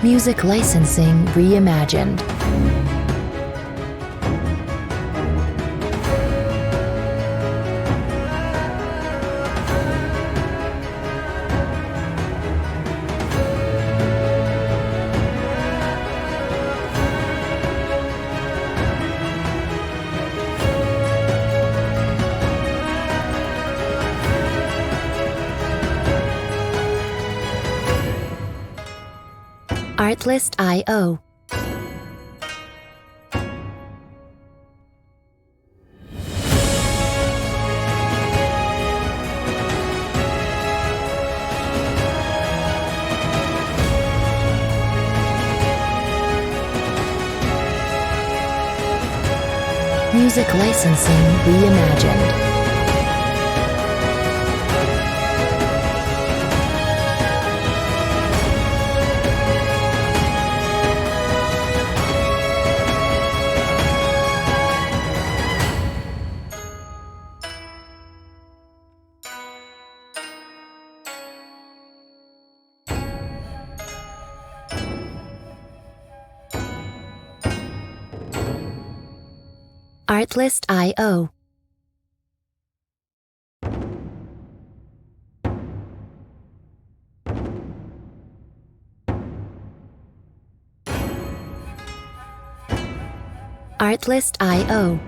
Music licensing reimagined. Artlist.io. Music licensing reimagined. Artlist.io. Artlist.io.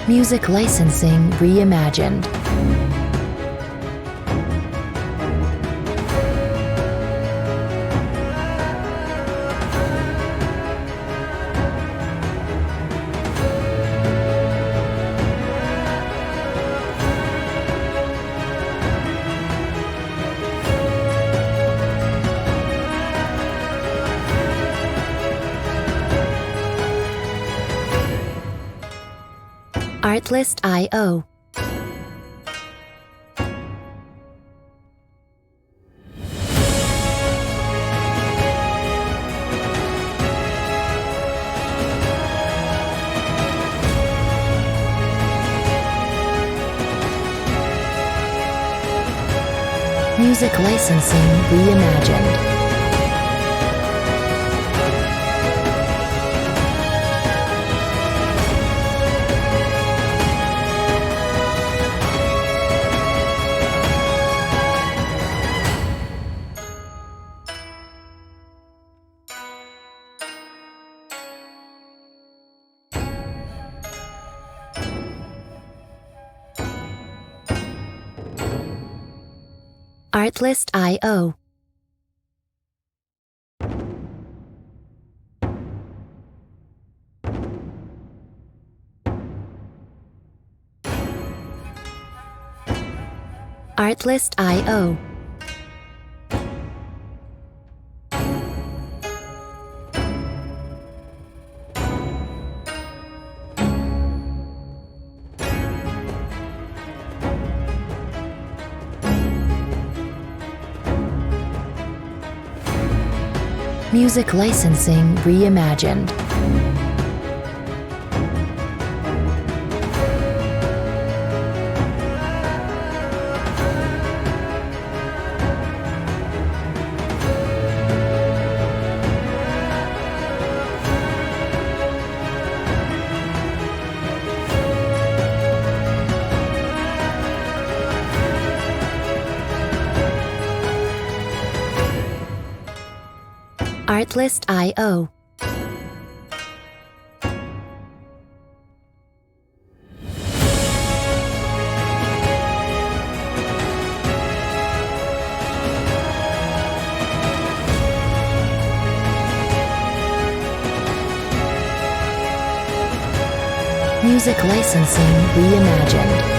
Music licensing reimagined. Artlist.io. Music licensing reimagined. Artlist.io. Artlist.io. Music licensing reimagined. Artlist.io. Music licensing reimagined.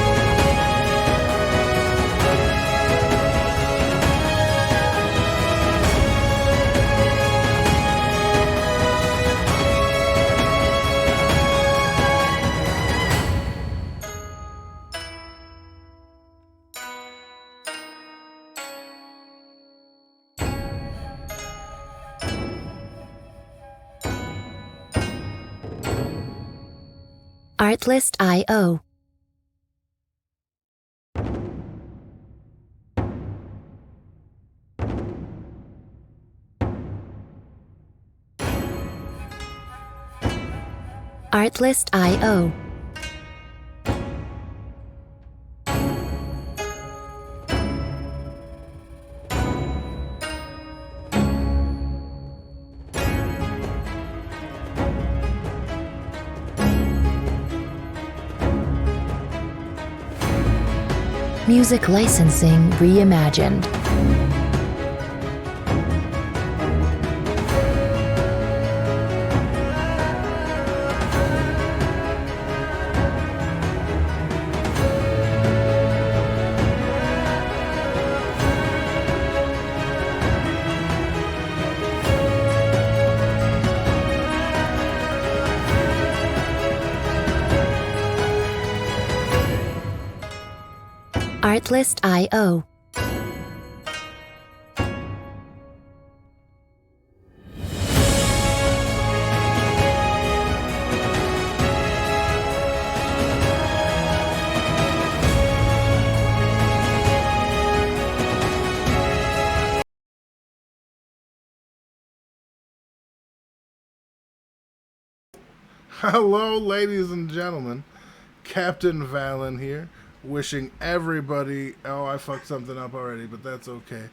Artlist.io. Artlist.io. Music licensing reimagined. Artlist.io. Hello, ladies and gentlemen. Captain Valen here, wishing everybody. Oh, I fucked something up already, but that's okay.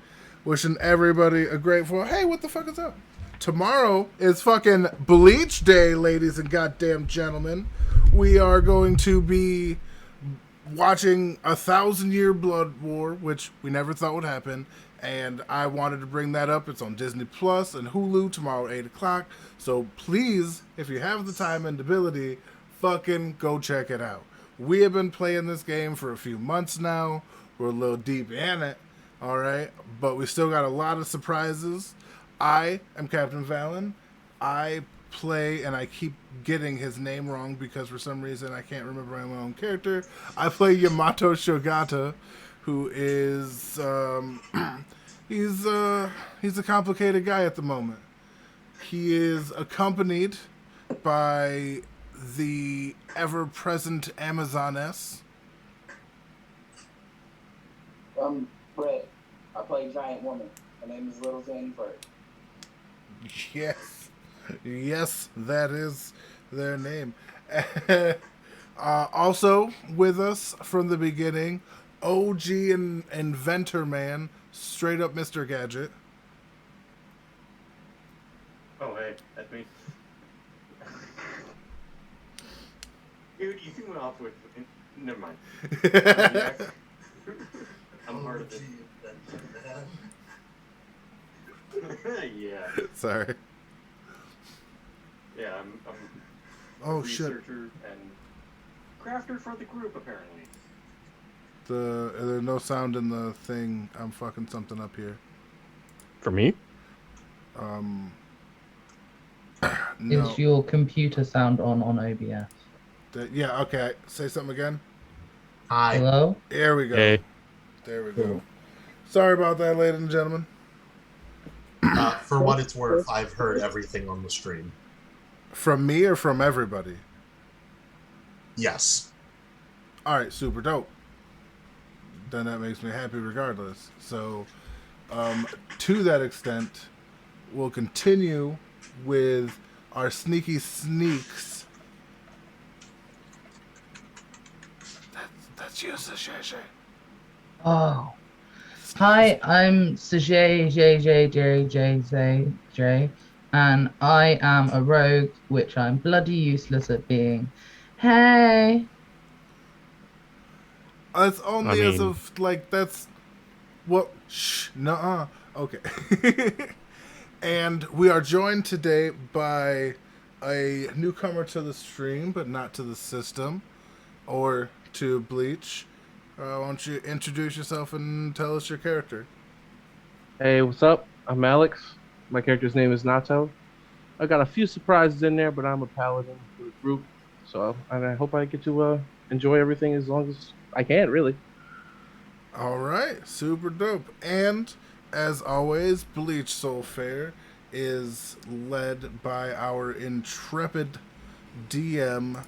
Wishing everybody a grateful. Hey, what the fuck is up? Tomorrow is fucking Bleach Day, ladies and goddamn gentlemen. We are going to be watching 1,000-Year Blood War, which we never thought would happen, and I wanted to bring that up. It's on Disney Plus and Hulu tomorrow at 8 o'clock, so please, if you have the time and ability, fucking go check it out. We have been playing this game for a few months now. We're a little deep in it, alright, but we still got a lot of surprises. I am Captain Valen. I play, and I keep getting his name wrong because for some reason I can't remember my own character. I play Yamato Shogata, who is he's a complicated guy at the moment. He is accompanied by the ever-present Amazoness. Red. I play Giant Woman. Her name is Little Zane Bird. Yes. Yes, that is their name. Also with us from the beginning, OG and Inventor Man, straight up Mr. Gadget. Oh, hey, that's me. Dude, you went off with... Never mind. I'm part of it. Yeah. Sorry. Yeah, I'm Oh, a shit. researcher and crafter for the group, apparently. There's no sound in the thing. I'm fucking something up here. For me? No. Is your computer sound on OBS? Yeah, okay. Say something again. Hi. Hello? There we go. Hey. There we go. Sorry about that, ladies and gentlemen. For what it's worth, I've heard everything on the stream. From me or from everybody? Yes. All right, super dope. Then that makes me happy regardless. So, to that extent, we'll continue with our sneaky sneaks. That's you, Sashay. Oh. Hi, I'm Sajay J, and I am a rogue, which I'm bloody useless at being. Hey. That's only as mean- of, like, that's what, nuh-uh. Okay. And we are joined today by a newcomer to the stream, but not to the system, or to Bleach. Why don't you introduce yourself and tell us your character? Hey, what's up? I'm Alex. My character's name is Nato. I got a few surprises in there, but I'm a paladin for the group, so and I hope I get to enjoy everything as long as I can, really. All right, super dope. And as always, Bleach Soul Fair is led by our intrepid DM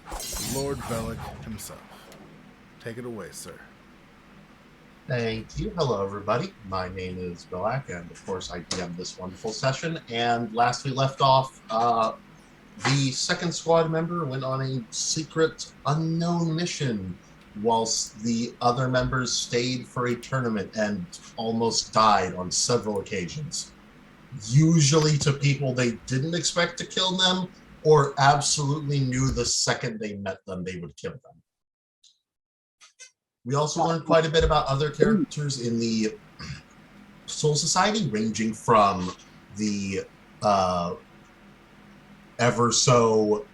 Lord Velik himself. Take it away, sir. Thank you. Hello, everybody. My name is Bilak, and of course, I DM this wonderful session. And last we left off, the second squad member went on a secret, unknown mission, whilst the other members stayed for a tournament and almost died on several occasions. Usually to people they didn't expect to kill them, or absolutely knew the second they met them they would kill them. We also learned quite a bit about other characters in the Soul Society, ranging from the ever so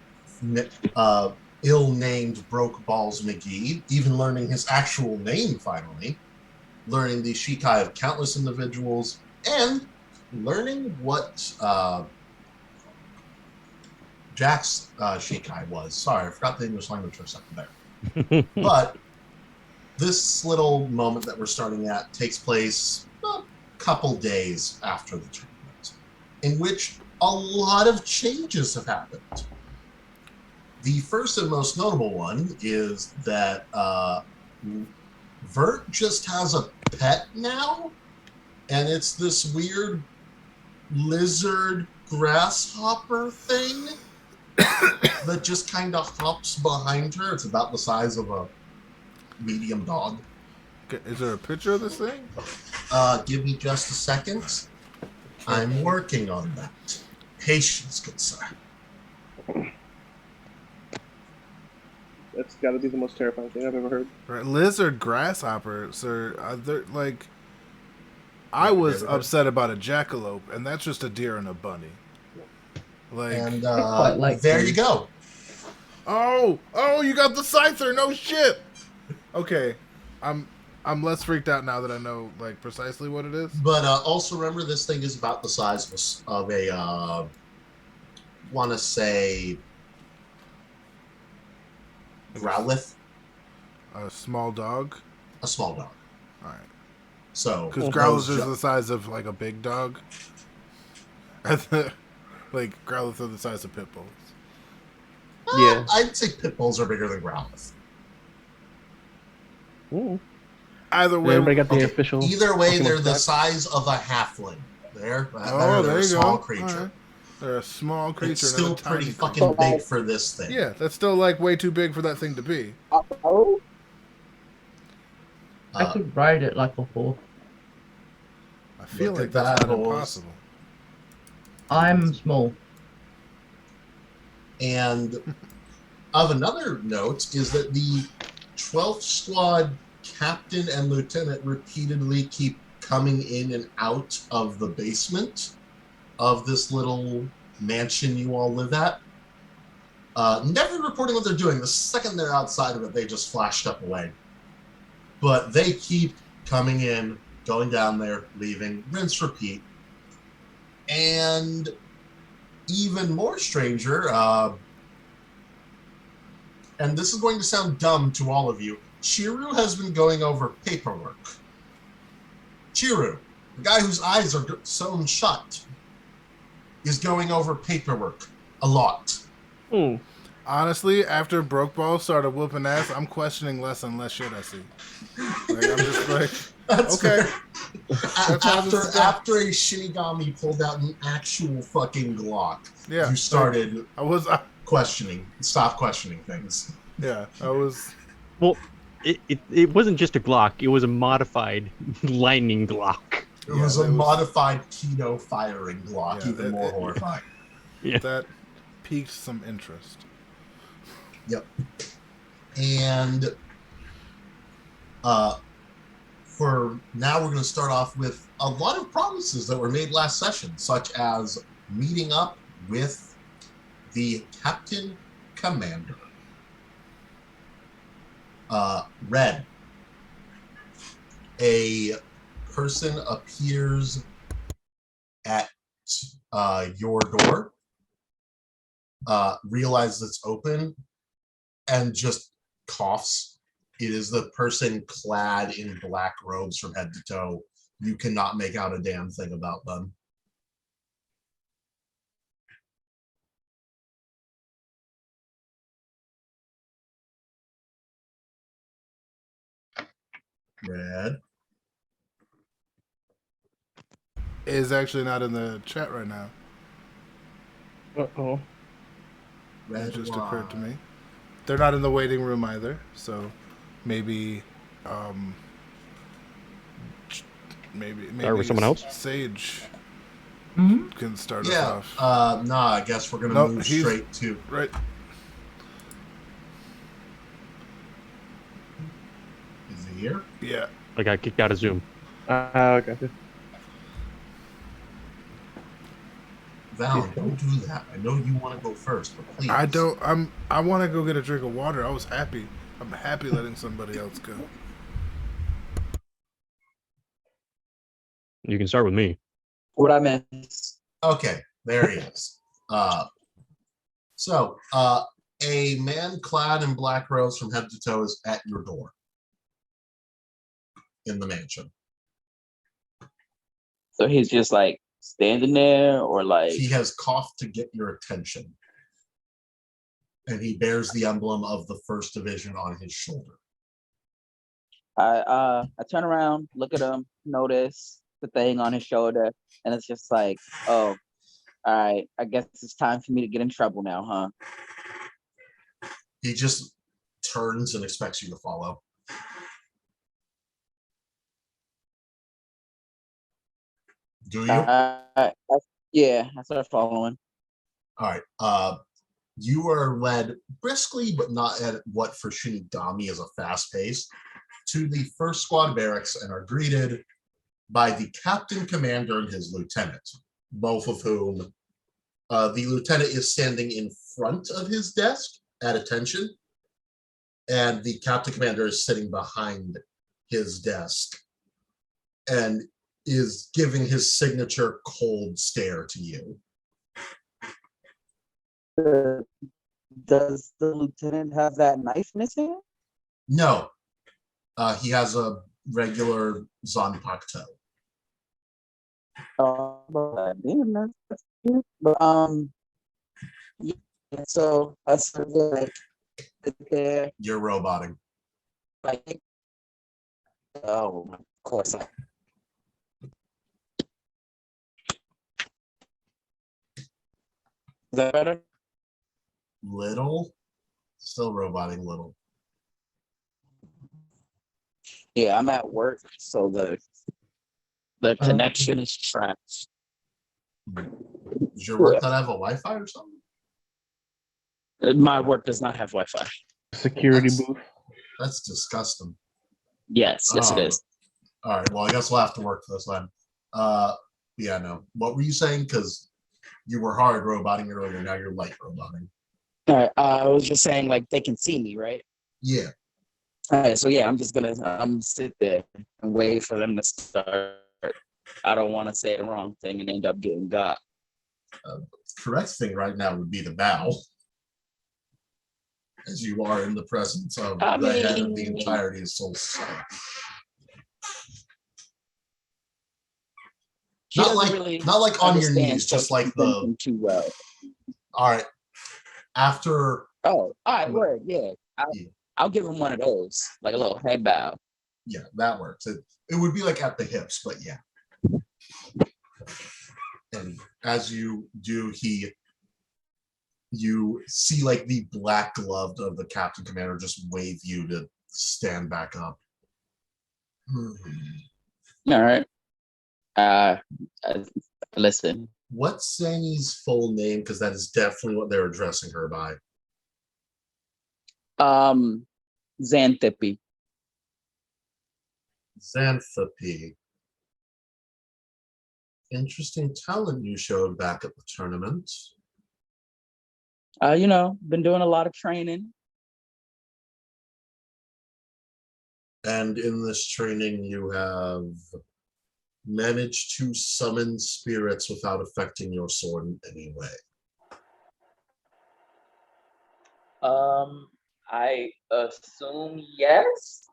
ill-named Broke Balls McGee, even learning his actual name finally, learning the Shikai of countless individuals, and learning what Jack's Shikai was. Sorry, I forgot the English language for a second there. But this little moment that we're starting at takes place a couple days after the tournament, in which a lot of changes have happened. The first and most notable one is that Vert just has a pet now, and it's this weird lizard grasshopper thing that just kind of hops behind her. It's about the size of a medium dog. Okay, is there a picture of this thing? Give me just a second. I'm working on that. Patience, good sir. That's got to be the most terrifying thing I've ever heard. Right, lizard grasshopper, sir. Like, I was upset about a jackalope, and that's just a deer and a bunny. Like, And like there these. you go. oh, you got the scyther. No shit. Okay, I'm less freaked out now that I know like precisely what it is. But also remember, this thing is about the size of a want to say Growlithe, A small dog. a small dog. All right. So Because Growlithe is the size of like a big dog. Like Growlithe are the size of pit bulls. Yeah. I'd say pit bulls are bigger than Growlithe. Ooh. Either way, Everybody got the official. Either way, Pokemon they're the stat? size of a halfling. They're there a you small go. creature. Right. They're a small creature. It's still not a tiny pretty creature. fucking big for this thing. Yeah, that's still like way too big for that thing to be. I could ride it like a horse. I feel Look like at that's that not horse. impossible. I'm small. And of another note is that the 12th squad captain and lieutenant repeatedly keep coming in and out of the basement of this little mansion you all live at. Never reporting what they're doing. The second they're outside of it, they just flash step away. But they keep coming in, going down there, leaving, rinse, repeat. And even more stranger, and this is going to sound dumb to all of you, Chiru has been going over paperwork. Chiru, the guy whose eyes are sewn shut, is going over paperwork a lot. Hmm. Honestly, after Broke Ball started whooping ass, I'm questioning less and less shit I see. Like, I'm just like, That's okay. fair. That's how this is done. After a Shinigami pulled out an actual fucking Glock, Yeah, you started I was, stop questioning things. yeah, I was. Well, it wasn't just a Glock. It was a modified lightning Glock. It was a modified keto firing Glock, Yeah, even more horrifying. Yeah. That piqued some interest. Yep. And for now, we're going to start off with a lot of promises that were made last session, such as meeting up with the Captain Commander. Red. A person appears at your door, realizes it's open, and just coughs. It is the person clad in black robes from head to toe. You cannot make out a damn thing about them. Red. Is actually not in the chat right now. Uh-oh. Red. It just Y. occurred to me. They're not in the waiting room either, so maybe Start with someone else? Sage Mhm. can start us Yeah. off. Nah, I guess we're gonna No, move he's- straight to. Right. Is he here? Yeah. I got kicked out of Zoom. Gotcha. Val, don't do that. I know you want to go first, but please. I don't. I want to go get a drink of water. I was happy. I'm happy letting somebody else go. You can start with me. What I miss? Okay, there he is. So, a man clad in black robes from head to toe is at your door in the mansion. So he's just like standing there, or like He has coughed to get your attention. And he bears the emblem of the First Division on his shoulder. I turn around, look at him, notice the thing on his shoulder, and it's just like, oh, all right, I guess it's time for me to get in trouble now, huh? He just turns and expects you to follow. Do you? Yeah, I start following. All right. You are led briskly, but not at what for Shinigami is a fast pace, to the first squad barracks and are greeted by the captain commander and his lieutenant, both of whom the lieutenant is standing in front of his desk at attention, and the captain commander is sitting behind his desk and is giving his signature cold stare to you. Does the lieutenant have that knife in his hand? No, he has a regular Zanpakuto. Damn, that's cute. But yeah, so I sort of like there, You're roboting. like, oh, of course. Is that better? Little, still roboting little. Yeah, I'm at work, so the connection is trapped. Does your work not have a Wi-Fi or something? My work does not have Wi-Fi. Security That's- booth. That's disgusting. Yes, it is. All right, well, I guess we'll have to work for this then. Yeah, no. What were you saying? Because you were hard roboting earlier, now you're light roboting. All right, I was just saying, like, they can see me, right? Yeah. All right, so yeah, I'm sit there and wait for them to start. I don't want to say the wrong thing and end up getting got. Correct thing right now would be to bow. As you are in the presence of the head of the entirety of Soul Society. Not like on your knees, just like the. Too well. All right. After. Oh, all right, word, yeah. I'll give him one of those, like a little head bow. Yeah, that works. It would be like at the hips, but yeah. And as you do, you see like the black glove of the captain commander just wave you to stand back up. All right. Listen. What's Sani's full name? Because that is definitely what they're addressing her by. Xanthipy. Xanthopy. Interesting talent you showed back at the tournament. Been doing a lot of training. And in this training, you have managed to summon spirits without affecting your sword in any way. I assume yes.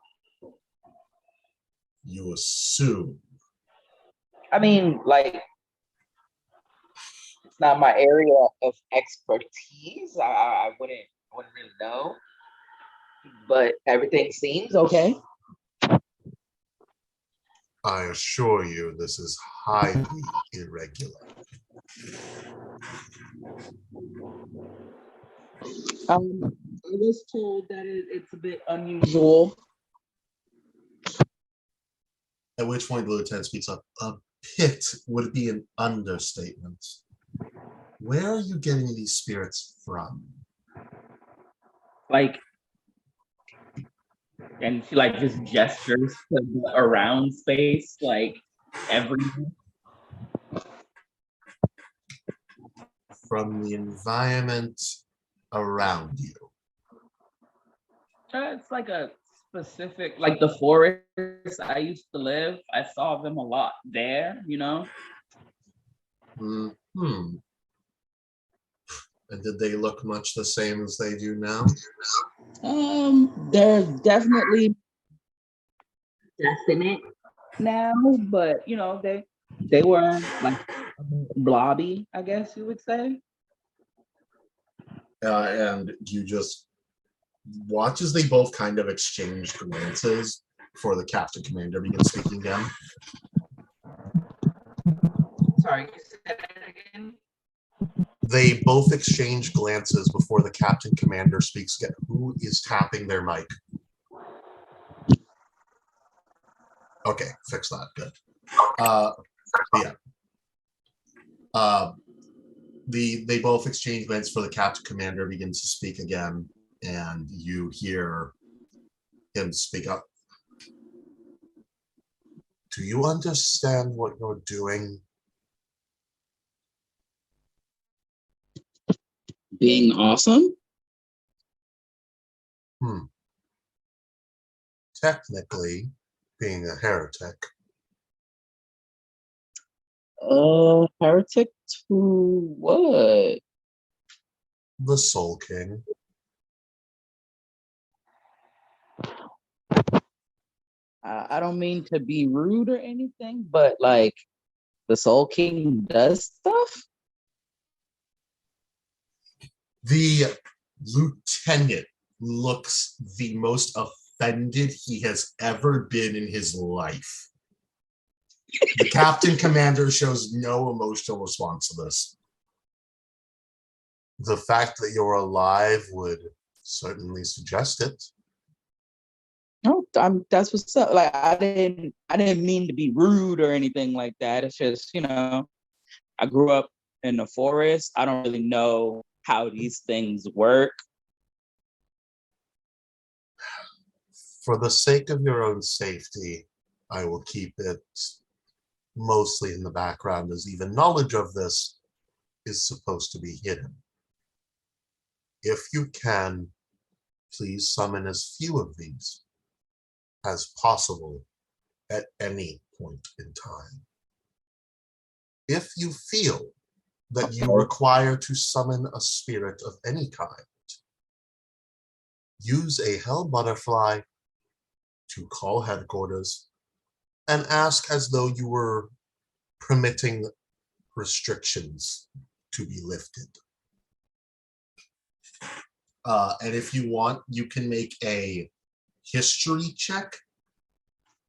You assume. I mean, like, it's not my area of expertise. I wouldn't really know. But everything seems okay. I assure you, this is highly irregular. I was told that it's a bit unusual. At which point the lieutenant speaks up. A pit would be an understatement. Where are you getting these spirits from? Like, and she like just gestures to the around space, like everywhere. From the environment around you. It's like a specific, like the forest I used to live. I saw them a lot there, you know. Hmm. And did they look much the same as they do now? They're definitely definite now, but you know, they were like blobby, I guess you would say. And you just watch as they both kind of exchange glances before the captain commander begins speaking again. Sorry, you said that again? They both exchange glances before the captain commander speaks again. Who is tapping their mic? Okay, fix that. Good. They both exchange glances before the captain commander begins to speak again, and you hear him speak up. Do you understand what you're doing? Being awesome? Technically, being a heretic. Heretic to what? The Soul King. I don't mean to be rude or anything, but like the Soul King does stuff. The lieutenant looks the most offended he has ever been in his life. The captain commander shows no emotional response to this. The fact that you're alive would certainly suggest it. No, that's what's up. Like I didn't mean to be rude or anything like that. It's just, you know, I grew up in the forest. I don't really know how these things work. For the sake of your own safety, I will keep it mostly in the background, as even knowledge of this is supposed to be hidden. If you can, please summon as few of these as possible at any point in time. If you feel that you require to summon a spirit of any kind, use a hell butterfly to call headquarters and ask as though you were permitting restrictions to be lifted. And if you want, you can make a history check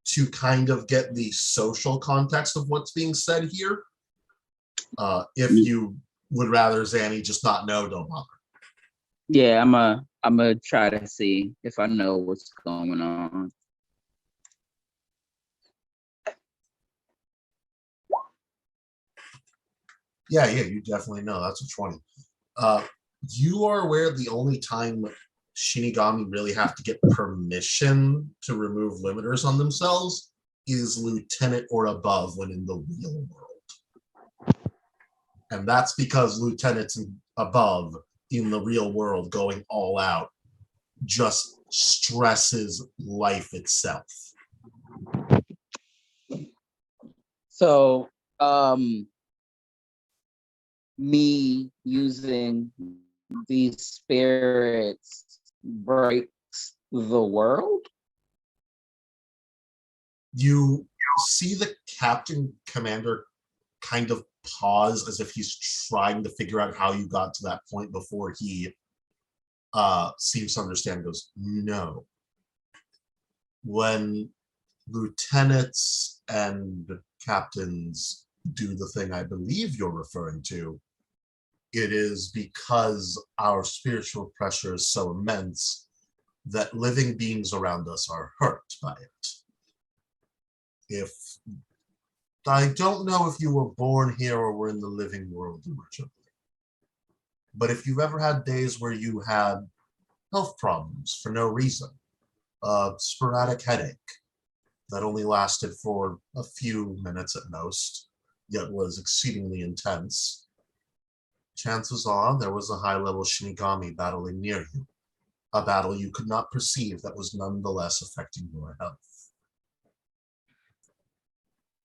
to kind of get the social context of what's being said here. If you would rather Zanny just not know, don't bother. Yeah, I'm gonna try to see if I know what's going on. Yeah, you definitely know. That's a 20. You are aware the only time Shinigami really have to get permission to remove limiters on themselves is lieutenant or above when in the real world. And that's because lieutenants above in the real world going all out just stresses life itself. So, me using these spirits breaks the world? You see the captain commander kind of pause as if he's trying to figure out how you got to that point before he seems to understand. Goes, no. When lieutenants and captains do the thing I believe you're referring to, it is because our spiritual pressure is so immense that living beings around us are hurt by it. If I don't know if you were born here or were in the living world originally, but if you've ever had days where you had health problems for no reason, a sporadic headache that only lasted for a few minutes at most, yet was exceedingly intense, chances are there was a high-level Shinigami battling near you, a battle you could not perceive that was nonetheless affecting your health.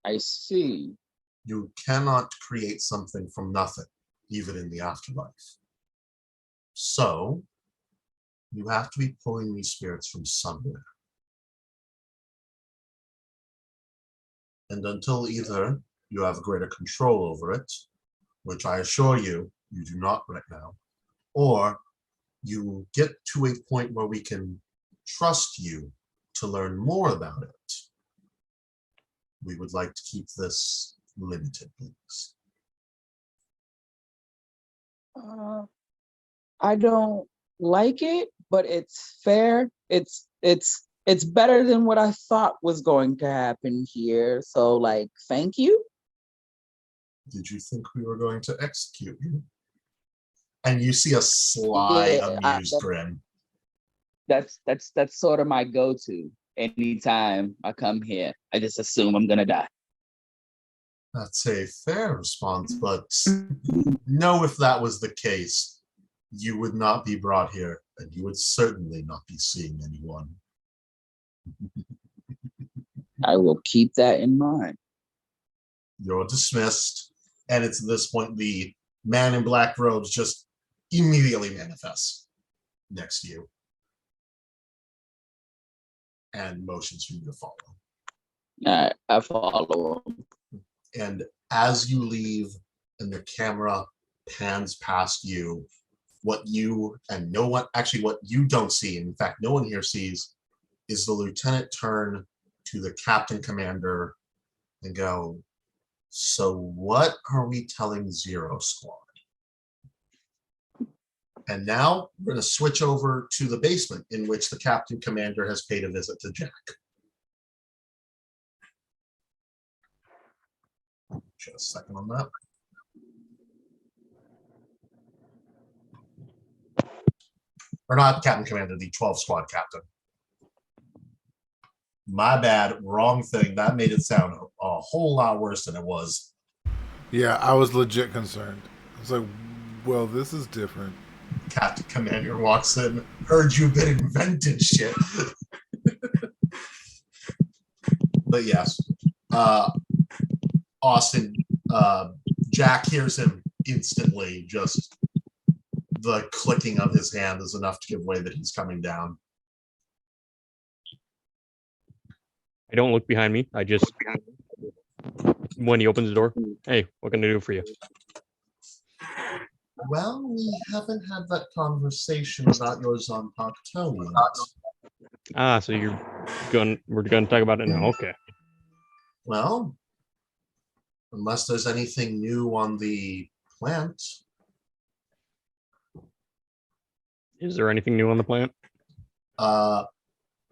I see. You cannot create something from nothing, even in the afterlife. So, you have to be pulling these spirits from somewhere. And until either you have greater control over it, which I assure you, you do not right now, or you get to a point where we can trust you to learn more about it, we would like to keep this limited, please. I don't like it, but it's fair. It's better than what I thought was going to happen here. So, like, thank you. Did you think we were going to execute you? And you see a sly, amused grin. That's sort of my go-to. Anytime I come here, I just assume I'm gonna die. That's a fair response, but know if that was the case, you would not be brought here, and you would certainly not be seeing anyone. I will keep that in mind. You're dismissed, and it's at this point the man in black robes just immediately manifests next to you and motions for you to follow. All right, I follow him. And as you leave and the camera pans past you, what you and no one, actually what you don't see, in fact, no one here sees, is the lieutenant turn to the captain commander and go, so what are we telling Zero Squad? And now we're going to switch over to the basement in which the captain commander has paid a visit to Jack. Just a second on that. Or not captain commander, the 12 squad captain. My bad, wrong thing. That made it sound a whole lot worse than it was. Yeah, I was legit concerned. I was like, well, this is different. Captain commander walks in, heard you've been inventing shit. But yes, Austin, Jack hears him instantly. Just the clicking of his hand is enough to give away that he's coming down. I don't look behind me. I just, when he opens the door, hey, what can I do for you? Well, we haven't had that conversation about yours on Pocto yet. Ah, so we're going to talk about it now. Okay. Well, unless there's anything new on the plant. Is there anything new on the plant?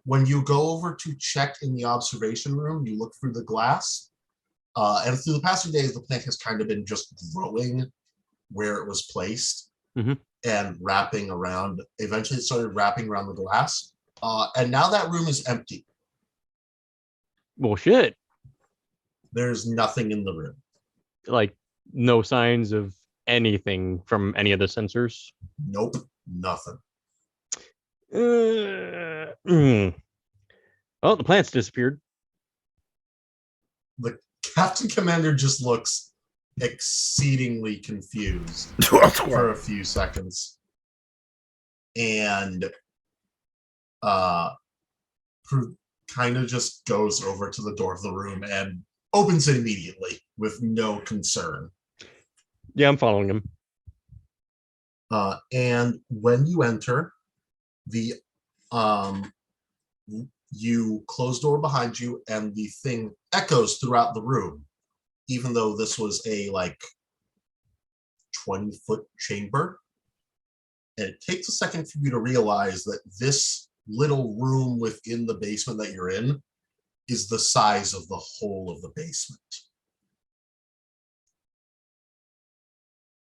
When you go over to check in the observation room, you look through the glass, and through the past few days, the plant has kind of been just growing where it was placed and wrapping around. Eventually, it started wrapping around the glass, and now that room is empty. Well, shit. There's nothing in the room. Like, no signs of anything from any of the sensors? Nope, nothing. Oh, the plant's disappeared. The captain commander just looks exceedingly confused for a few seconds, and kind of just goes over to the door of the room and opens it immediately with no concern. Yeah, I'm following him. And when you enter, the You close the door behind you, and the thing echoes throughout the room, even though this was a like 20-foot chamber. And it takes a second for you to realize that this little room within the basement that you're in is the size of the whole of the basement.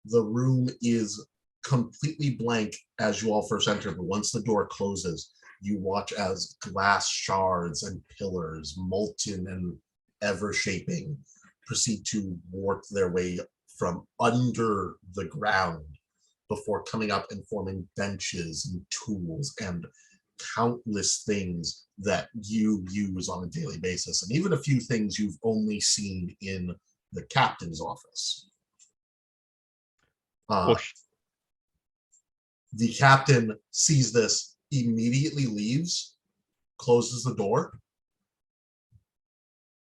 The room is completely blank as you all first enter, but once the door closes, you watch as glass shards and pillars, molten and ever-shaping, proceed to warp their way from under the ground before coming up and forming benches and tools and countless things that you use on a daily basis, and even a few things you've only seen in the captain's office. The captain sees this, immediately leaves, closes the door,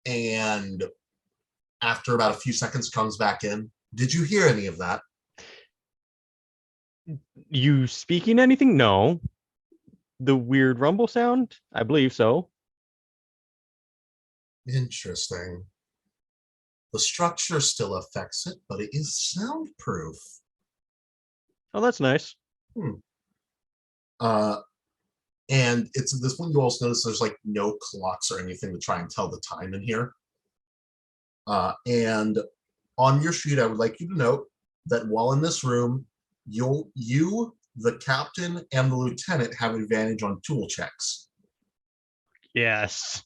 and after about a few seconds comes back in. Did you hear any of that? You speaking anything? No. The weird rumble sound? I believe so. Interesting. The structure still affects it, but it is soundproof. Oh, that's nice. And it's at this point you also notice there's like no clocks or anything to try and tell the time in here. And on your sheet, I would like you to note that while in this room, you, the captain, and the lieutenant have advantage on tool checks. Yes.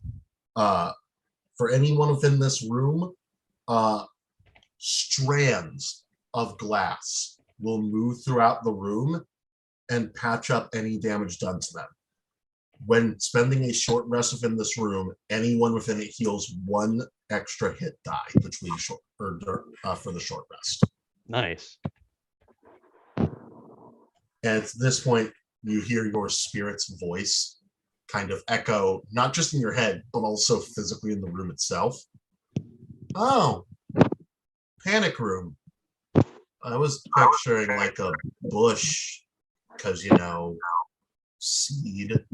For anyone within this room, strands of glass will move throughout the room and patch up any damage done to them. When spending a short rest within this room, anyone within it heals 1 extra hit die between short for the short rest. Nice. And at this point, you hear your spirit's voice kind of echo, not just in your head, but also physically in the room itself. Oh, panic room. I was picturing like a bush, because, you know, seed.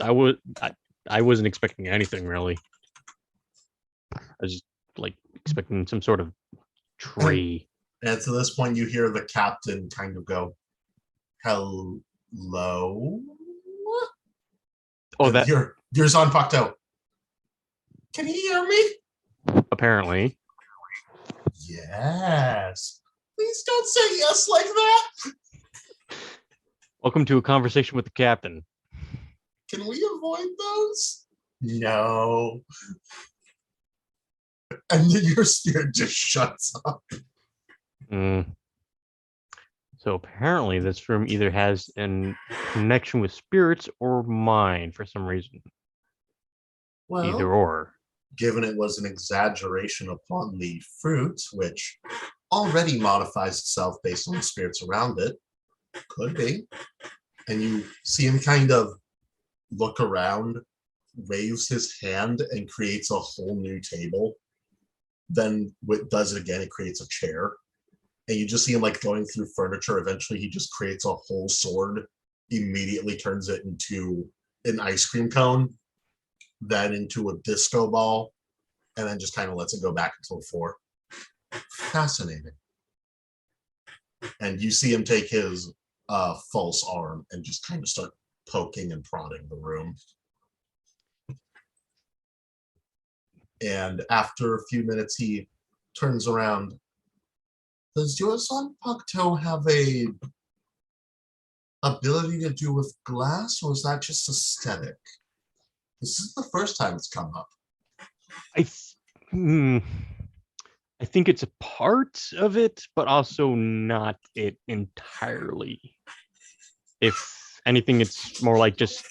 I wasn't expecting anything really. I was just like expecting some sort of tree. And to this point, you hear the captain kind of go, "Hello." Oh, that you're Zanpakuto. Can he hear me? Apparently. Yes. Please don't say yes like that. Welcome to a conversation with the captain. Can we avoid those? No. And then your spirit just shuts up. So apparently this room either has a connection with spirits or mine for some reason. Well, either or. Given it was an exaggeration upon the fruit, which already modifies itself based on the spirits around it, could be. And you see him kind of look around, waves his hand, and creates a whole new table. Then what does it again, it creates a chair. And you just see him like going through furniture. Eventually he just creates a whole sword, immediately turns it into an ice cream cone, then into a disco ball, and then just kind of lets it go back into the floor. Fascinating. And you see him take his false arm and just kind of start poking and prodding the room. And after a few minutes, he turns around. Does your son Zanpakuto have a ability to do with glass, or is that just aesthetic? This is the first time it's come up. I think it's a part of it, but also not it entirely. If anything, it's more like just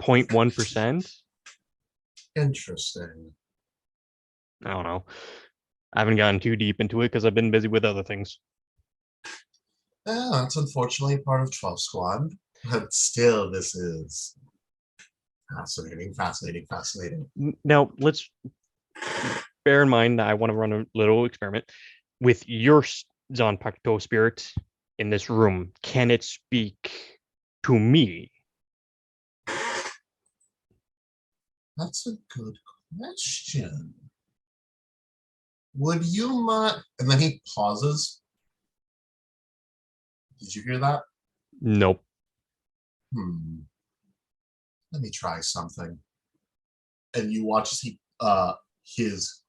0.1%. Interesting. I don't know. I haven't gotten too deep into it because I've been busy with other things. Yeah, that's unfortunately part of 12 Squad. But still, this is fascinating, fascinating, fascinating. Now, let's bear in mind that I want to run a little experiment with your Zanpakuto spirit in this room, can it speak to me? That's a good question. Would you mind? And then he pauses. Did you hear that? Nope. Let me try something. And you watch as his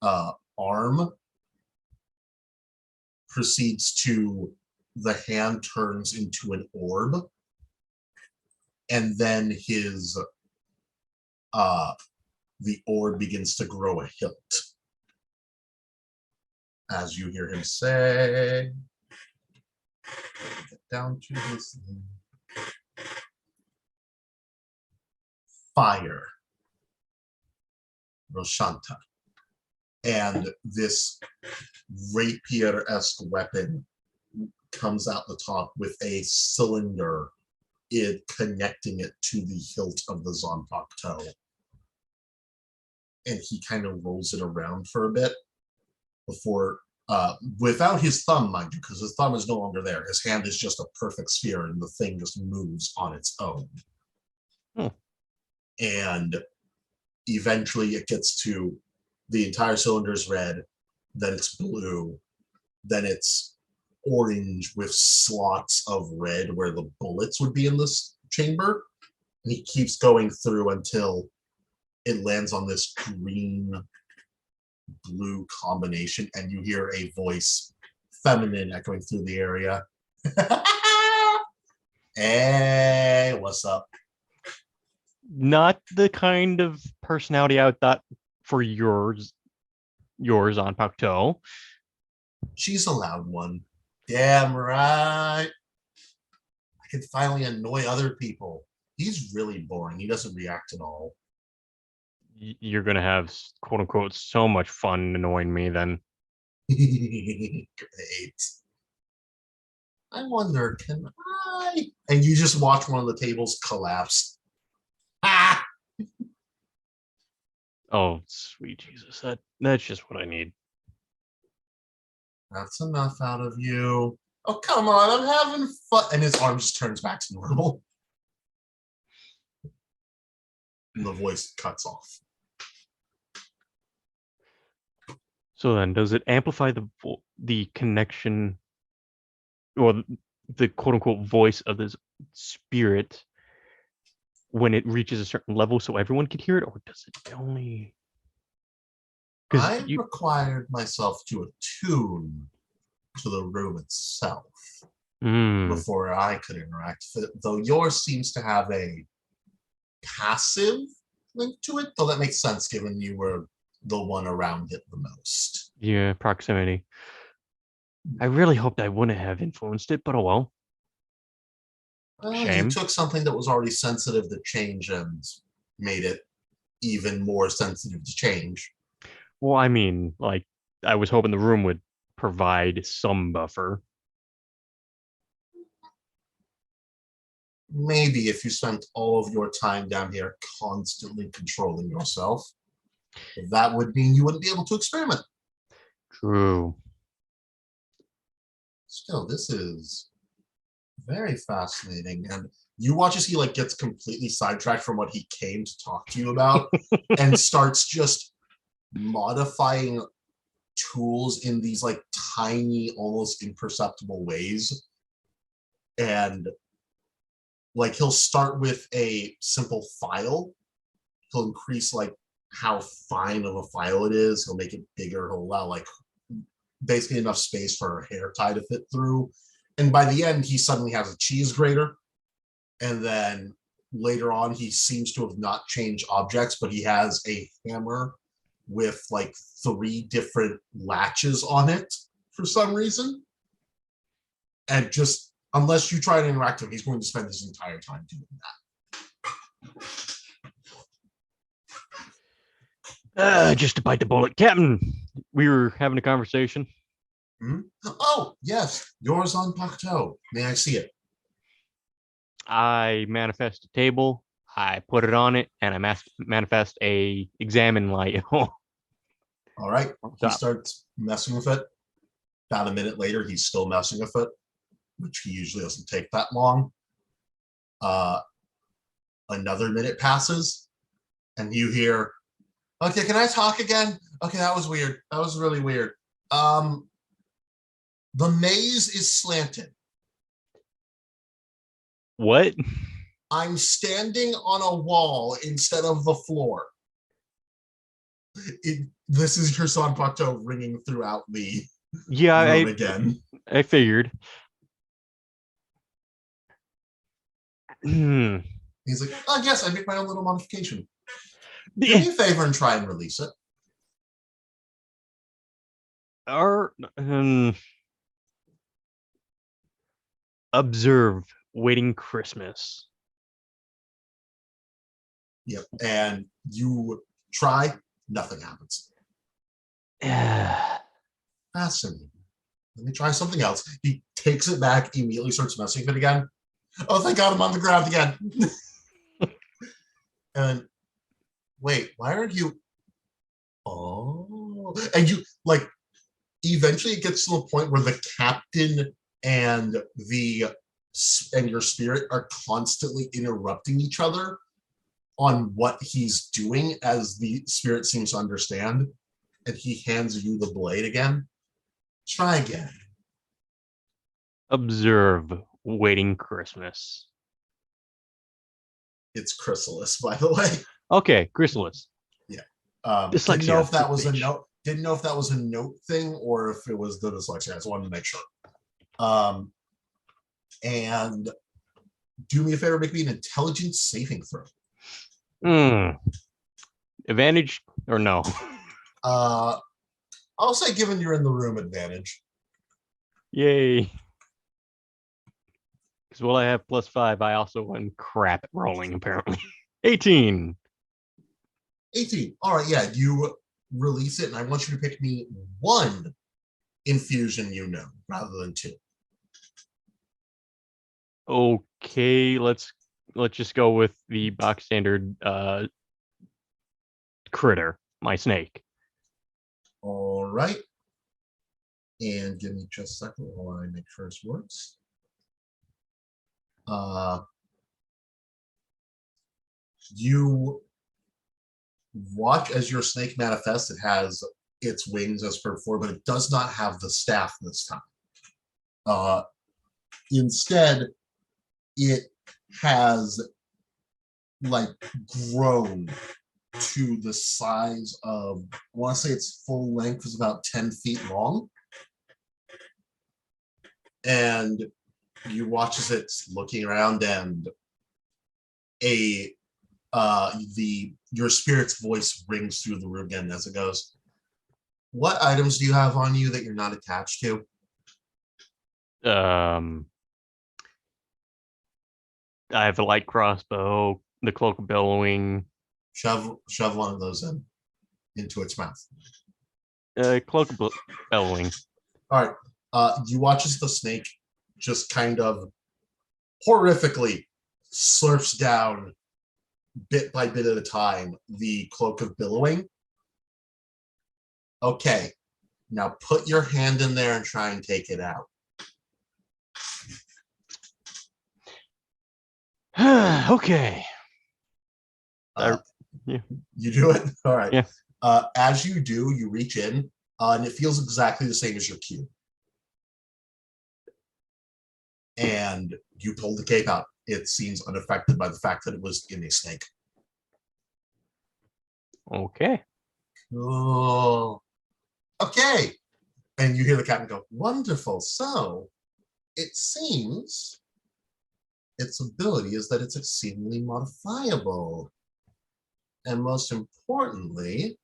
arm proceeds to, the hand turns into an orb, and then the orb begins to grow a hilt. As you hear him say, get down to this thing. Fire, Roshanta. And this rapier-esque weapon comes out the top with a cylinder, connecting it to the hilt of the Zanpakuto. And he kind of rolls it around for a bit before, without his thumb, mind you, because his thumb is no longer there. His hand is just a perfect sphere, and the thing just moves on its own. And eventually it gets to, the entire cylinder is red, then it's blue, then it's orange with slots of red where the bullets would be in this chamber. And he keeps going through until it lands on this green blue combination, and you hear a voice, feminine, echoing through the area. Hey, what's up? Not the kind of personality I thought for yours on Pakto. She's a loud one. Damn right. I can finally annoy other people. He's really boring. He doesn't react at all. You're gonna have, quote unquote, so much fun annoying me then. Great. I wonder, can I? And you just watch one of the tables collapse. Ah! Oh, sweet Jesus. That's just what I need. That's enough out of you. Oh, come on, I'm having fun. And his arm just turns back to normal. And the voice cuts off. So then, does it amplify the connection, or the quote unquote voice of this spirit when it reaches a certain level, so everyone can hear it, or does it only? I required myself to attune to the room itself before I could interact with it, though yours seems to have a passive link to it, though that makes sense given you were the one around it the most. Yeah, proximity. I really hoped I wouldn't have influenced it, but oh well. Shame. You took something that was already sensitive to change and made it even more sensitive to change. Well, I mean, like, I was hoping the room would provide some buffer. Maybe if you spent all of your time down here constantly controlling yourself, that would mean you wouldn't be able to experiment. True. Still, this is very fascinating. And you watch as he gets completely sidetracked from what he came to talk to you about and starts just modifying tools in these tiny, almost imperceptible ways. And he'll start with a simple file. He'll increase how fine of a file it is. He'll make it bigger. He'll allow basically enough space for her hair tie to fit through. And by the end, he suddenly has a cheese grater. And then later on, he seems to have not changed objects, but he has a hammer with 3 different latches on it for some reason. And just, unless you try to interact with him, he's going to spend his entire time doing that. Just to bite the bullet. Captain, we were having a conversation. Oh, yes. Yours on Pakto. May I see it? I manifest a table, I put it on it, and I manifest a examine light. All right. He starts messing with it. About a minute later, he's still messing with it, which he usually doesn't take that long. Another minute passes, and you hear, okay, can I talk again? Okay, that was weird. That was really weird. The maze is slanted. What? I'm standing on a wall instead of the floor. This is your Sanpakuto ringing throughout the room again. I figured. He's like, oh, yes, I make my own little modification. Do me a favor and try and release it. Observe waiting Christmas. Yep. And you try, nothing happens. Fascinating. Let me try something else. He takes it back, immediately starts messing with it again. Oh, thank God I'm on the ground again. And wait, why aren't you? Oh, and you like eventually it gets to the point where the captain and your spirit are constantly interrupting each other on what he's doing as the spirit seems to understand, and he hands you the blade again. Try again. Observe waiting Christmas. It's Chrysalis, by the way. Okay, Chrysalis. Yeah. Dyslexia. Didn't know if that was a note. Didn't know if that was a note thing or if it was the dyslexia. I just wanted to make sure. And do me a favor, make me an intelligence saving throw. Advantage or no? I'll say given you're in the room, advantage. Yay. Because while I have +5, I also went crap at rolling, apparently. 18. 18. All right, yeah, you release it, and I want you to pick me one infusion you know, rather than two. Okay, let's just go with the box standard critter, my snake. All right. And give me just a second while I make sure this works. You watch as your snake manifests. It has its wings as per before, but it does not have the staff this time. Instead, it has like grown to the size of, I want to say its full length is about 10 feet long. And you watch as it's looking around, and your spirit's voice rings through the room again as it goes, what items do you have on you that you're not attached to? I have a light crossbow, the cloak of bellowing. Shove one of those into its mouth. Cloak of bellowing. All right. You watch as the snake just kind of horrifically slurps down bit by bit at a time the cloak of billowing. Okay, now put your hand in there and try and take it out. Okay. Yeah. You do it? All right. Yeah. As you do, you reach in, and it feels exactly the same as your cube. And you pull the cape out. It seems unaffected by the fact that it was in a snake. Okay. Cool. Okay. And you hear the captain go, wonderful. So it seems its ability is that it's exceedingly modifiable. And most importantly,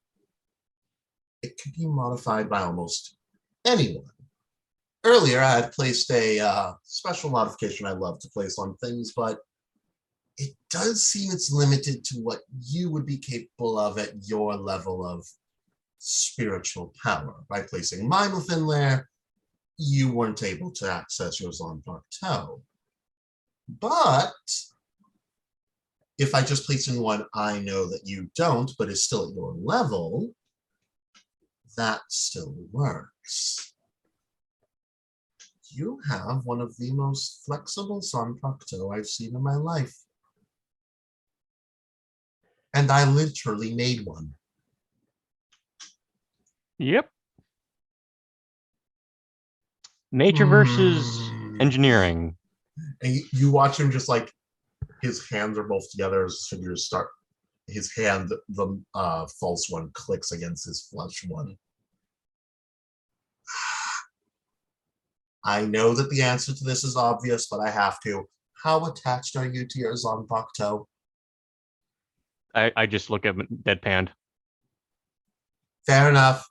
it can be modified by almost anyone. Earlier, I had placed a special modification I love to place on things, but it does seem it's limited to what you would be capable of at your level of spiritual power. By placing mine within there, you weren't able to access yours on Zanpakuto. But if I just place in one I know that you don't, but is still at your level, that still works. You have one of the most flexible Zanpakuto I've seen in my life. And I literally made one. Yep. Nature versus engineering. And you watch him just like, his hands are both together as his fingers start. His hand, the false one, clicks against his flesh one. I know that the answer to this is obvious, but I have to. How attached are you to your Zanpakuto? I just look at him deadpanned. Fair enough.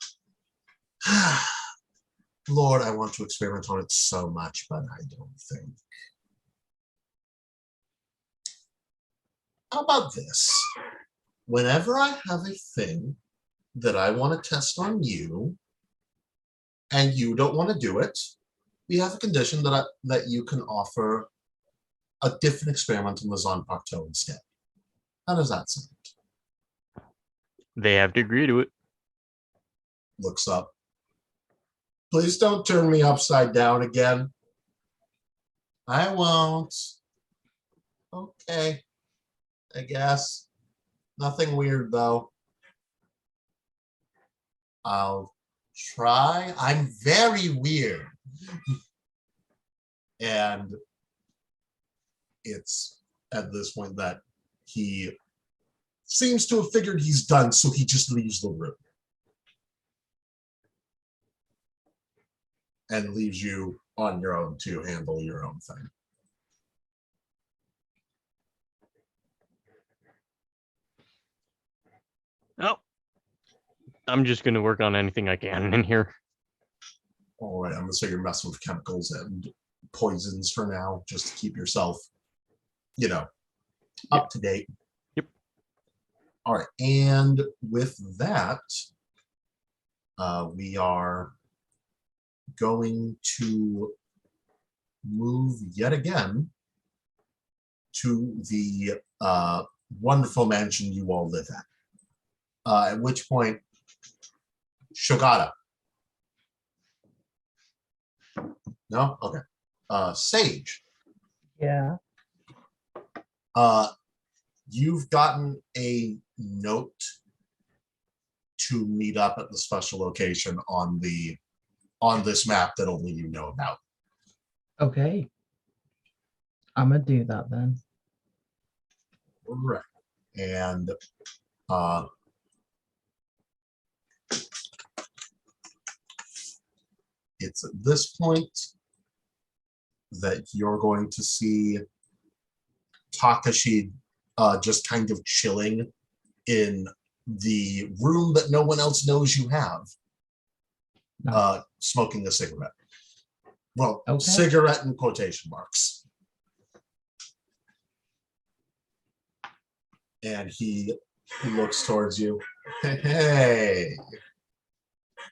Lord, I want to experiment on it so much, but I don't think. How about this? Whenever I have a thing that I want to test on you, and you don't want to do it, we have a condition that you can offer a different experiment on the Zanpakuto instead. How does that sound? They have to agree to it. Looks up. Please don't turn me upside down again. I won't. Okay. I guess. Nothing weird, though. I'll try. I'm very weird. And it's at this point that he seems to have figured he's done, so he just leaves the room. And leaves you on your own to handle your own thing. Oh, I'm just going to work on anything I can in here. All right, I'm going to say you're messing with chemicals and poisons for now, just to keep yourself, up to date. Yep. All right, and with that, we are going to move yet again to the wonderful mansion you all live at. At which point, Shogata. No? Okay. Sage. Yeah. You've gotten a note to meet up at the special location on this map that only you know about. Okay. I'm gonna do that then. Right. And it's at this point that you're going to see Takashi just kind of chilling in the room that no one else knows you have, smoking a cigarette. Well, okay. Cigarette in quotation marks. And he looks towards you. Hey.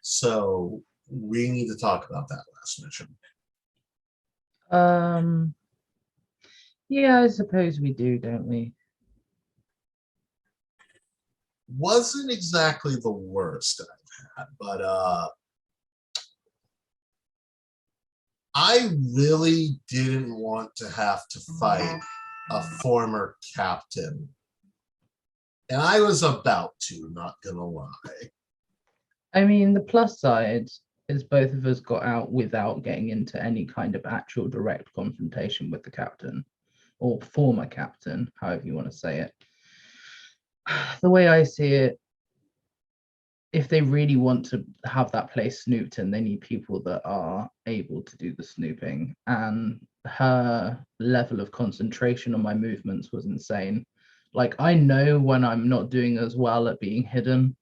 So we need to talk about that last mission. Yeah, I suppose we do, don't we? Wasn't exactly the worst I've had, but I really didn't want to have to fight a former captain. And I was about to, not gonna lie. I mean, the plus side is both of us got out without getting into any kind of actual direct confrontation with the captain, or former captain, however you want to say it. The way I see it, if they really want to have that place snooped in, they need people that are able to do the snooping. And her level of concentration on my movements was insane. Like, I know when I'm not doing as well at being hidden,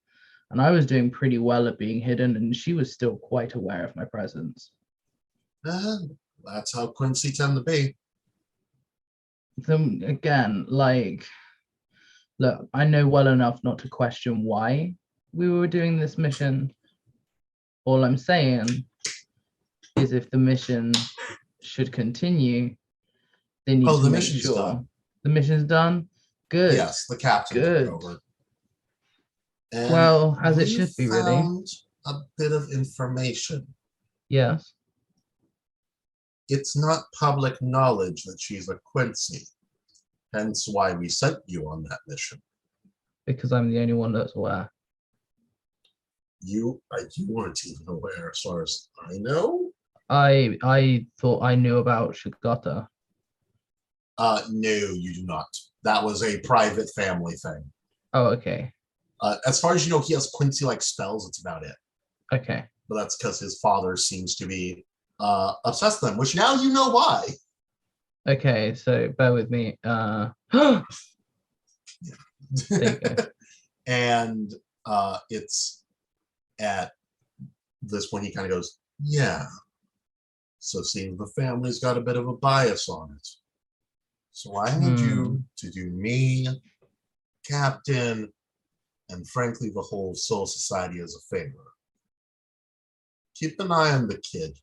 and I was doing pretty well at being hidden, and she was still quite aware of my presence. That's how Quincy tend to be. Then again, like, look, I know well enough not to question why we were doing this mission. All I'm saying is if the mission should continue, they need to make sure done. The mission's done. Good. Yes, the captain took over. And well, as it should be, really. A bit of information. Yes. It's not public knowledge that she's a Quincy. Hence why we sent you on that mission. Because I'm the only one that's aware. You weren't even aware, as far as I know. I thought I knew about Shigata. No, you do not. That was a private family thing. Oh, okay. As far as you know, he has Quincy-like spells. That's about it. Okay. But that's because his father seems to be obsessed with them, which now you know why. Okay, so bear with me. There you go. And it's at this point he kind of goes, yeah. So seeing the family's got a bit of a bias on it. So I need you to do me, Captain, and frankly the whole Soul Society as a favor. Keep an eye on the kid.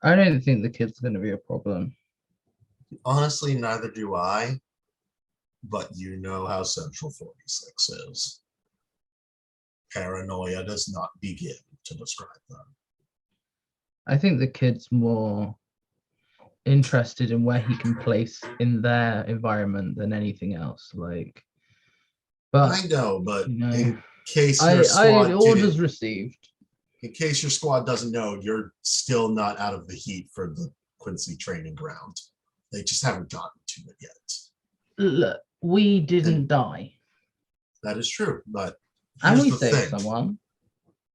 I don't think the kid's going to be a problem. Honestly, neither do I. But you know how Central 46 is. Paranoia does not begin to describe them. I think the kid's more interested in where he can place in their environment than anything else. Like, but I know, but you know, in case your squad orders received. In case your squad doesn't know, you're still not out of the heat for the Quincy training ground. They just haven't gotten to it yet. Look, we didn't die. That is true, but And we the saved thing. someone.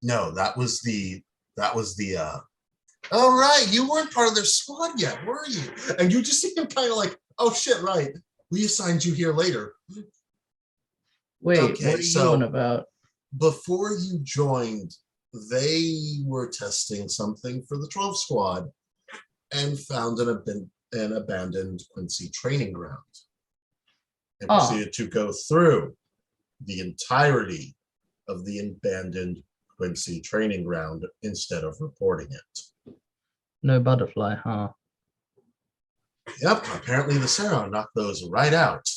No, that was the oh right, you weren't part of their squad yet, were you? And you just seem kind of like, oh shit, right. We assigned you here later. Wait, Okay, what are you on about? Before you joined, they were testing something for the 12 squad and found an abandoned Quincy training ground. And proceeded to go through the entirety of the abandoned Quincy training ground instead of reporting it. No butterfly, huh? Yep, apparently the Cerro knocked those right out.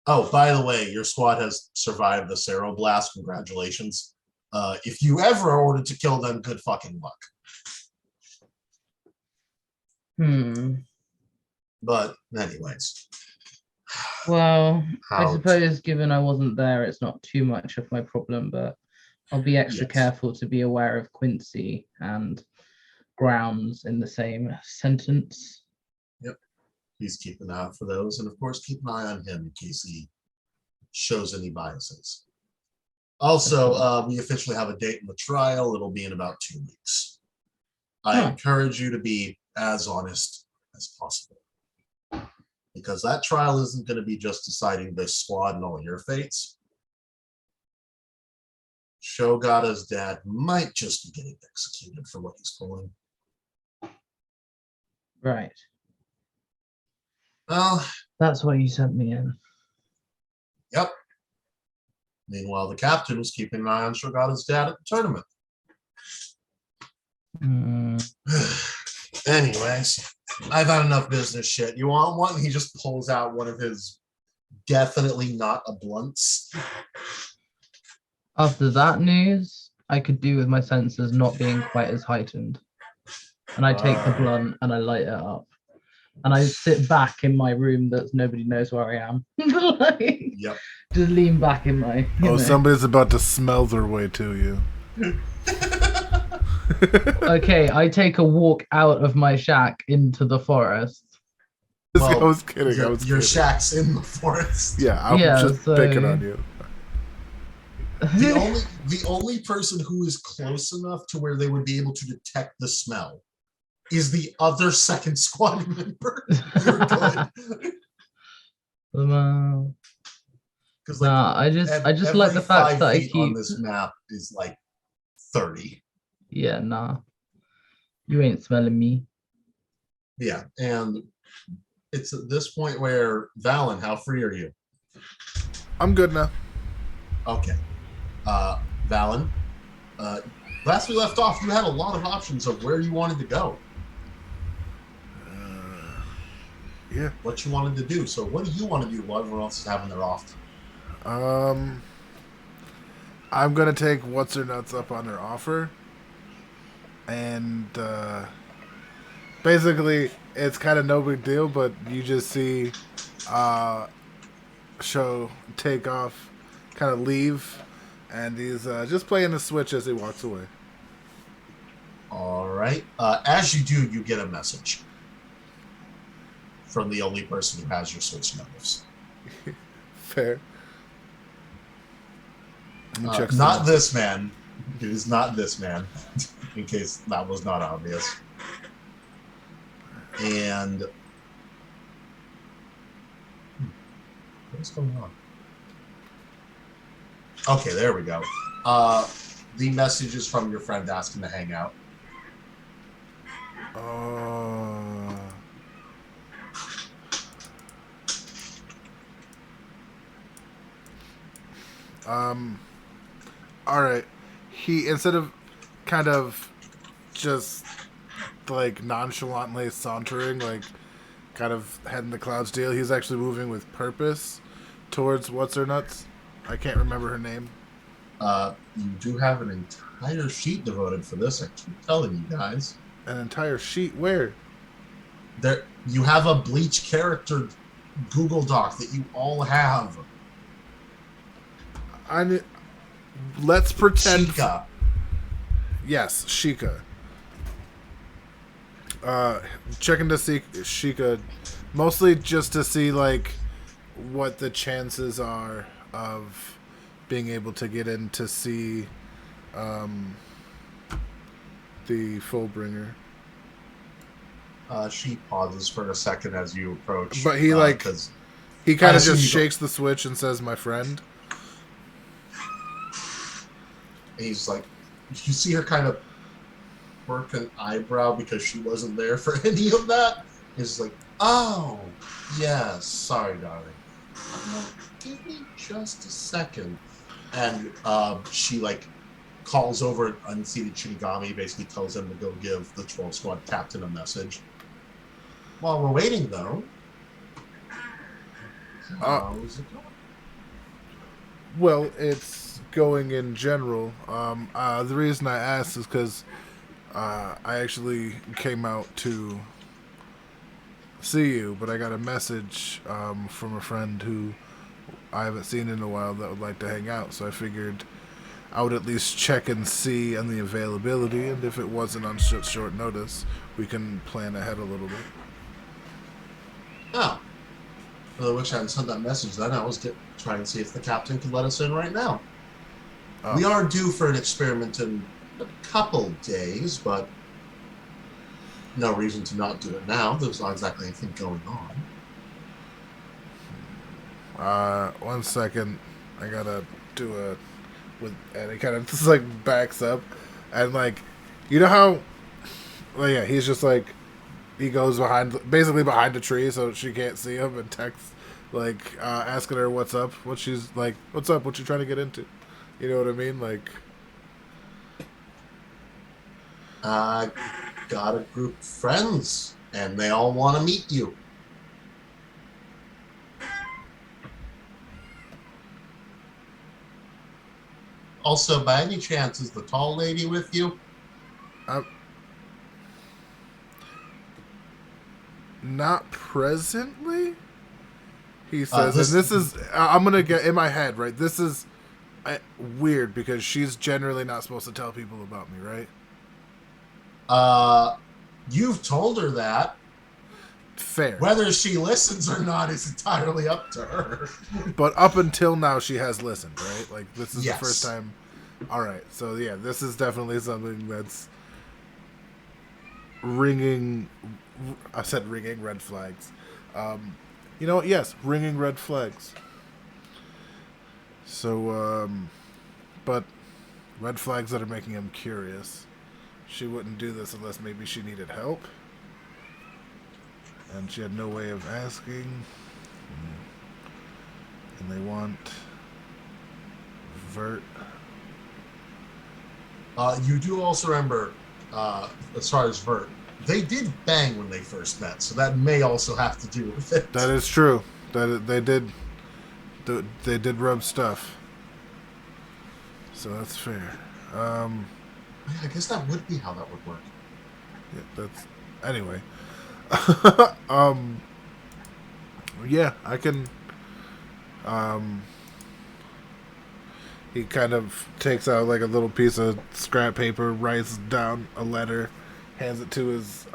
Oh, by the way, your squad has survived the Cerro blast. Congratulations. If you ever are ordered to kill them, good fucking luck. But anyways. Well, I suppose given I wasn't there, it's not too much of my problem, but I'll be extra careful to be aware of Quincy and grounds in the same sentence. Yep. Please keep an eye out for those. And of course, keep an eye on him in case he shows any biases. Also, we officially have a date in the trial. It'll be in about 2 weeks. I encourage you to be as honest as possible. Because that trial isn't going to be just deciding this squad and all your fates. Shogata's dad might just be getting executed for what he's pulling. Right. Well, that's why you sent me in. Yep. Meanwhile, the captain was keeping an eye on Shogata's dad at the tournament. Anyways, I've had enough business shit. You want one? He just pulls out one of his definitely not a blunts. After that news, I could do with my senses not being quite as heightened. And I take the blunt and I light it up. And I sit back in my room that nobody knows where I am. Yep. Just lean back in my... somebody's about to smell their way to you. Okay, I take a walk out of my shack into the forest. I was kidding. Your shack's in the forest. Yeah, I'm just picking on you. The only person who is close enough to where they would be able to detect the smell is the other second squad member. You're good. Because I just like the fact that I keep on this map is like 30. Yeah, nah. You ain't smelling me. Yeah, and it's at this point where Valen, how free are you? I'm good now. Okay. Valen, last we left off, you had a lot of options of where you wanted to go. Yeah. What you wanted to do. So what do you want to do while everyone else is having their off? I'm going to take What's Her Nuts up on her offer and basically it's kind of no big deal, but you just see Show take off, kind of leave, and he's just playing the Switch as he walks away. All right. As you do, you get a message from the only person who has your Switch numbers. Fair. Not this man. It is not this man, in case that was not obvious. And what's going on? Okay, there we go. The message is from your friend asking to hang out. All right. He, instead of kind of just like nonchalantly sauntering, like kind of head in the clouds deal, he's actually moving with purpose towards what's her nuts. I can't remember her name. You do have an entire sheet devoted for this. I keep telling you guys. An entire sheet? Where? There, you have a Bleach character Google Doc that you all have. Let's pretend. Sheikah. Yes, Sheikah. Checking to see Sheikah, mostly just to see like what the chances are of being able to get in to see the Fullbringer. She pauses for a second as you approach. But he he kind of just shakes the switch and says, "My friend." He's like, you see her kind of work an eyebrow because she wasn't there for any of that. He's like, oh, yes, sorry, darling. Give me just a second. And she like calls over an unseated Shinigami, basically tells him to go give the 12 squad captain a message. While we're waiting, though, how's it going? Well, it's going in general. The reason I asked is because I actually came out to see you, but I got a message from a friend who I haven't seen in a while that would like to hang out. So I figured I would at least check and see on the availability, and if it wasn't on short notice, we can plan ahead a little bit. Oh. I wish I hadn't sent that message then. I was trying to see if the captain could let us in right now. Oh. We are due for an experiment in a couple days, but no reason to not do it now. There's not exactly anything going on. 1 second. I gotta do and he kind of just like backs up, and like, you know how, well, yeah, he's just like, he goes basically behind a tree so she can't see him, and texts like asking her what's up, what's up, what you trying to get into, you know what I mean, like. I got a group of friends, and they all want to meet you. Also, by any chance, is the tall lady with you? Not presently, he says, and this is, I'm gonna get in my head, right? This is weird because she's generally not supposed to tell people about me, right? You've told her that. Fair. Whether she listens or not is entirely up to her. But up until now, she has listened, right? Like, this is Yes. the first time. All right, so yeah, this is definitely something that's ringing. I said ringing red flags. You know what? Yes, ringing red flags. So, but red flags that are making him curious. She wouldn't do this unless maybe she needed help. And she had no way of asking. And they want Vert. You do also remember, as far as Vert, they did bang when they first met, so that may also have to do with it. That is true. They did rub stuff. So that's fair. I guess that would be how that would work. Yeah, that's anyway. Yeah, I can. He kind of takes out like a little piece of scrap paper, writes down a letter, hands it to his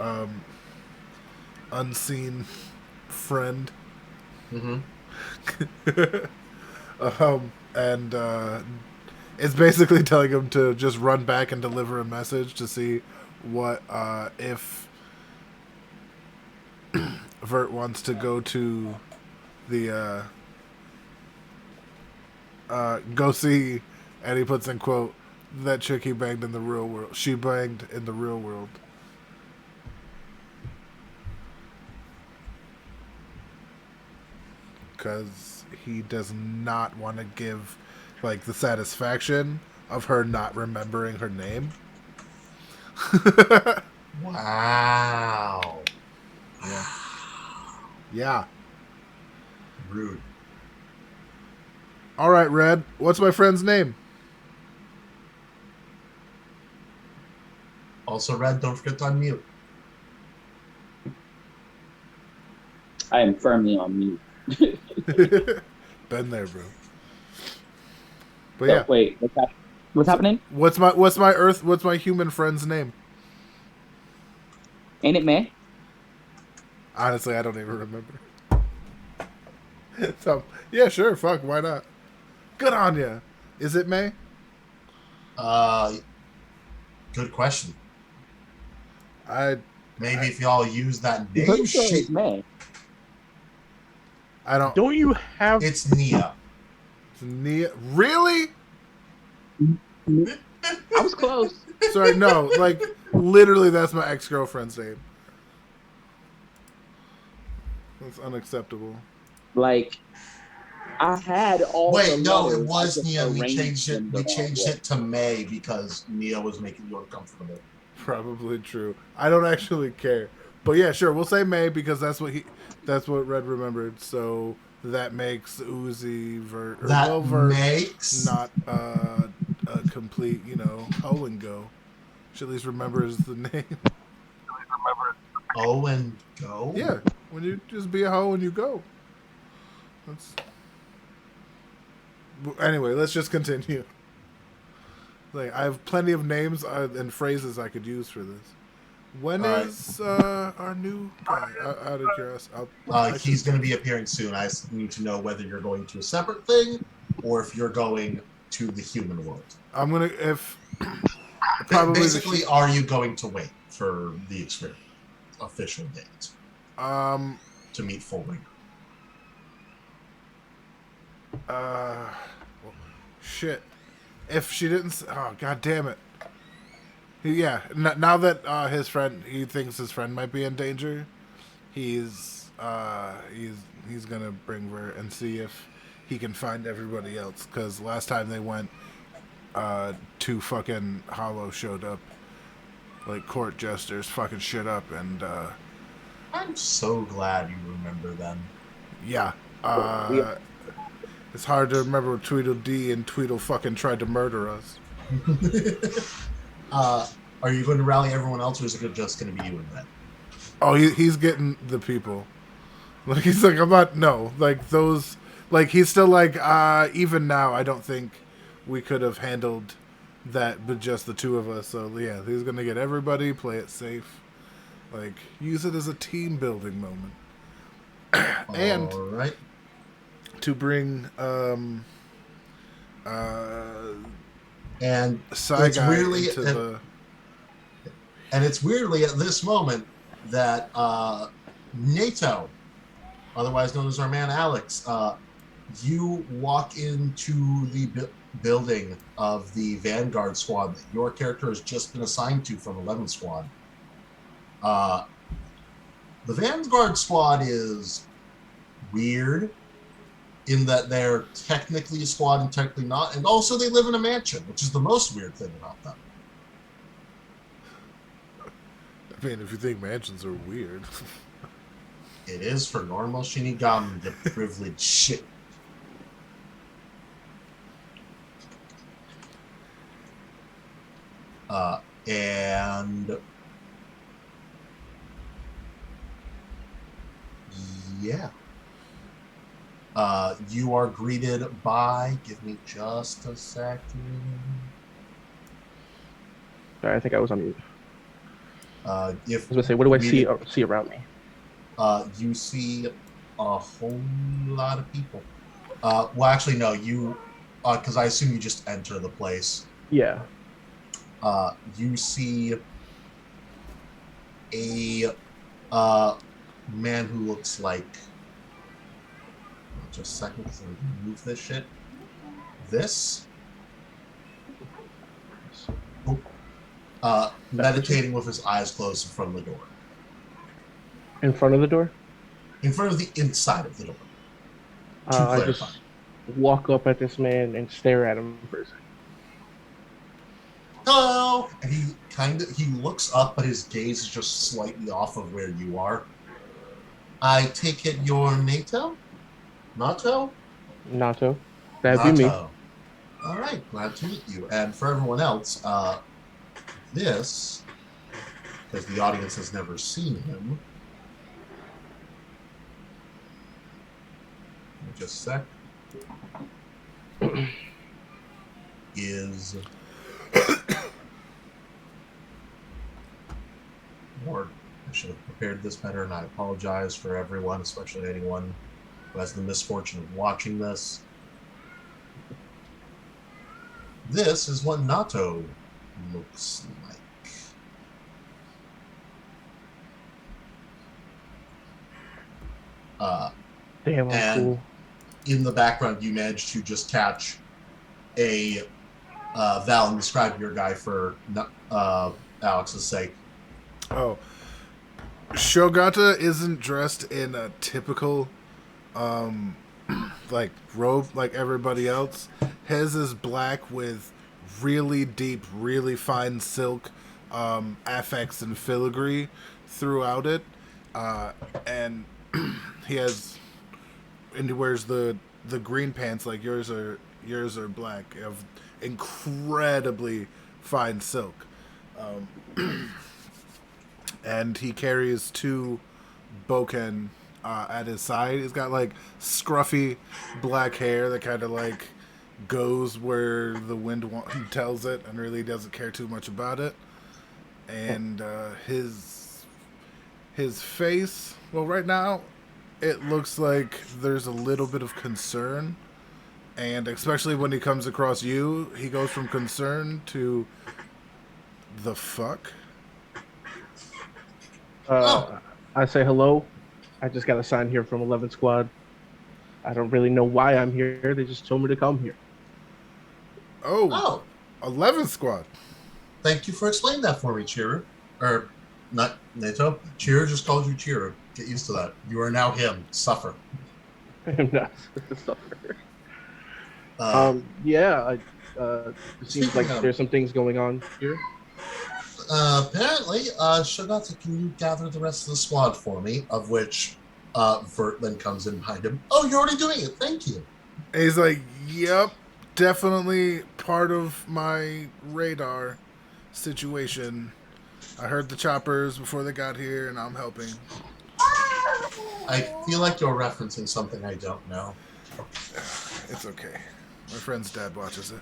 unseen friend. Mm-hmm. And it's basically telling him to just run back and deliver a message to see what if Vert wants to go to the go see, and he puts in quote, that chick he banged in the real world. She banged in the real world. Because he does not want to give like the satisfaction of her not remembering her name. Wow. Yeah. Yeah. Rude. All right, Red. What's my friend's name? Also, Red, don't forget to unmute. I am firmly on mute. Been there, bro. But So, yeah, wait, what's happening? what's my human friend's name? Ain't it May? Honestly, I don't even remember. So yeah, sure, fuck, why not? Good on ya. Is it May? Good question. I Maybe if y'all use that I'm pretty name, sure shit, it's May. don't. Don't you have? it's Nia. Nia, really? I was close. Sorry, no. Like literally, that's my ex-girlfriend's name. That's unacceptable. Like, I had all the Wait, no, letters, it I was just Nia. We arranged changed it. them the We wrong changed way. it to May because Nia was making you uncomfortable. Probably true. I don't actually care. But yeah, sure. We'll say May because that's what Red remembered. So that makes Uzi Vert Makes not a complete, hoe and go. She at least remembers the name. Owen go. Yeah, when you just be a hoe and you go. That's... Anyway, let's just continue. Like I have plenty of names and phrases I could use for this. When All right. is our new guy? Out of curiosity, He's going to be appearing soon. I need to know whether you're going to a separate thing or if you're going to the human world. I'm gonna probably Basically, are you going to wait for the experiment official date to meet Fullbringer? Shit. If she didn't, oh god damn it. Yeah, now that he thinks his friend might be in danger, he's gonna bring her and see if he can find everybody else. Because last time they went, two fucking Hollow showed up, like court jesters, fucking shit up, and I'm so glad you remember them. yeah, it's hard to remember when Tweedledee and Tweedle fucking tried to murder us. Are you going to rally everyone else, or is it just going to be you and Red? Oh, he's getting the people. Like he's like, I'm not. No, like those. Like he's still like. Even now, I don't think we could have handled that with just the two of us. So yeah, he's gonna get everybody. Play it safe. Like use it as a team building moment. And all right. to bring And Psy it's Guy weirdly into the. And it's weirdly at this moment that NATO, otherwise known as our man Alex, you walk into the building of the Vanguard squad that your character has just been assigned to from 11 Squad. The Vanguard squad is weird in that they're technically a squad and technically not, and also they live in a mansion, which is the most weird thing about them. I mean, if you think mansions are weird. It is for normal Shinigami, the privileged shit. And yeah. You are greeted by, give me just a second. Sorry, I think I was on mute. If I was gonna say, what do I see around me? You see a whole lot of people. Well, actually, no, you, because I assume you just enter the place. Yeah. You see a man who looks like, just a second, because I'm gonna move this shit. This. Meditating with his eyes closed in front of the door. In front of the door? In front of the inside of the door. I just walk up at this man and stare at him for a second. Hello! And he looks up, but his gaze is just slightly off of where you are. I take it you're Nato? Nato? Nato. That'd be me. All right, glad to meet you. And for everyone else, this, because the audience has never seen him. Just a sec. Is Lord, I should have prepared this better, and I apologize for everyone, especially anyone who has the misfortune of watching this. This is what Nato looks like. Damn, I'm cool. In the background, you managed to just catch a Val and describe your guy for Alex's sake. Oh, Shogata isn't dressed in a typical like robe like everybody else. His is black with really deep, really fine silk affix and filigree throughout it, and he wears the green pants like yours are black of incredibly fine silk, and he carries two boken at his side. He's got like scruffy black hair that kind of like goes where the wind tells it, and really doesn't care too much about it. And his face, well, right now it looks like there's a little bit of concern, and especially when he comes across you, he goes from concern to the fuck. I say hello. I just got a sign here from 11 Squad. I don't really know why I'm here. They just told me to come here. Oh. 11 Squad. Thank you for explaining that for me, Chiru. Or, not Nato. Chiru just called you Chiru. Get used to that. You are now him. Suffer. I am not suffer. Yeah, it seems like there's some things going on here. Apparently, Shogata, can you gather the rest of the squad for me? Of which, Vert then comes in behind him. Oh, you're already doing it. Thank you. And he's like, yep, definitely part of my radar situation. I heard the choppers before they got here, and I'm helping. I feel like you're referencing something I don't know. It's okay. My friend's dad watches it.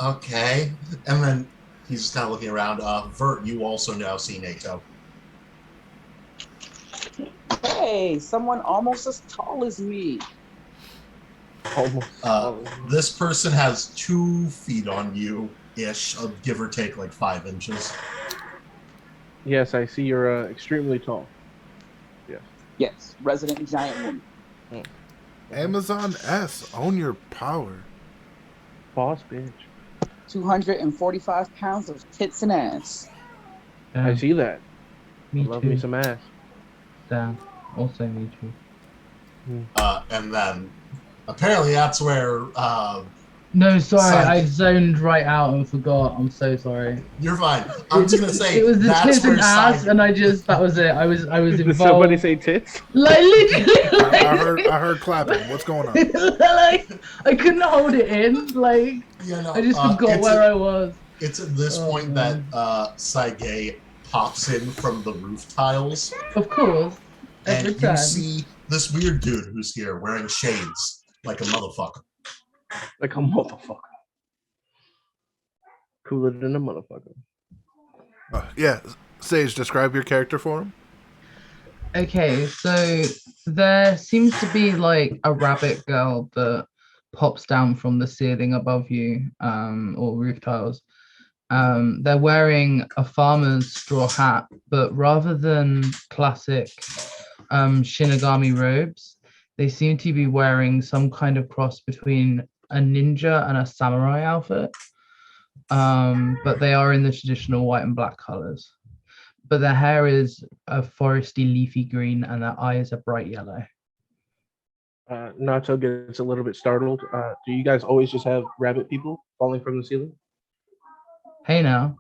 Okay. And then he's just kind of looking around. Vert, you also now see Nato. Hey, someone almost as tall as me. This person has 2 feet on you-ish, give or take like 5 inches. Yes, I see you're extremely tall. Yes. Yes, resident giant woman. Amazon S, own your power. Boss bitch. 245 pounds of tits and ass. Damn. I see that. Me Love too. me some ass. Damn. Also me too. And then apparently that's where No, sorry, Side- I zoned right out and forgot. I'm so sorry. You're fine. I'm just gonna say It was the that's tits and where ass, side. and that was it. I was Did involved. somebody say tits? Like literally, I heard clapping. What's going on? like I couldn't hold it in. Like Yeah, no, I just forgot where I was. It's at this Oh, point man. that Saige pops in from the roof tiles, Of course, and every you time. see this weird dude who's here wearing shades like a motherfucker. Like a motherfucker. Cooler than a motherfucker. Yeah, Sage, describe your character for him. Okay, so there seems to be like a rabbit girl that pops down from the ceiling above you, or roof tiles. They're wearing a farmer's straw hat, but rather than classic Shinigami robes, they seem to be wearing some kind of cross between a ninja and a samurai outfit. But they are in the traditional white and black colors. But their hair is a foresty leafy green and their eyes are bright yellow. Nacho gets a little bit startled. Do you guys always just have rabbit people falling from the ceiling? Hey now,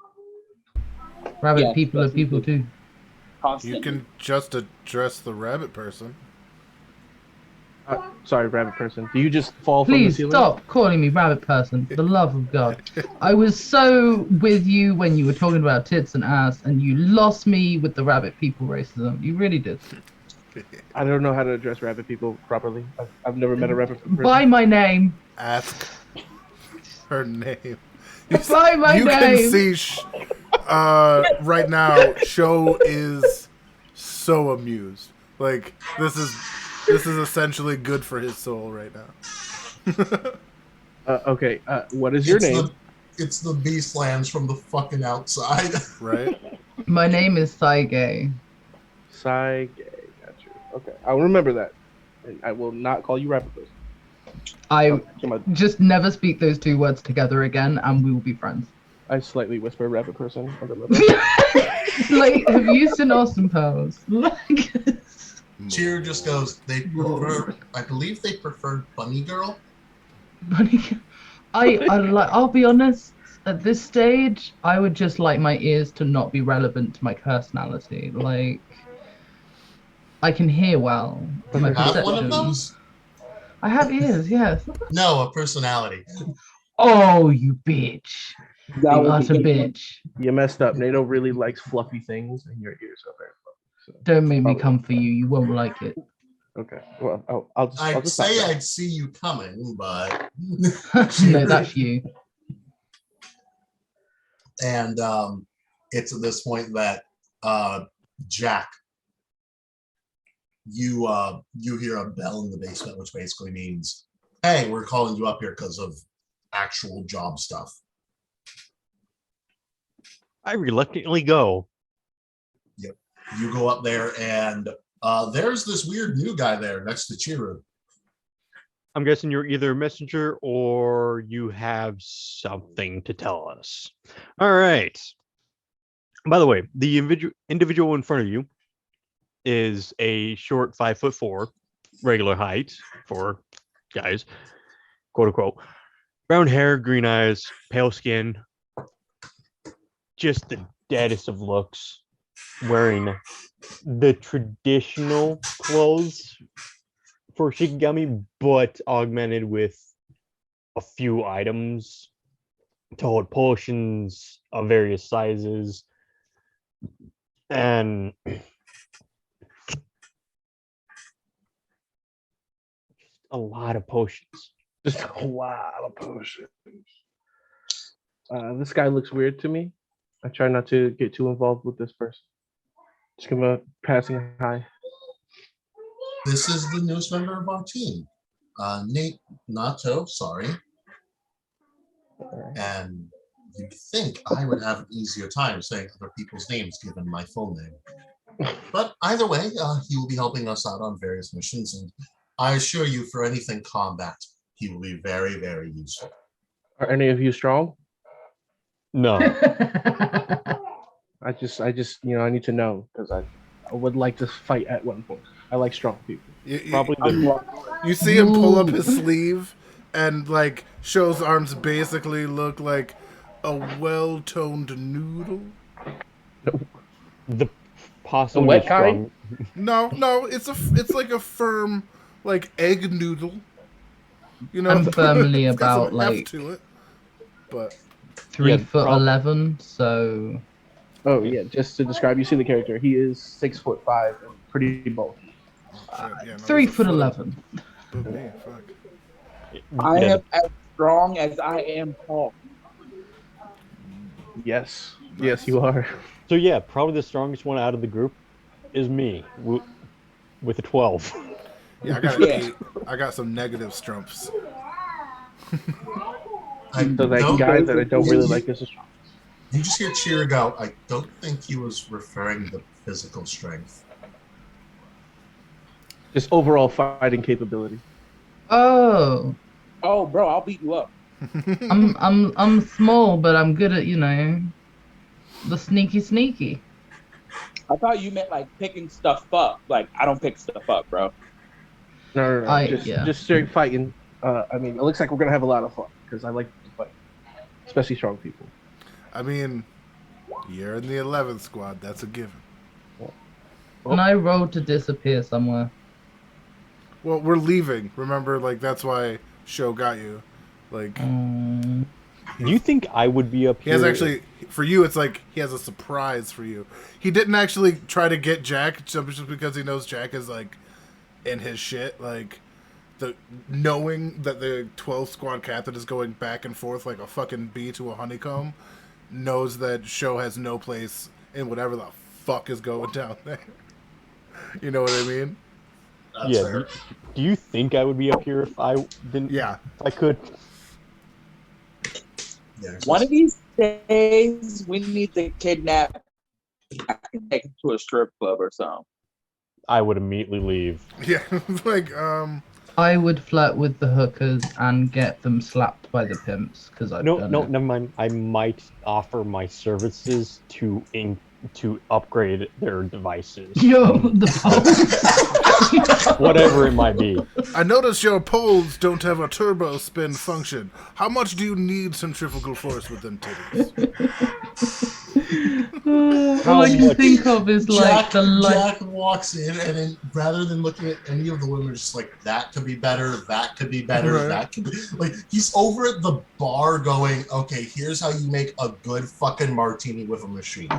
rabbit Yes, people are yes, we people do. too. Constantly. You can just address the rabbit person. Sorry, rabbit person. Do you just fall from the Please ceiling? stop calling me rabbit person, for the love of God. I was so with you when you were talking about tits and ass, and you lost me with the rabbit people racism. You really did. I don't know how to address rabbit people properly. I've never met a rabbit person. By my name. Ask her name. By my You name. can see right now, Sho is so amused. Like this is essentially good for his soul right now. Okay, what is your name? It's the Beastlands from the fucking outside. Right? My name is Saige. Saige, got you. Okay, I'll remember that. And I will not call you rabbit person. I Come on. just never speak those two words together again, and we will be friends. I slightly whisper rabbit person under my breath. Like, have you seen Austin Powers? Like, Cheer just goes, they prefer, I believe they prefer Bunny Girl. I'll be honest. At this stage, I would just like my ears to not be relevant to my personality. Like, I can hear well, but my You have perception. one of those? I have ears, yes. No, a personality. Oh, you bitch! That You was utter the good bitch! You messed up. NATO really likes fluffy things, and your ears are very fluffy. So. Don't make me Probably. come for you. You won't like it. Okay. Well, I'll just. I'll I'd just stop say there. I'd see you coming, but No, that's you. and it's at this point that Jack, you hear a bell in the basement, which basically means, hey, we're calling you up here because of actual job stuff. I reluctantly go. You go up there, and there's this weird new guy there next to Chiru. I'm guessing you're either a messenger or you have something to tell us. All right. By the way, the individual in front of you is a short 5'4", regular height for guys, quote unquote. Brown hair, green eyes, pale skin, just the deadest of looks, wearing the traditional clothes for Shikigami, but augmented with a few items to hold potions of various sizes and a lot of potions. Just a lot of potions. This guy looks weird to me. I try not to get too involved with this person. Just give him a passing hi. This is the newest member of our team, Nate Nato. Sorry, and you'd think I would have an easier time saying other people's names given my full name. But either way, he will be helping us out on various missions, and I assure you, for anything combat, he will be very, very useful. Are any of you strong? No. I just, I need to know because I would like to fight at one point. I like strong people. You Probably the see him pull up his sleeve, and like Show's arms basically look like a well-toned noodle. The possibly The wet strong. No, it's like a firm, like egg noodle. You know, I'm firmly it's got some about heft like to it, but 3'11", so Oh yeah, just to describe, you see the character. He is 6'5" and pretty bulky. shit, yeah, no, 3'11". But me, fuck. I Yeah, am as strong as I am tall. Yes, Nice. yes, you are. so yeah, probably the strongest one out of the group is me with a 12. Yeah, I got an Yeah. 8. I got some negative strumps. So that guy that I don't really like is a strong. You just hear Cheer go, I don't think he was referring to physical strength. Just overall fighting capability. Oh, Oh, bro, I'll beat you up. I'm small, but I'm good at the sneaky. I thought you meant like picking stuff up. Like I don't pick stuff up, bro. No. Just Yeah. just straight fighting. I mean, it looks like we're gonna have a lot of fun because I like to fight, especially strong people. I mean, you're in the 11th squad. That's a given. And I rolled to disappear somewhere. Well, we're leaving. Remember, like that's why Show got you. Like Mm, Do you think I would be up he here? has actually for you. It's like he has a surprise for you. He didn't actually try to get Jack just because he knows Jack is like in his shit. Like the knowing that the 12th squad captain is going back and forth like a fucking bee to a honeycomb, knows that Show has no place in whatever the fuck is going down there. You know what I mean? That's Yeah. fair. Do you think I would be up here if I didn't? Yeah. If I could. Yeah, One of these days, we need to kidnap and take him to a strip club or something. I would immediately leave. Yeah. Like I would flirt with the hookers and get them slapped by the pimps because I've No, done no, it. never mind. I might offer my services to upgrade their devices. Yo, the pole. Whatever it might be. I notice your poles don't have a turbo spin function. How much do you need centrifugal force with them titties? All I can think of is like the light. Jack walks in, and then rather than looking at any of the women, just like that could be better, that could be better, Right. that could be like he's over at the bar going, okay, here's how you make a good fucking martini with a machine.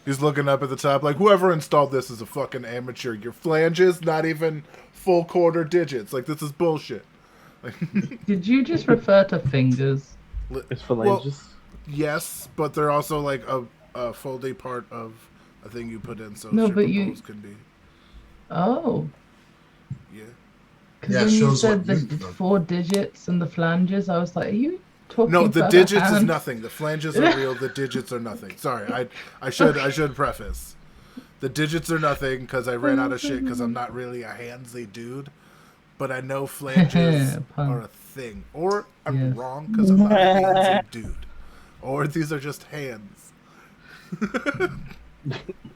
He's looking up at the top like, whoever installed this is a fucking amateur. Your flanges, not even full quarter digits. Like, this is bullshit. Like, Did you just refer to fingers? It's phalanges. yes, but they're also like a foldy part of a thing you put in, so No, but stripper you- poles can be. Oh, Yeah. because Yeah, when you shows said what the you've done. 4 digits and the flanges, I was like, are you talking No, the about digits is hand? nothing. The flanges are real. The digits are nothing. Sorry, I should preface. The digits are nothing because I ran out of shit because I'm not really a handsy dude. But I know flanges Pun. are a thing. Or I'm Yes. wrong because I'm not a handsy dude. Or these are just hands.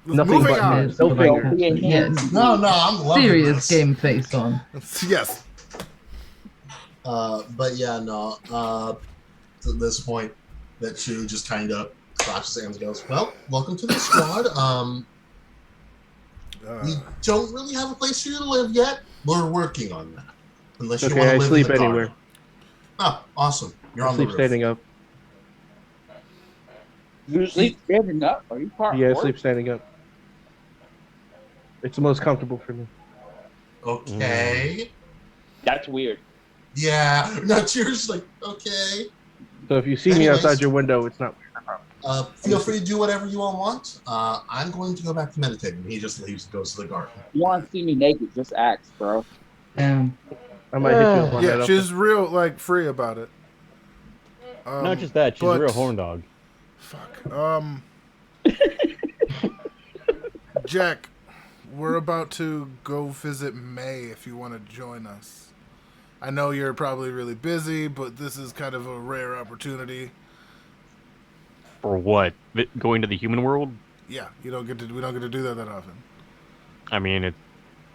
Nothing Moving but on. hands, no fingers. Yeah, No, I'm loving serious this. game face on. Yes. But yeah, no. To this point, that Chu just kind of claps his hands and goes, "Well, welcome to the squad. We don't really have a place for you to live yet. We're working on that. Unless you Okay, want to I live sleep in the anywhere. garden." Oh, awesome! You're I on the sleep roof. standing up. You sleep standing up? Are you part? Yeah, I sleep standing up. It's the most comfortable for me. Okay. That's weird. Yeah. No, Cheers. Like, okay. So if you see me Anyways. outside your window, it's not weird. I promise. Feel free to do whatever you all want. I'm going to go back to meditating. He just leaves and goes to the garden. You want to see me naked? Just ask, bro. Damn. I might hit you with one Yeah, right she's real, like, free about it. Not just that, she's a but- real horn dog. Fuck. Jack, we're about to go visit May if you want to join us. I know you're probably really busy, but this is kind of a rare opportunity. For what? Going to the human world? Yeah, we don't get to do that often. I mean,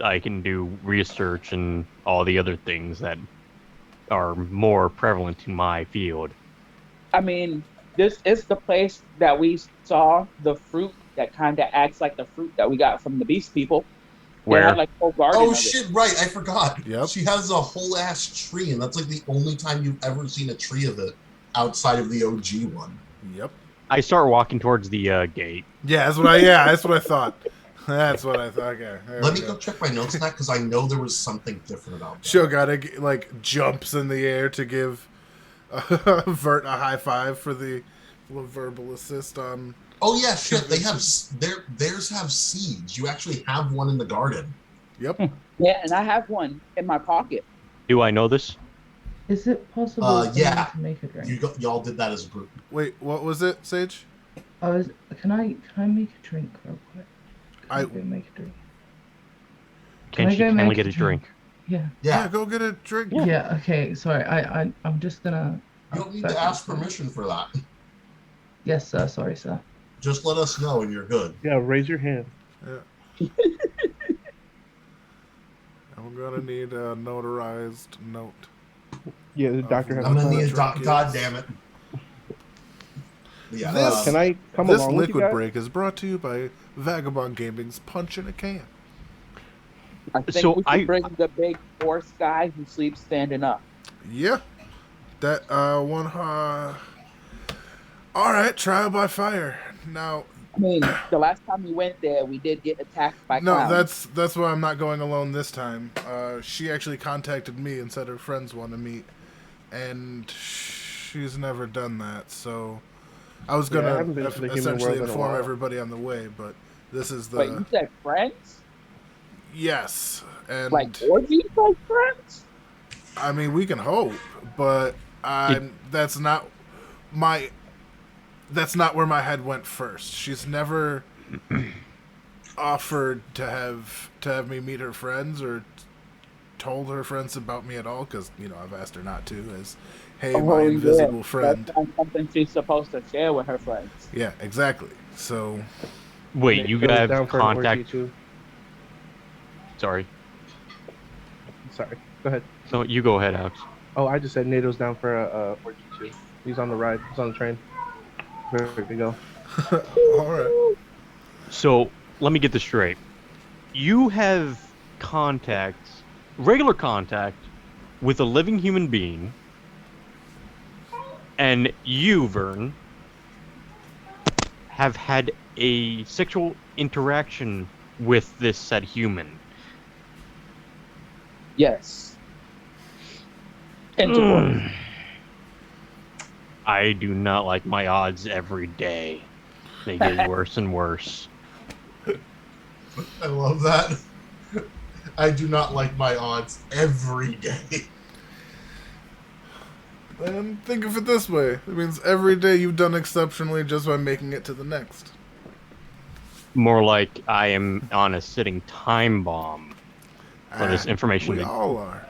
I can do research and all the other things that are more prevalent in my field. I mean, this is the place that we saw the fruit that kind of acts like the fruit that we got from the Beast People. They had Where like a whole garden Oh of it. shit! Right, I forgot. Yep. She has a whole ass tree, and that's like the only time you've ever seen a tree of it outside of the OG one. Yep. I start walking towards the gate. Yeah, that's what I thought. That's what I thought. Okay. Let me go check my notes on that because I know there was something different about that. Shogotta like jumps in the air to give Vert a high five for the verbal assist on. Oh yeah, shit. They have theirs have seeds. You actually have one in the garden. Yep. Yeah, and I have one in my pocket. Do I know this? Is it possible for me Yeah. to make a drink? Y'all did that as a group. Wait, what was it, Sage? Can I make a drink real quick? Can I go make a drink? Can I she go kindly make get a a drink? Yeah. Yeah, go get a drink. Yeah. Okay. Sorry. I'm just gonna. You don't need to ask permission for that. Yes, sir. Sorry, sir. Just let us know and you're good. Yeah, raise your hand. Yeah. I'm gonna need a notarized note. Yeah, the doctor has I'm gonna a need a drunk is. God damn it. Yeah. This- Can I come This along with you liquid guys? break is brought to you by Vagabond Gaming's Punch in a Can. I think So we should bring the big horse guy who sleeps standing up. Yeah. That one. All right, trial by fire. Now, I mean, the last time we went there, we did get attacked by no, clowns. that's why I'm not going alone this time. She actually contacted me and said her friends want to meet, and she's never done that. So I was Yeah, I gonna haven't been to the human essentially world in a inform while. everybody on the way, but this is the Wait, you said friends? yes, and Like orgies like friends? I mean we can hope, but that's not where my head went first. She's never offered to have me meet her friends or told her friends about me at all, because I've asked her not to. As hey, my invisible friend. That's not something she's supposed to share with her friends. Yeah, exactly. So Wait, you Goes guys down for an orgy, contact? too. Sorry. Sorry. Go ahead. No, you go ahead, Alex. Oh, I just said NATO's down for a orgy too. He's on the ride. He's on the train. There we go. all right. So let me get this straight. You have regular contact with a living human being, and you, Vern, have had a sexual interaction with this said human. Yes. Intercourse. I do not like my odds every day. They get worse and worse. I love that. I do not like my odds every day. Then think of it this way. It means every day you've done exceptionally just by making it to the next. More like I am on a sitting time bomb for this information. We all are.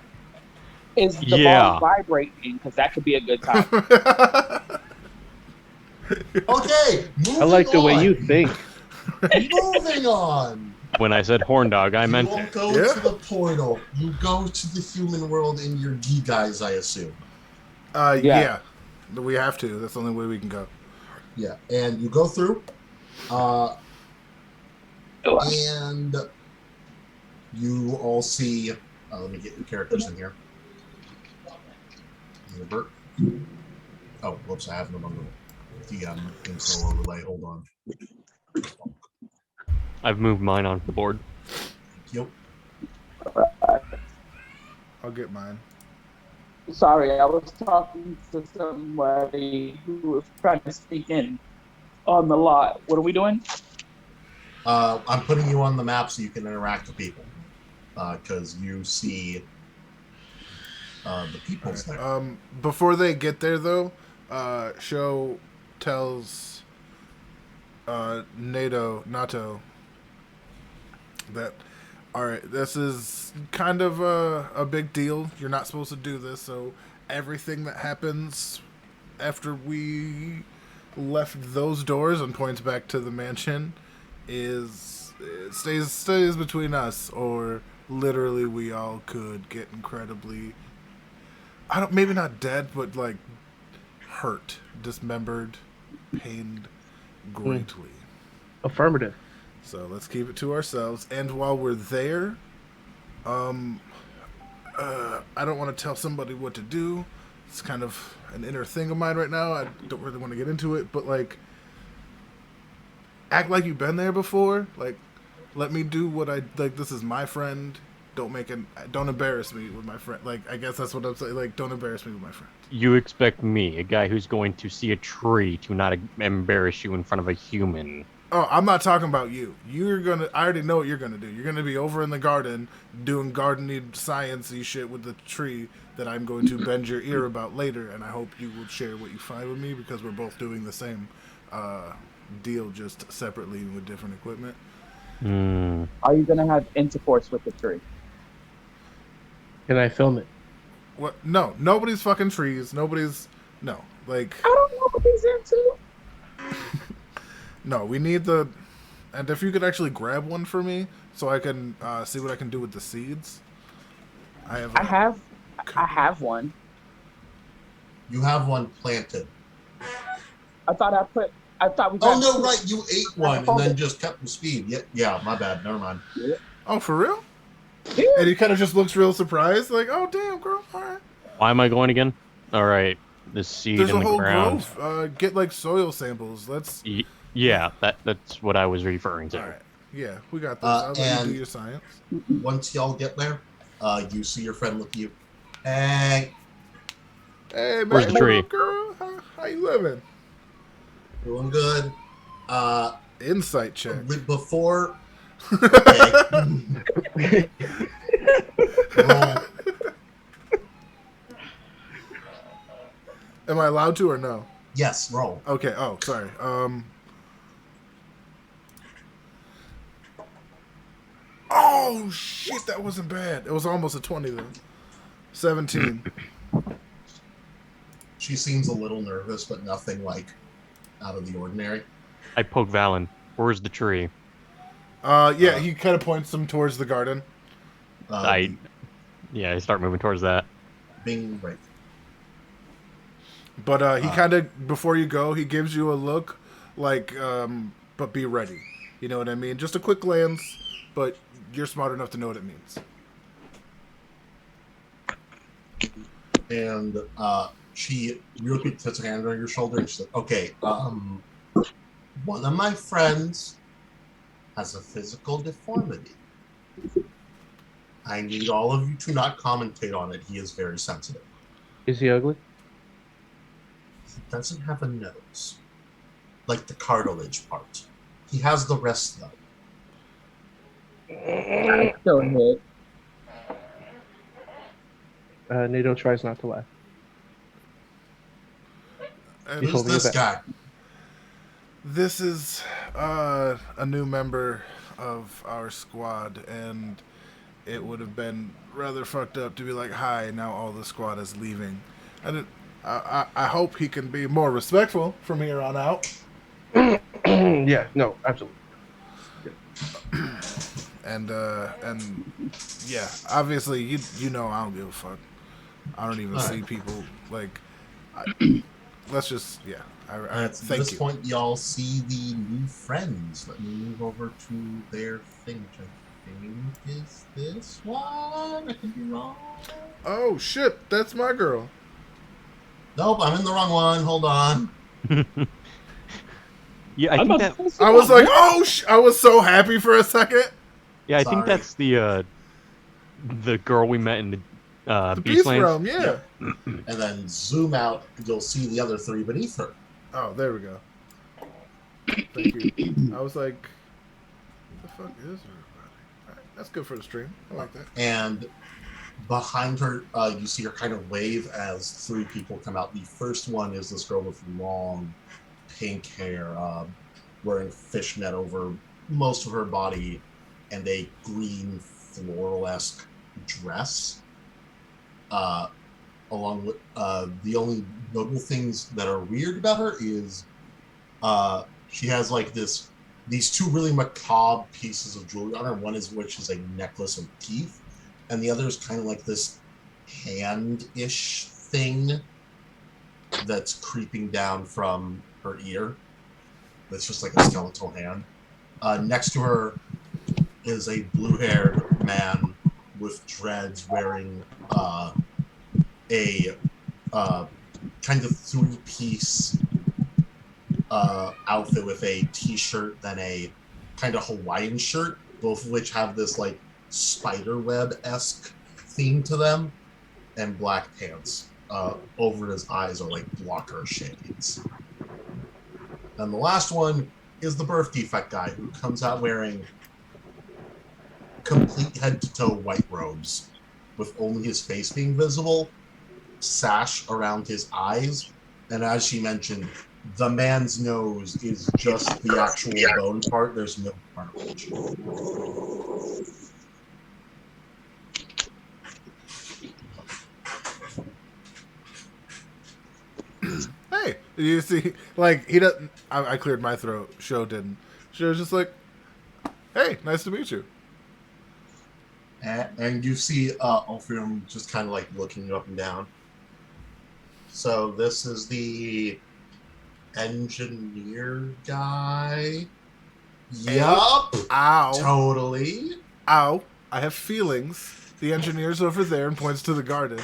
Is the Yeah. ball vibrating? Because that could be a good time. Okay, moving I like the way on. you think. Moving on. When I said horn dog, I meant you it. go Yeah. to the portal. You go to the human world in your gi guys, I assume. Yeah. We have to. That's the only way we can go. Yeah, and you go through, and you all see. Let me get your characters in here. Bert. Oh, whoops! I have them on the DM info overlay. Hold on. I've moved mine onto the board. Yep. I'll get mine. Sorry, I was talking to somebody who was trying to sneak in on the lot. What are we doing? I'm putting you on the map so you can interact with people, because you see the people's there. Before they get there, though, Sho tells Nato that, all right, this is kind of a big deal. You're not supposed to do this, so everything that happens after we left those doors and points back to the mansion stays between us, or literally we all could get incredibly I don't, maybe not dead, but like hurt, dismembered, pained greatly. Affirmative. So let's keep it to ourselves. And while we're there, I don't want to tell somebody what to do. It's kind of an inner thing of mine right now. I don't really want to get into it, but like, act like you've been there before. Like, let me do what I like. This is my friend. Don't embarrass me with my friend. Like, I guess that's what I'm saying. Like, don't embarrass me with my friend. You expect me, a guy who's going to see a tree, to not embarrass you in front of a human. Oh, I'm not talking about you. I already know what you're gonna do. You're gonna be over in the garden doing gardening science-y shit with the tree that I'm going to bend your ear about later, and I hope you will share what you find with me because we're both doing the same deal, just separately with different equipment. Are you gonna have intercourse with the tree? Can I film it? What? No, nobody's fucking trees. No. Like, I don't know what he's into. no, we need the. And if you could actually grab one for me, so I can see what I can do with the seeds. I have one. You have one planted. I thought we. Oh no, right! You ate one and then just kept the speed. Yeah, my bad. Never mind. Oh, for real? Yeah. And he kind of just looks real surprised, like, "Oh, damn, girl, all right." Why am I going again? All right, the seed There's in a the whole ground. grove. Get like soil samples. Let's. Yeah, that's what I was referring to. All right. Yeah, we got this. I'll let you do your science. Once y'all get there, you see your friend look at you. Hey, Hey, man, Where's the tree? girl? How you living? doing good. Insight check. Before. Okay. Roll. Am I allowed to or no? Yes, roll. Okay. Oh, sorry. Oh shit, that wasn't bad. It was almost a 20 though. 17. She seems a little nervous, but nothing like out of the ordinary. I poke Valen. Where's the tree? Yeah, he kind of points them towards the garden. I start moving towards that. Being right. But he kind of, before you go, he gives you a look, like, but be ready. You know what I mean? Just a quick glance, but you're smart enough to know what it means. And she real quick puts her hand on your shoulder and she's like, okay, one of my friends has a physical deformity. I need all of you to not commentate on it. He is very sensitive. Is he ugly? He doesn't have a nose. Like the cartilage part. He has the rest though. I still hit. NATO tries not to laugh. And Who's this guy? this is a new member of our squad, and it would have been rather fucked up to be like, hi, now all the squad is leaving. I hope he can be more respectful from here on out. Yeah, no, absolutely. And yeah, obviously you know I don't give a fuck. I don't even see people like. Let's just At thank this you. point, y'all see the new friends. Let me move over to their thing, which I think is this one. I could be wrong. Oh shit, that's my girl. Nope, I'm in the wrong one. Hold on. Yeah, I think that. I was like, oh, I was so happy for a second. Yeah, I Sorry. think that's the girl we met in the The Beast Beastlands. Realm, yeah. And then zoom out, and you'll see the other three beneath her. Oh, there we go. Thank you. I was like, what the fuck is everybody? All right, that's good for the stream. I like that. And behind her, you see her kind of wave as three people come out. The first one is this girl with long pink hair, wearing fishnet over most of her body, and a green floral-esque dress. Along with the only notable things that are weird about her is she has like these two really macabre pieces of jewelry on her. One is which is a necklace of teeth, and the other is kind of like this hand-ish thing that's creeping down from her ear. That's just like a skeletal hand. Next to her is a blue-haired man with dreads wearing a kind of three-piece outfit with a t-shirt, then a kind of Hawaiian shirt, both of which have this like spider web-esque theme to them, and black pants. Over his eyes are like blocker shades. And the last one is the birth defect guy who comes out wearing complete head to toe white robes with only his face being visible, sash around his eyes, and as she mentioned, the man's nose is just the actual bone part. There's no cartilage. Hey, you see, like, he doesn't. I cleared my throat. Sho didn't. Sho was just like, hey, nice to meet you. And you see Ulfrium just kind of like looking you up and down. So this is the engineer guy. Yup. Ow. Totally. Ow. I have feelings. The engineer's over there and points to the garden.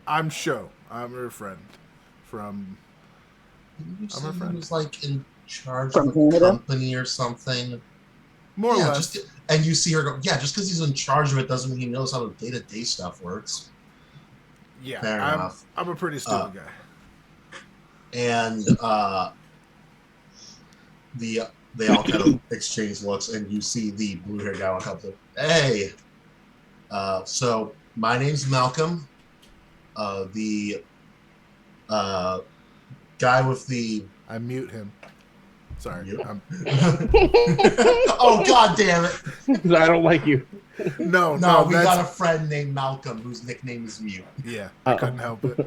I'm Sho. I'm her friend from... You I'm her said he friend. was like in charge From of a Canada? company or something. More or Yeah, less. and you see her go, yeah, just because he's in charge of it doesn't mean he knows how the day-to-day stuff works. Yeah, Fair enough. I'm a pretty stupid guy. And they all kind of exchange looks, and you see the blue-haired guy walk up to, hey, so my name's Malcolm. The guy with the... I mute him. Sorry. Mute? I'm... Oh, God damn it. I don't like you. No, We got a friend named Malcolm whose nickname is Mute. Yeah, I couldn't help it.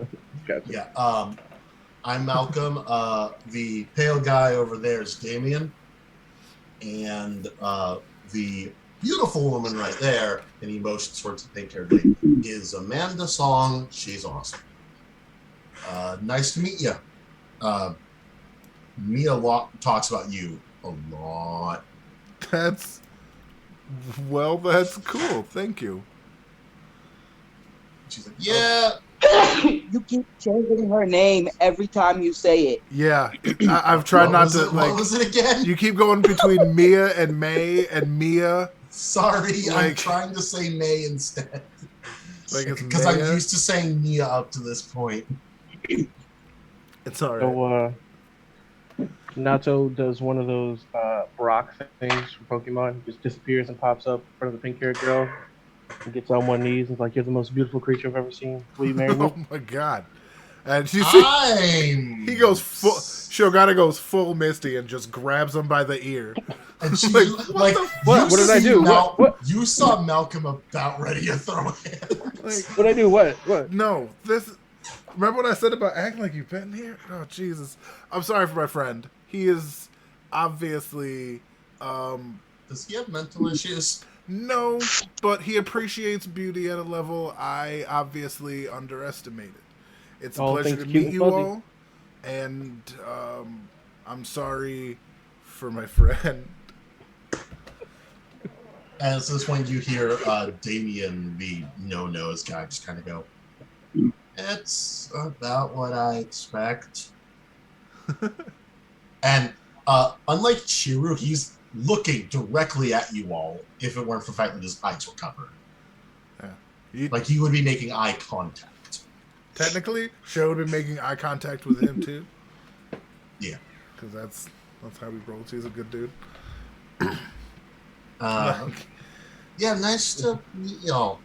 Gotcha. Yeah, I'm Malcolm. The pale guy over there is Damien. And the beautiful woman right there, and he motions towards the pink-haired lady, is Amanda Song. She's awesome. Nice to meet you. Mia talks about you a lot. That's cool. Thank you. She's like, yeah. You keep changing her name every time you say it. Yeah, I've tried not to like. What was it again? You keep going between Mia and May and Mia. Sorry, I'm Like- trying to say May instead. Like it's Because I'm Maya. used to saying Mia up to this point. It's all right. So, Nato does one of those Brock things from Pokemon. He just disappears and pops up in front of the pink-haired girl and gets on one knee and is like, "You're the most beautiful creature I've ever seen. Will you marry me?" Oh my god! And you see, he goes full. Shogata goes full Misty and just grabs him by the ear. And she, Like, like, What did I do? What? You saw Malcolm about ready to throw it. Like, What'd I do? What? no, this. Remember what I said about acting like you've been here? Oh Jesus! I'm sorry for my friend. He is obviously Does he have mental issues? no, but he appreciates beauty at a level I obviously underestimated. It's a All pleasure things to cute meet and you fuzzy. all, and I'm sorry for my friend. And at this point, you hear Damien, the no-nose guy, just kind of go, "It's about what I expect." And unlike Chiru, he's looking directly at you all, if it weren't for the fact that his eyes were covered. He, Like, he would be making eye contact. technically, Sho would be making eye contact with him too. Yeah. Because that's how he rolls. He's a good dude. Yeah, nice to meet y'all.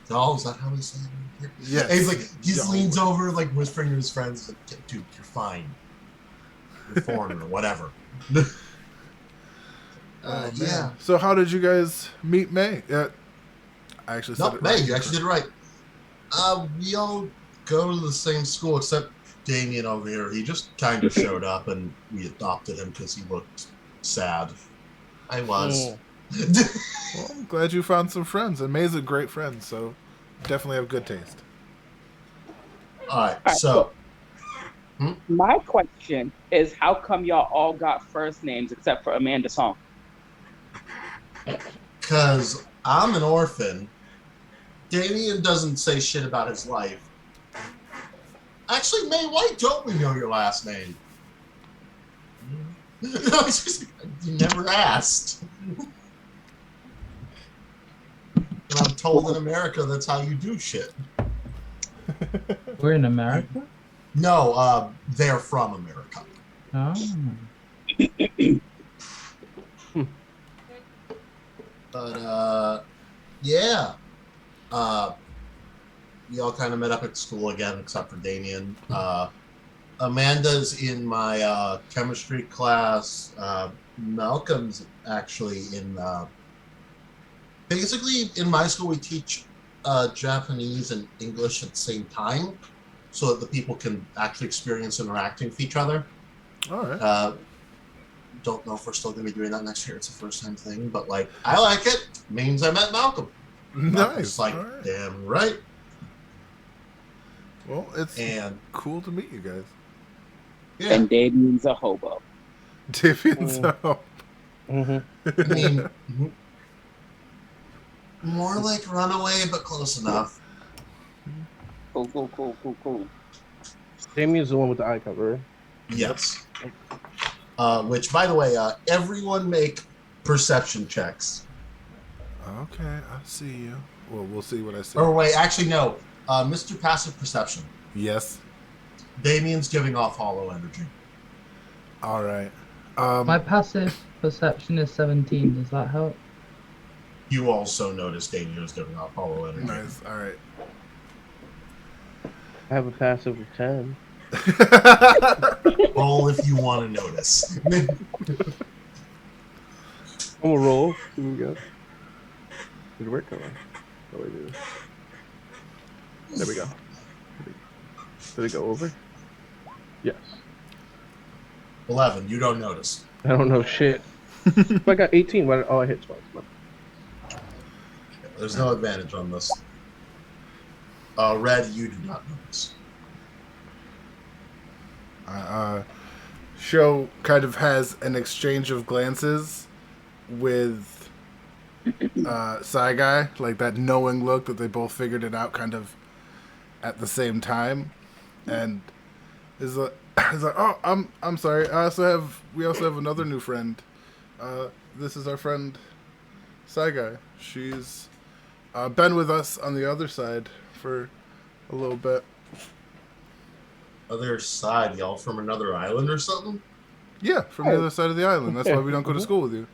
Y'all, is that how we say it? Yes. And he's like, he just Y'all. leans over, like, whispering to his friends, like, dude, you're fine. You're foreign or whatever. Oh, yeah. man. So how did you guys meet May? I actually said No, it May, right. you actually did it right. We all go to the same school, except Damien over here. He just kind of showed up, and we adopted him because he looked sad. I was. Well, I'm glad you found some friends. And May's a great friend, so definitely have good taste. All right, right, so My question is, how come y'all all got first names except for Amanda Song? because I'm an orphan, Damien doesn't say shit about his life. Actually, May, why don't we know your last name? You never asked. And I'm told in America that's how you do shit. We're in America? No, they're from America. Oh. But yeah. We all kind of met up at school again, except for Damien. Amanda's in my chemistry class. Malcolm's actually in. Basically, in my school, we teach Japanese and English at the same time, so that the people can actually experience interacting with each other. All right. Don't know if we're still going to be doing that next year. It's a first-time thing, but like, I like it. Means I met Malcolm. Nice. Like, right. damn right. Well, it's And cool to meet you guys. yeah, And Damien's a hobo. Davian's up. Mm-hmm. I mean, more like runaway, but close enough. Cool. Damien's the one with the eye cover. Yes. Which, by the way, everyone make perception checks. Okay, I see you. Well, we'll see what I see. Or wait, actually, no. Mr. Passive Perception. Yes. Damien's giving off hollow energy. All right. My passive perception is 17. Does that help? You also notice Damien is giving off hollow energy. Nice. All right. I have a passive of 10. Roll if you want to notice. I'm gonna roll. Here we go. Did it work? Oh, it did. There we go. Did it go over? Yes. 11. You don't notice. I don't know shit. I got 18. Oh, I hit twice. There's no advantage on this. Red, you do not notice. Show kind of has an exchange of glances with Psy Guy, like that knowing look that they both figured it out kind of at the same time, and is like, oh, I'm sorry. We also have another new friend. This is our friend Psy Guy. She's been with us on the other side for a little bit. Other side, y'all from another island or something? Yeah, from the other side of the island. That's why we don't go to school with you.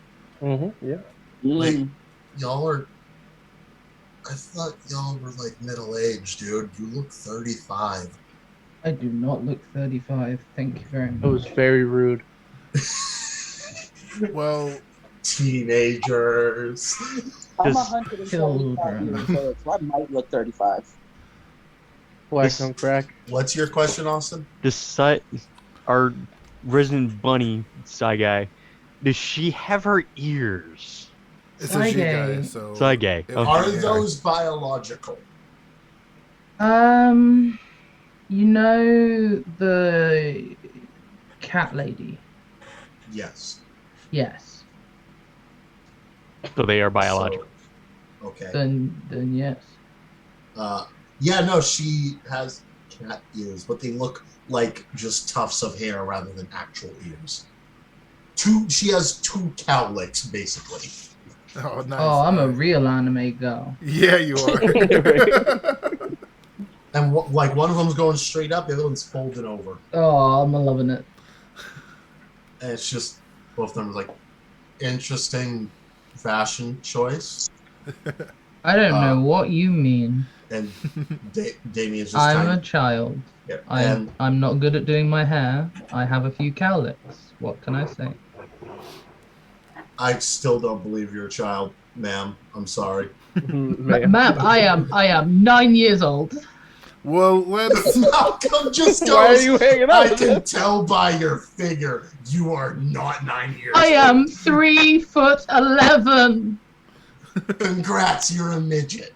Mm-hmm. Yeah. Wait, y'all are... I thought y'all were like middle-aged, dude. You look 35. I do not look 35. Thank you very That much. was very rude. Well, Teenagers. I'm Just 175 years old, so I might look 35. Black on crack. What's your question, Austin? Our resident bunny Psy Guy, does she have her ears? it's a G guy, Psy-gay. so... Psy-gay. if- Okay. Are yeah. those biological? You know the cat lady? Yes. Yes. So they are biological. So, okay. Then yes. Yeah, no, she has cat ears, but they look like just tufts of hair rather than actual ears. She has two cowlicks, basically. Oh, nice. Oh, I'm a real anime girl. Yeah, you are. And like one of them's going straight up, the other one's folded over. Oh, I'm loving it. And it's just both of them are like interesting fashion choice. I don't know what you mean. And Damien's just I'm a tiny. child. Yeah. And I'm not good at doing my hair. I have a few cowlicks. What can I say? I still don't believe you're a child, ma'am. I'm sorry. Ma'am, I am 9 years old. Well, let's... Malcolm just goes, Why are you hanging out I with can him? tell by your figure you are not 9 years I old. am 3'11". Congrats, you're a midget.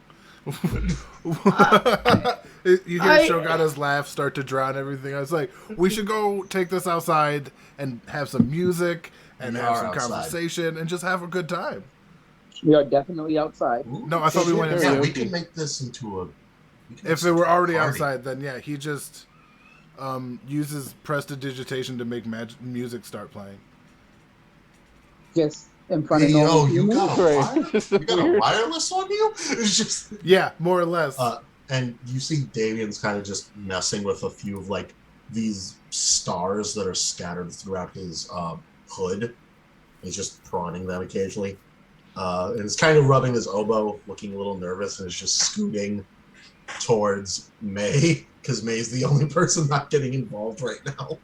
You hear Shogata's laugh start to drown everything. I was like, we should go take this outside and have some music and We have are some outside. conversation and just have a good time. We are definitely outside. Ooh, No, I thought we went Yeah, inside. we can make this into a. If they were already party. outside, then yeah, he just uses prestidigitation to make music start playing. Just in front of Hey, normal yo, you humans. got a Right. wire? Just You got a weird. wireless on you? It's just. Yeah, more or less. And you see Davian's kind of just messing with a few of like these stars that are scattered throughout his hood. He's just prodding them occasionally. And he's kind of rubbing his elbow, looking a little nervous, and is just scooting towards May, because May's the only person not getting involved right now.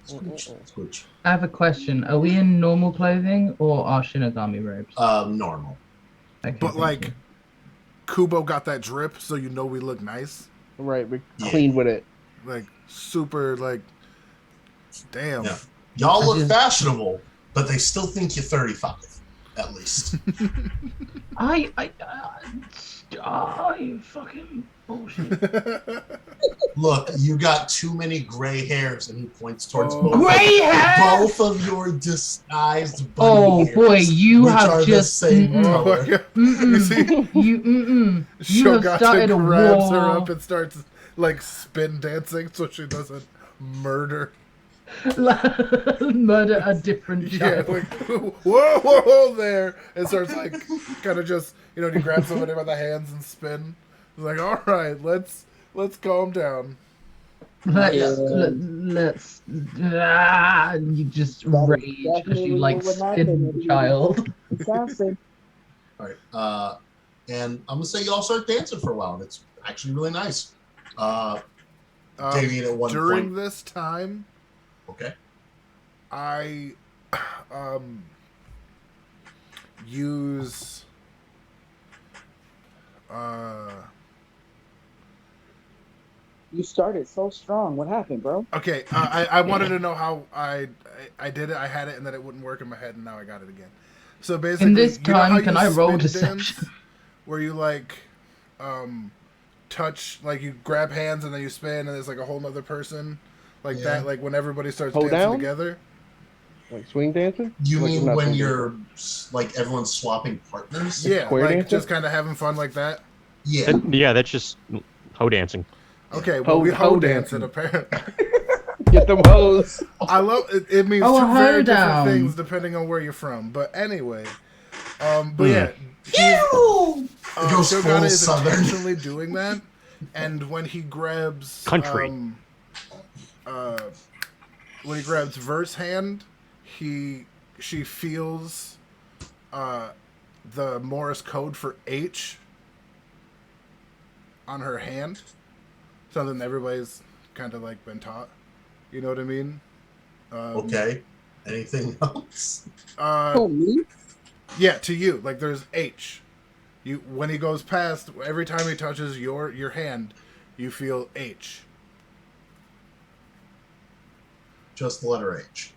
Scooch. I have a question. Are we in normal clothing or are Shinigami robes? Normal. Okay, But thank like, you. Kubo got that drip, so you know we look nice. Right, we're Yeah. clean with it. Like super, like, damn. Yeah. Y'all I look just- fashionable, but they still think you're 35, at least. I fucking bullshit. Look, you got too many gray hairs, and he points towards Oh. both. Gray hair! Both of your disguised Oh bunny hairs, boy, you which have are just the same mm-mm. Oh my color. God. Mm-mm. You see, You have started Shogata a grabs her war. up and starts like spin dancing so she doesn't murder. Murder a different Yeah, child. like whoa there, and starts like kind of just you grab somebody by the hands and spin. It's like, all right, let's calm down. Let's you just That is rage as definitely you like what spin happened. the child. Assassin. All right, and I'm gonna say y'all start dancing for a while, and it's actually really nice. Davian at one During point. this time, Okay. I use You started so strong. What happened, bro? okay. I wanted to know how I did it. I had it, and then it wouldn't work in my head, and now I got it again. So basically, In this you know how time, can you I roll spin deception? dance, where you like touch, like you grab hands and then you spin, and there's like a whole nother person, like Yeah. that. Like when everybody starts Hold dancing down? together. Like swing dancing? You Like, mean not when swing you're like everyone's swapping partners? Yeah, Square like dancing? just kind of having fun like that. Yeah. Yeah, that's just hoe dancing. Okay, well we Hoe hoe dancing dancing. apparently. Get them hoes. I love it. It means Oh, a two very different hoedown. things depending on where you're from. But anyway, but yeah, he's, It goes Shogata full is southern. intentionally doing that, and when he grabs Country. when he grabs Vert's hand, she feels the Morse code for H on her hand. Something everybody's kind of like been taught. You know what I mean? Okay. Anything else? Oh, me? Yeah, to you. Like there's H. You when he goes past, every time he touches your hand, you feel H. Just the letter H.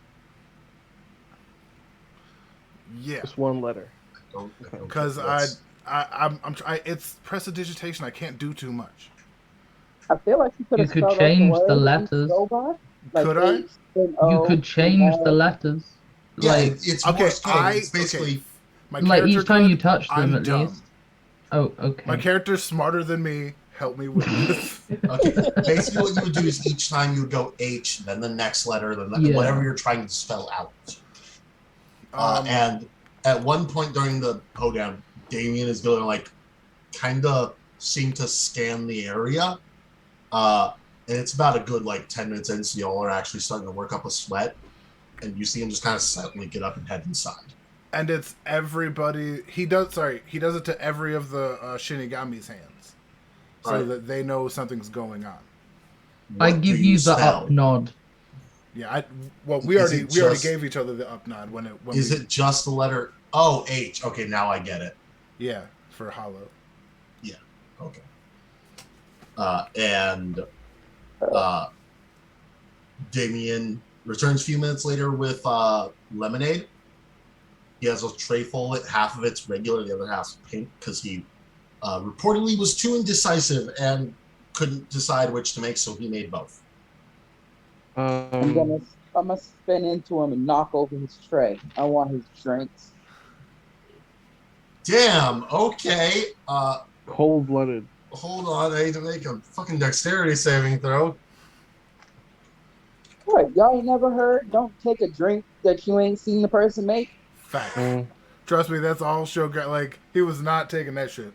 Yeah, Just one letter. Don't because let's- I'm it's prestidigitation. I can't do too much. I feel like you could You have could spelled out change the word letters. Robot, like Could I? H, then You O, could change then the L. letters. Yeah, Like, it's Okay, Morse code. It's basically. okay. My like character each time could, you touch them, I'm at dumb. least. Oh, okay. My character's smarter than me. Help me with this. Okay. Basically, what you would do is each time you would go H, then the next letter, then Yeah. whatever you're trying to spell out. And at one point during the hoedown, Damien is going to like kind of seem to scan the area. And it's about a good like 10 minutes in, so y'all are actually starting to work up a sweat. And you see him just kind of silently get up and head inside. And it's everybody. He does it to every of the Shinigami's hands, so Right. that they know something's going on. I What give do you the spell? up nod. Yeah, we Is already it just- gave each other the up nod when Is it just the letter? Oh, H. Okay, now I get it. Yeah, for hollow. Okay. And Damien returns a few minutes later with lemonade. He has a tray full. Half of it's regular, the other half's pink because he reportedly was too indecisive and couldn't decide which to make, so he made both. I'm gonna spin into him and knock over his tray. I want his drinks. Damn. Okay. Cold-blooded. Hold on. I need to make a fucking dexterity saving throw. What? Y'all ain't never heard? Don't take a drink that you ain't seen the person make. Fact. Trust me, that's all show got. Like, he was not taking that shit.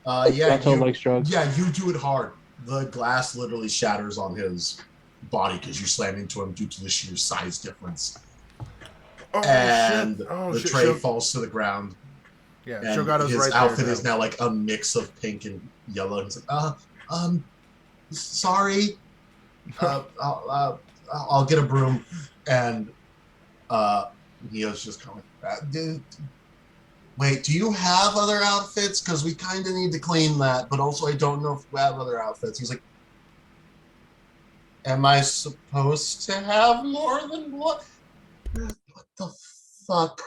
Yeah. Nacho likes drugs. Yeah, you do it hard. The glass literally shatters on his body because you slam into him due to the sheer size difference. Oh, and shit. Oh, the shit. tray falls to the ground. Yeah, And Shogato's his right outfit there. is now like a mix of pink and yellow. He's like, sorry. I'll get a broom. And Neo's just kind of like, wait, do you have other outfits? Because we kind of need to clean that, but also I don't know if we have other outfits. He's like, am I supposed to have more than one? What the fuck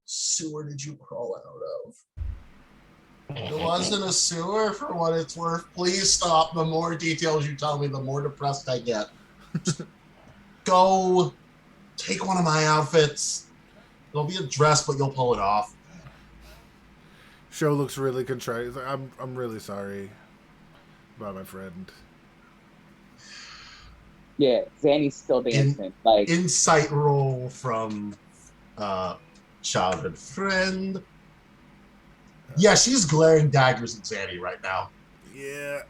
sewer did you crawl out of? It wasn't a sewer, for what it's worth. Please stop. The more details you tell me, the more depressed I get. Just go take one of my outfits. It'll be a dress, but you'll pull it off. Sho looks really contrite. He's like, I'm really sorry about my friend. Yeah, Zanny's still dancing. Like, Insight roll from childhood friend. Yeah, she's glaring daggers at Zanny right now. Yeah.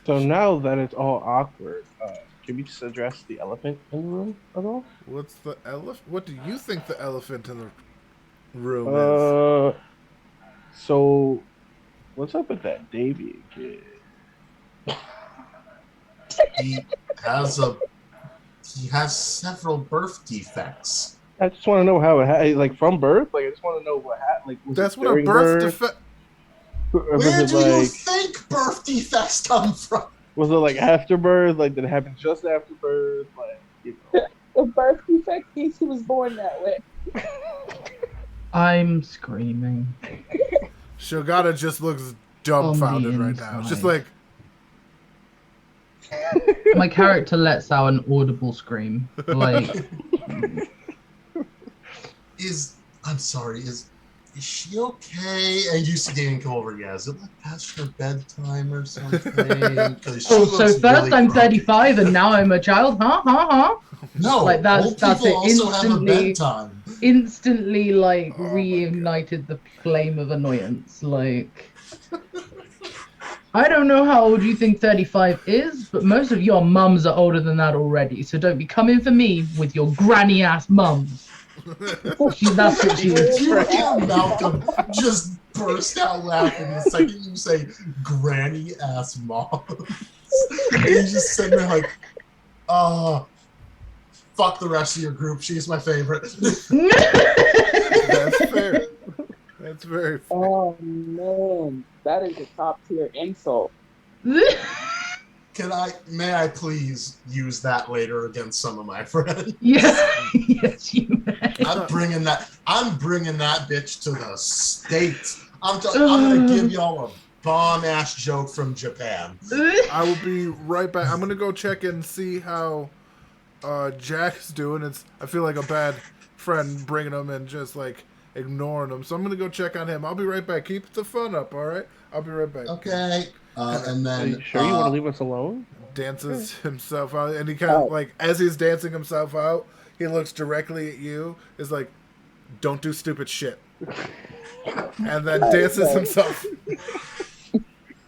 So now that it's all awkward, can we just address the elephant in the room at all? What's the elephant? What do you think the elephant in the room is? So what's up with that Davy kid? He has several birth defects. I just want to know how it like from birth. Like I just want to know what happened. Like was That's it what a during birth defect. Where do you think birth defects come from? Was it like after birth? Like did it happen just after birth? Like you know. the birth defect means he was born that way. I'm screaming. Shogata just looks dumbfounded right now. It's just like my character lets out an audible scream. Like I'm sorry, is she okay? And you see Danny come over, yeah, is it like past her bedtime or something? So first really I'm 35 and now I'm a child? Huh? No, like that's old it. people also have a bedtime. Instantly like reignited the flame of annoyance. Like I don't know how old you think 35 is, but most of your mums are older than that already. So don't be coming for me with your granny ass mums. That's what she is. Malcolm just burst out laughing the second you say granny ass moms. And he's just sitting there like, fuck the rest of your group. She's my favorite. That's fair. That's very fair. Oh man, that is a top tier insult. May I please use that later against some of my friends? Yeah, yes, you may. I'm bringing that bitch to the States. I'm gonna give y'all a bomb ass joke from Japan. I will be right back. I'm gonna go check and see how Jack's doing. I feel like a bad friend bringing him and just like ignoring him. So I'm gonna go check on him. I'll be right back. Keep the fun up, all right? I'll be right back. Okay. And then, are you sure you want to leave us alone? Dances himself out, and he kind of like as he's dancing himself out, he looks directly at you. Is like, "Don't do stupid shit," and then dances himself.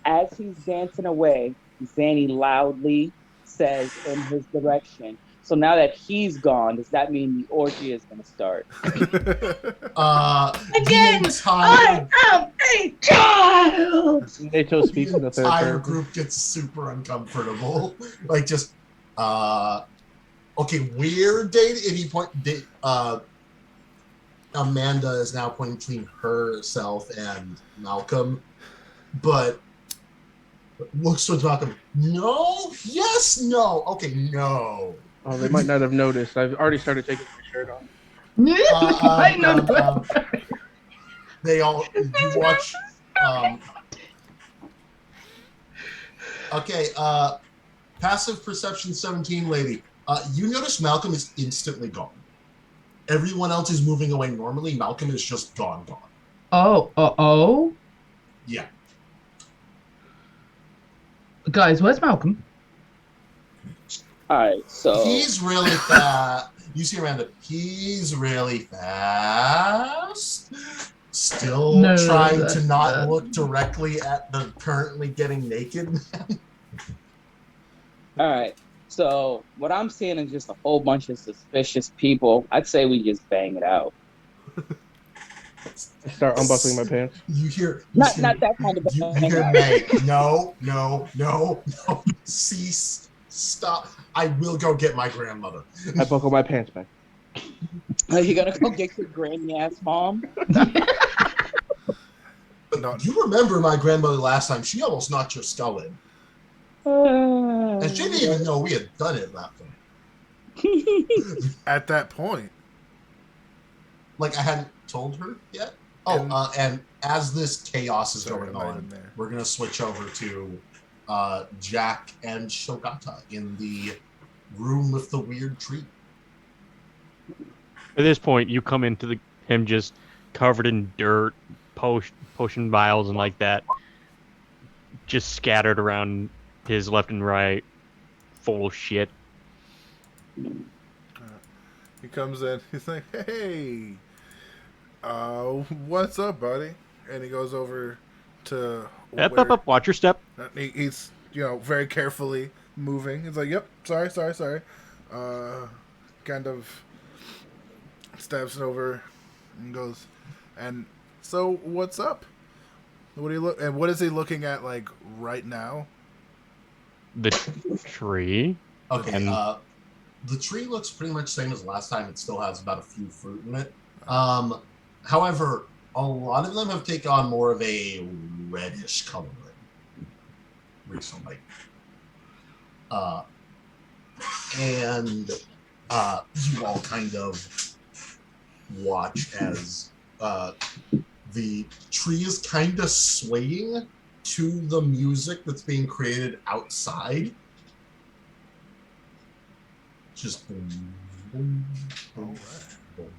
As he's dancing away, Zanny loudly says in his direction, "So now that he's gone, does that mean the orgy is going to start?" Again, I am a child! Nato speaks in the third entire person. group gets super uncomfortable. Like just, okay, we're dating. At any point, Amanda is now pointing between herself and Malcolm, but looks towards Malcolm. No, yes, no. Okay, no. Oh, they might not have noticed. I've already started taking my shirt off. They all, you watch Okay, passive perception 17 lady. You notice Malcolm is instantly gone. Everyone else is moving away normally. Malcolm is just gone. Oh. Yeah. Guys, where's Malcolm? All right, so He's really fast. You see Amanda, he's really fast. Still trying to not look directly at the currently getting naked man. all right. So what I'm seeing is just a whole bunch of suspicious people. I'd say we just bang it out. Start unbuckling my pants. You hear Not that kind of you bang hear out. May. No. Cease. Stop. I will go get my grandmother. I buckle my pants back. Are you gonna go get your granny ass mom? No. You remember my grandmother last time? She almost knocked your skull in. And she didn't even know we had done it that point. At that point. Like I hadn't told her yet. Oh, and as this chaos is going on, we're gonna switch over to Jack and Shogata in the room with the weird tree. At this point, you come into him just covered in dirt, potion vials, and like that, just scattered around his left and right, full of shit. He comes in. He's like, "Hey, what's up, buddy?" And he goes over to. Up, watch your step. He's very carefully moving. He's like, "Yep, sorry." Kind of steps over and goes, "And so, what's up? What do you look? And what is he looking at like right now?" The tree. Okay. The tree looks pretty much the same as last time. It still has about a few fruit in it. However, a lot of them have taken on more of a reddish coloring recently. And you all kind of watch as the tree is kind of swaying to the music that's being created outside. Just boom, boom, boom, boom.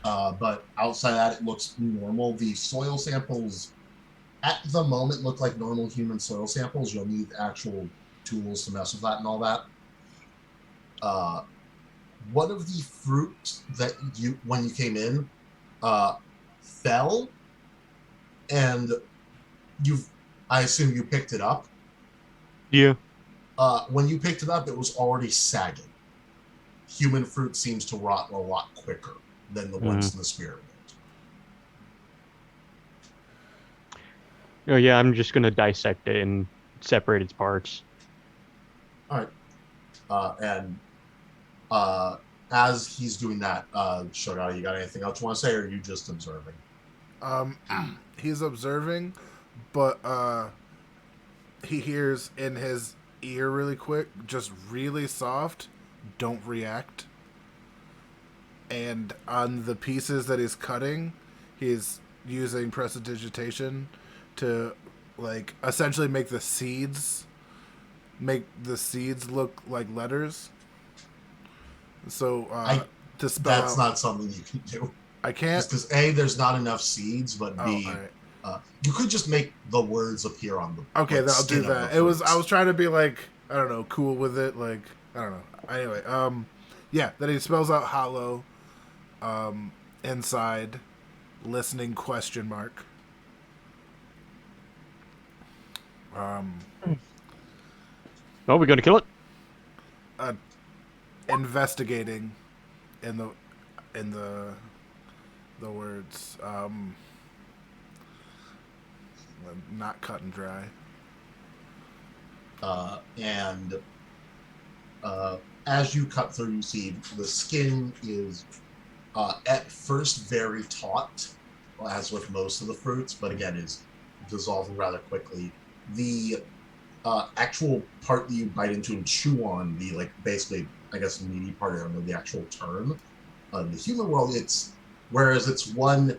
But outside that, it looks normal. The soil samples at the moment look like normal human soil samples. You'll need actual tools to mess with that and all that. One of the fruit that when you came in, fell, and I assume you picked it up. Yeah. When you picked it up, it was already sagging. Human fruit seems to rot a lot quicker than the ones in the spirit world. Oh yeah, I'm just gonna dissect it and separate its parts. All right. And as he's doing that, Shogata, you got anything else you want to say, or are you just observing? He's observing, but he hears in his ear really quick, just really soft, "Don't react." And on the pieces that he's cutting, he's using prestidigitation to like essentially make the seeds look like letters. So to spell that's not something you can do. I can't, because A, there's not enough seeds, but B, all right. You could just make the words appear on the Okay, like, I'll do that. I was trying to be like, I don't know, cool with it, like, I don't know. Anyway, yeah, then he spells out hollow, inside, listening question mark. Oh, we're gonna kill it? Investigating in the words, not cut and dry. And as you cut through, you see the skin is at first very taut, as with most of the fruits, but again is dissolving rather quickly. The actual part that you bite into and chew on, the like basically, I guess, meaty part, I don't know the actual term. In the human world, whereas it's one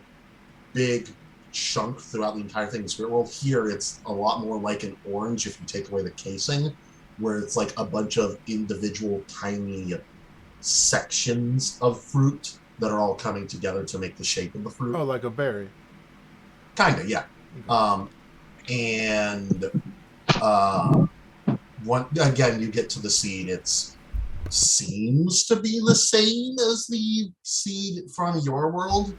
big chunk throughout the entire thing in Spirit World. Here, it's a lot more like an orange if you take away the casing, where it's like a bunch of individual tiny sections of fruit that are all coming together to make the shape of the fruit. Oh, like a berry. Kinda, yeah. And one again, you get to the seed. It's seems to be the same as the seed from your world.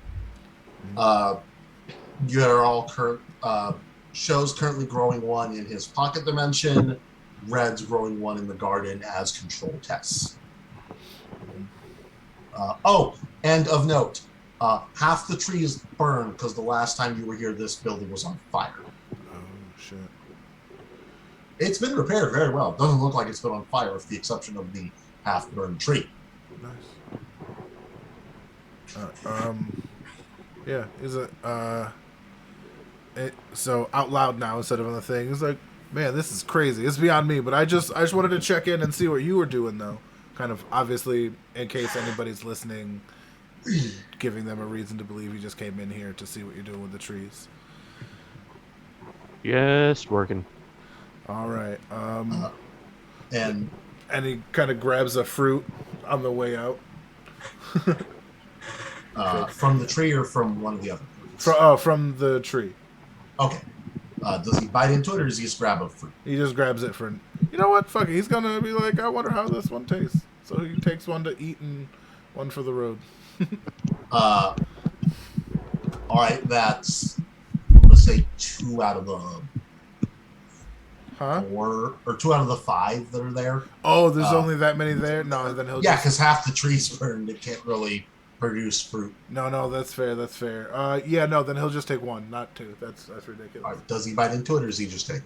You're all Show's currently growing one in his pocket dimension. Red's growing one in the garden as control tests. And of note, half the tree is burned because the last time you were here, this building was on fire. Oh, shit. It's been repaired very well. It doesn't look like it's been on fire with the exception of the half-burned tree. Nice. Yeah, is it, so out loud now instead of on the thing. It's like, man, this is crazy. It's beyond me, but I just wanted to check in and see what you were doing, though. Kind of, obviously, in case anybody's listening, giving them a reason to believe you just came in here to see what you're doing with the trees. Just working. All right. And he kind of grabs a fruit on the way out. From the tree or from one of the other fruits? From the tree. Okay. Does he bite into it or does he just grab a fruit? He just grabs it for... You know what? Fuck it. He's gonna be like, I wonder how this one tastes. So he takes one to eat and one for the road. All right, that's, let's say, 2 out of the 4, or 2 out of the 5 that are there. Oh, there's only that many there? No, then he'll because half the tree's burned. It can't really produce fruit. No, that's fair. Yeah, no, then he'll just take 1, not 2. That's ridiculous. All right, does he bite into it or does he just take it?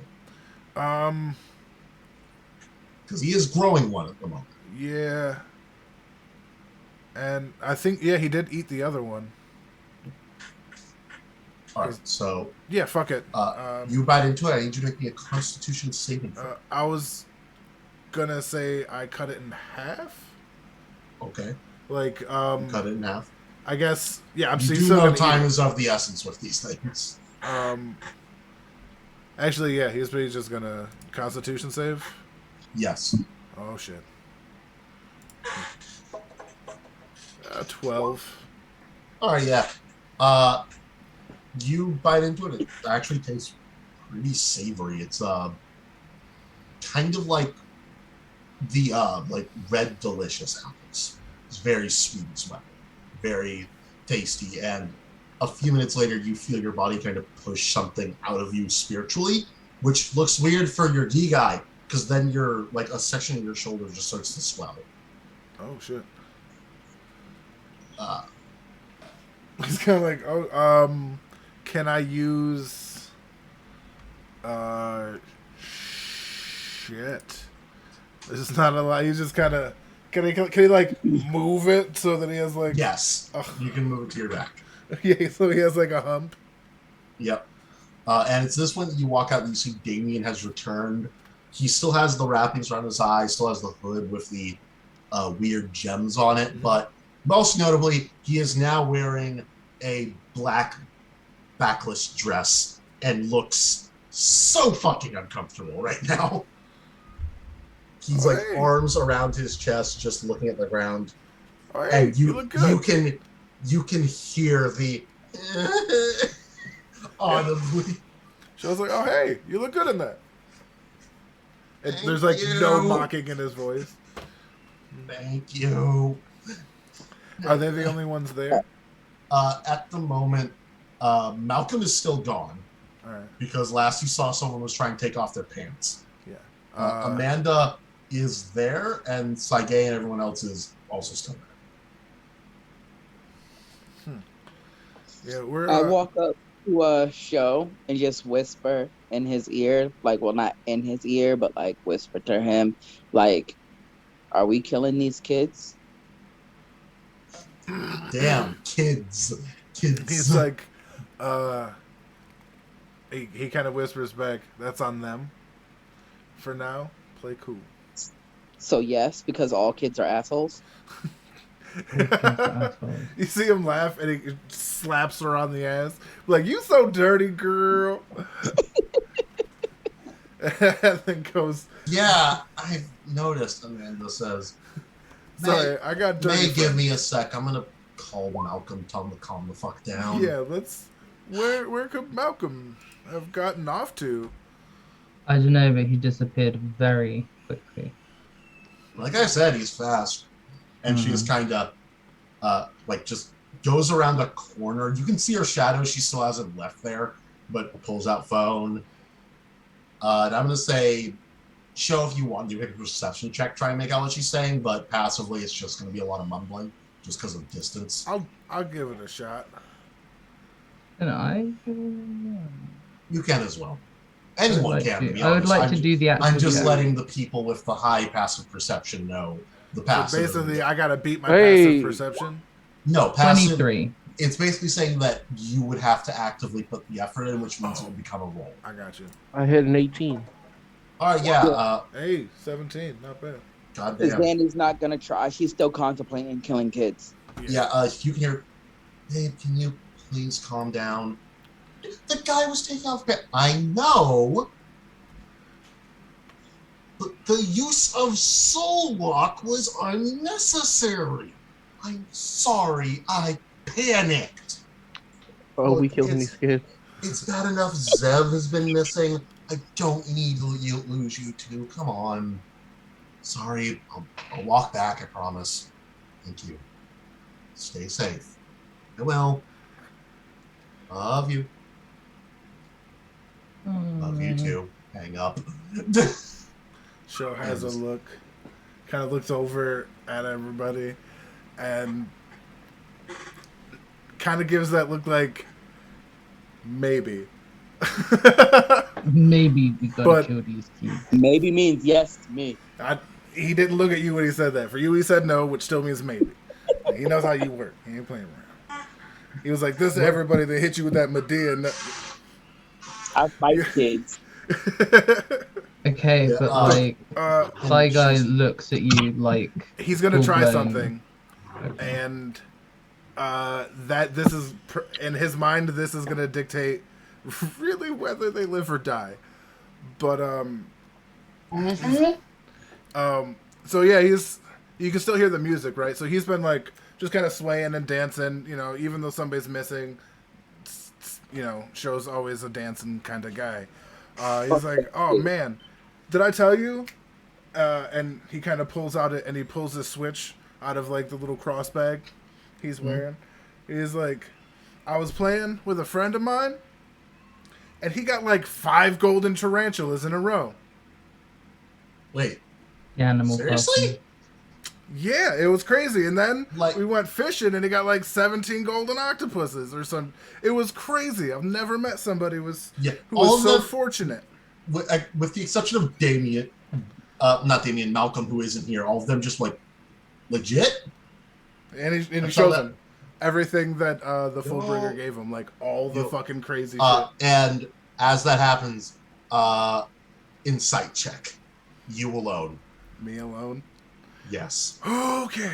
Because he is growing one at the moment. Yeah. And I think, yeah, he did eat the other one. All right, so... Yeah, fuck it. You bite into it. I need you to make me a Constitution saving throw. I was gonna say I cut it in half. Okay. Like, cut it in half. I guess, yeah, I'm you still do know gonna time is of the essence with these things. Actually, yeah, he's just gonna Constitution save? Yes. Oh, shit. 12. All right, yeah. You bite into it. It actually tastes pretty savory. It's kind of like the like red delicious apples. It's very sweet and sweet, very tasty. And a few minutes later, you feel your body kind of push something out of you spiritually, which looks weird for your D guy, because then your like a section of your shoulder just starts to swell. Oh shit. He's kind of like, can I use, shit. This is not a lot. He's just kind of, can he like move it so that he has like... Yes, you can move it to your back. Yeah, so he has like a hump. Yep. And it's this one that you walk out and you see Damien has returned. He still has the wrappings around his eyes, still has the hood with the weird gems on it, but most notably, he is now wearing a black backless dress and looks so fucking uncomfortable right now. He's like arms around his chest, just looking at the ground, and you look good. You can hear the audibly. She was like, "Oh hey, you look good in that." And there's like no mocking in his voice. Thank you. Are they the only ones there? At the moment, Malcolm is still gone. All right. Because last you saw someone was trying to take off their pants. Yeah. Amanda is there, and Saige and everyone else is also still there. Yeah, we're. I walk up to a show and just whisper in his ear, like, well, not in his ear, but like whisper to him, like, "Are we killing these kids?" Damn, kids. He's like, he kind of whispers back, "That's on them. For now, play cool." So yes, because all kids are assholes. Kids are assholes. You see him laugh and he slaps her on the ass. Like, you so dirty, girl. And then goes, Yeah, I've noticed. Amanda says, sorry, I got dirty. May, give me a sec. I'm gonna call Malcolm, tell him to calm the fuck down. Yeah, let's. Where could Malcolm have gotten off to? I don't know, but he disappeared very quickly. Like I said, he's fast. And she's kind of, like, just goes around a corner. You can see her shadow. She still hasn't left there, but pulls out phone. And I'm going to say, show if you want to do a perception check, try and make out what she's saying, but passively it's just going to be a lot of mumbling, just because of distance. I'll give it a shot. And I You can as well. Anyone like can, to. to be I would honest. like to do the actual I'm just check. letting the people with the high passive perception know the passive. So basically, I gotta beat my Hey. passive perception. No, passive. 23. It's basically saying that you would have to actively put the effort in, which means it would become a roll. I got you. I hit an 18. All right, yeah. Hey, 17, not bad. God Because damn. Danny's not gonna try. She's still contemplating killing kids. Yeah, you can hear, babe, can you please calm down? The guy was taking off. I know, but the use of soul walk was unnecessary. I'm sorry, I panicked. Oh, Look, we killing it's- these kids. It's bad enough Zev has been missing. I don't need to lose you two. Come on. Sorry, I'll walk back, I promise. Thank you. Stay safe. I will. Love you. Love you too. Hang up. Show has a look, kind of looks over at everybody, and kind of gives that look like maybe. Maybe we gotta But- kill these kids. Maybe means yes to me. He didn't look at you when he said that. For you, he said no, which still means maybe. He knows how you work. He ain't playing around. He was like, this is everybody that hit you with that Medea. I fight kids. Okay, Yeah, but like, Shy Guy she's- looks at you like He's gonna try full-blown- something, Okay. and that this is in his mind. This is gonna dictate really whether they live or die. But so yeah, you can still hear the music, right? So he's been like just kind of swaying and dancing, you know, even though somebody's missing. You know, Show's always a dancing kind of guy. He's like, oh man, did I tell you? And he kind of pulls out it, and he pulls the switch out of like the little cross bag he's wearing. He's like, I was playing with a friend of mine, and he got like 5 golden tarantulas in a row. Wait, the animal seriously? person. Yeah, it was crazy. And then Like- we went fishing, and he got like 17 golden octopuses or some. It was crazy. I've never met somebody who was all so the fortunate. with the exception of Damien, not Damien, Malcolm, who isn't here. All of them just like legit. And he I saw shows that. him everything that the Fullbringer Yo. gave him, like all the Yo. fucking crazy And as that happens, insight check. You alone. shit. Me alone. Yes. Okay.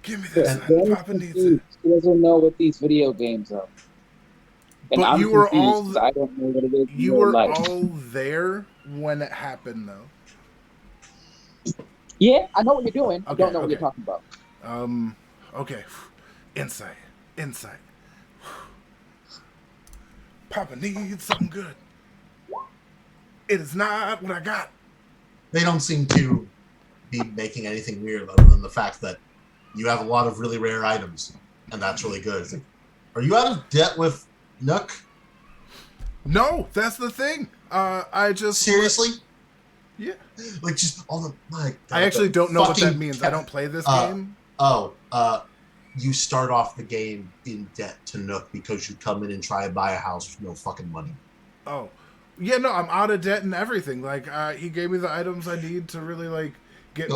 Give me this. And Son. Papa needs it. She doesn't know what these video games are. And But I'm you were confused all- 'cause I don't know what it is. in You real were life. all there when it happened, though. Yeah, I know what you're doing. I Okay, don't know what you're okay. talking about. Okay. Insight. Papa needs something good. It is not what I got. They don't seem to be making anything weird other than the fact that you have a lot of really rare items, and that's really good. It's like, are you out of debt with Nook? No, that's the thing. I just Seriously? Yeah. Like just all the my God, I actually the don't know what that fucking means. I don't play this uh, game. You start off the game in debt to Nook because you come in and try and buy a house with no fucking money. Oh, yeah. No, I'm out of debt and everything. Like, he gave me the items I need to really like get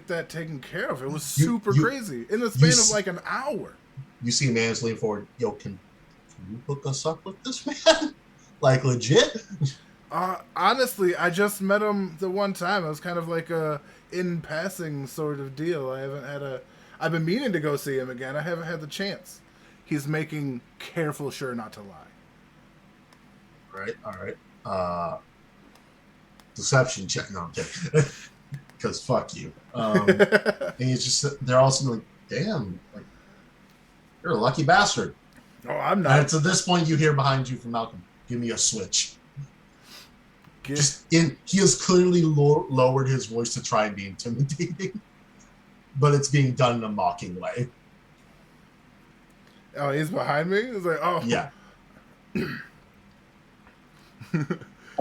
that taken care of. It was super crazy in the span of like an hour. You see a man's leaning forward. Yo, can you hook us up with this man? Like legit? Honestly, I just met him the one time. It was kind of like a in passing sort of deal. I've been meaning to go see him again. I haven't had the chance. He's making careful sure not to lie. All right. Deception check. No, I'm kidding. Because fuck you. And he's just, they're also like, damn, like, you're a lucky bastard. Oh, I'm And not. it's at this point you hear behind you from Malcolm, give me a switch. He has clearly lowered his voice to try and be intimidating, but it's being done in a mocking way. Oh, he's behind me? It's like, oh. Yeah. I'm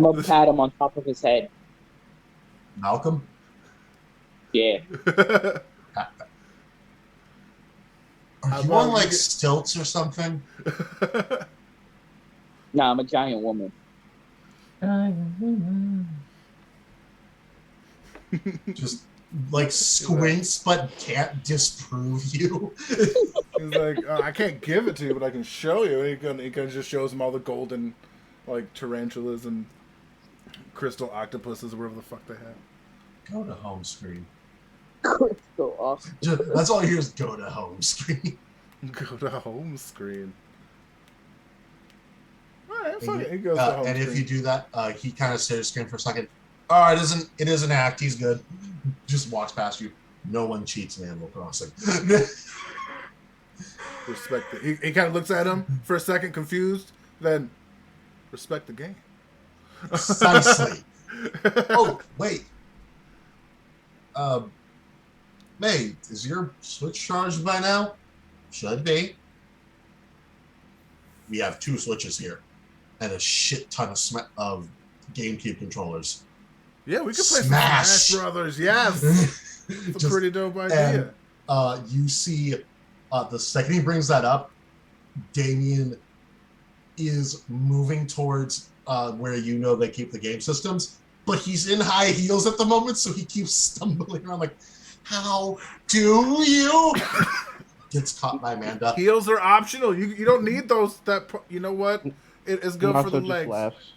gonna pat him on top of his head. Malcolm? Yeah. Are you on like stilts or something? Nah, I'm a giant woman. Just like squints but can't disprove you. He's like, oh, I can't give it to you, but I can show you. And he kind of just shows him all the golden, like, tarantulas and crystal octopuses or whatever the fuck they have. Go to home screen. Crystal awesome. That's all you hear is go to home screen. Go to home screen. Alright, fuck it. He goes to home and screen. if you do that, he kind of stares screen for a second. Oh, it is an act. He's good. Just walks past you. No one cheats in Animal Crossing. Respect it. He kind of looks at him for a second, confused. Then, respect the game. Precisely. Oh, wait. May, is your Switch charged by now? Should be. We have 2 Switches here, and a shit ton of GameCube controllers. Yeah, we could play Smash. some Smash Brothers. Yes. It's a pretty dope idea. And, you see, the second he brings that up, Damien is moving towards where you know they keep the game systems, but he's in high heels at the moment, so he keeps stumbling around like, how do you? Gets caught by Amanda. Heels are optional. You don't need those. You know what? It is good for the Nacho legs. just laughs.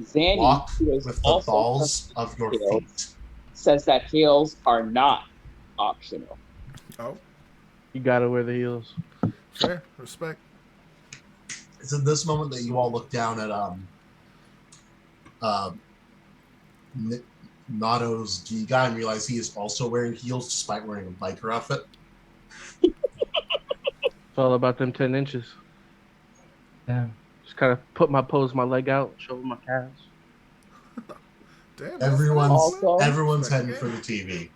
Zanny, Walk who is with the also balls of your heels, feet. says that heels are not optional. Oh, You gotta wear the heels. fair. Respect. It's at this moment that you all look down at Nato's gi guy and realize he is also wearing heels despite wearing a biker outfit. It's all about them 10 inches. Yeah. Just kind of put my leg out, show my calves. Damn. that's Everyone's nice. heading for the TV.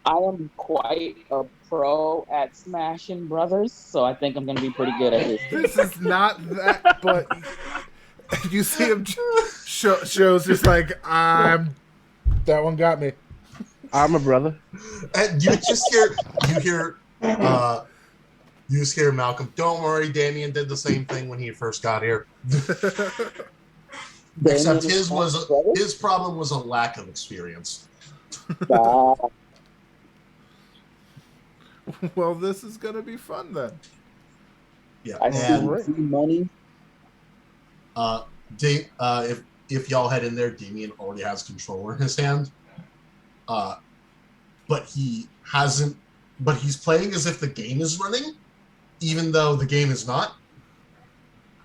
I am quite a pro at smashing brothers, so I think I'm going to be pretty good at this. This is not that, but you see him shows just like, that one got me. I'm a brother. And you just hear Malcolm, don't worry, Damien did the same thing when he first got here. Except his problem was a lack of experience. Well, this is going to be fun then. Yeah. I And see money. if y'all head in there, Damien already has controller in his hand. But he's playing as if the game is running, even though the game is not.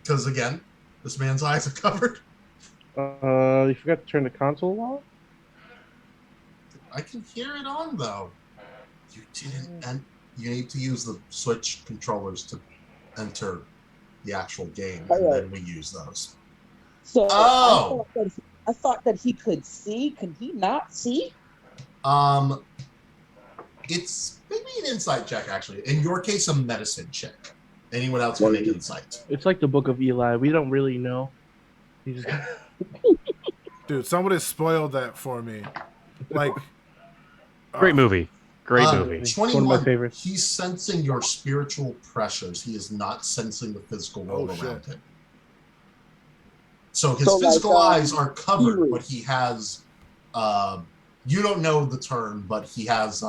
Because again, this man's eyes are covered. You forgot to turn the console off? I can hear it on though. You didn't, and you need to use the Switch controllers to enter the actual game, and then we use those. So Oh! I thought that he could see. Can he not see? It's maybe an insight check actually. In your case, a medicine check. Anyone else want to make insight? It's like the Book of Eli. We don't really know. You just Dude, somebody spoiled that for me. Like, Great movie. Great movie. 21. One of my favorites. He's sensing your spiritual pressures. He is not sensing the physical world around him. So his physical eyes are covered, but he has, you don't know the term, but he has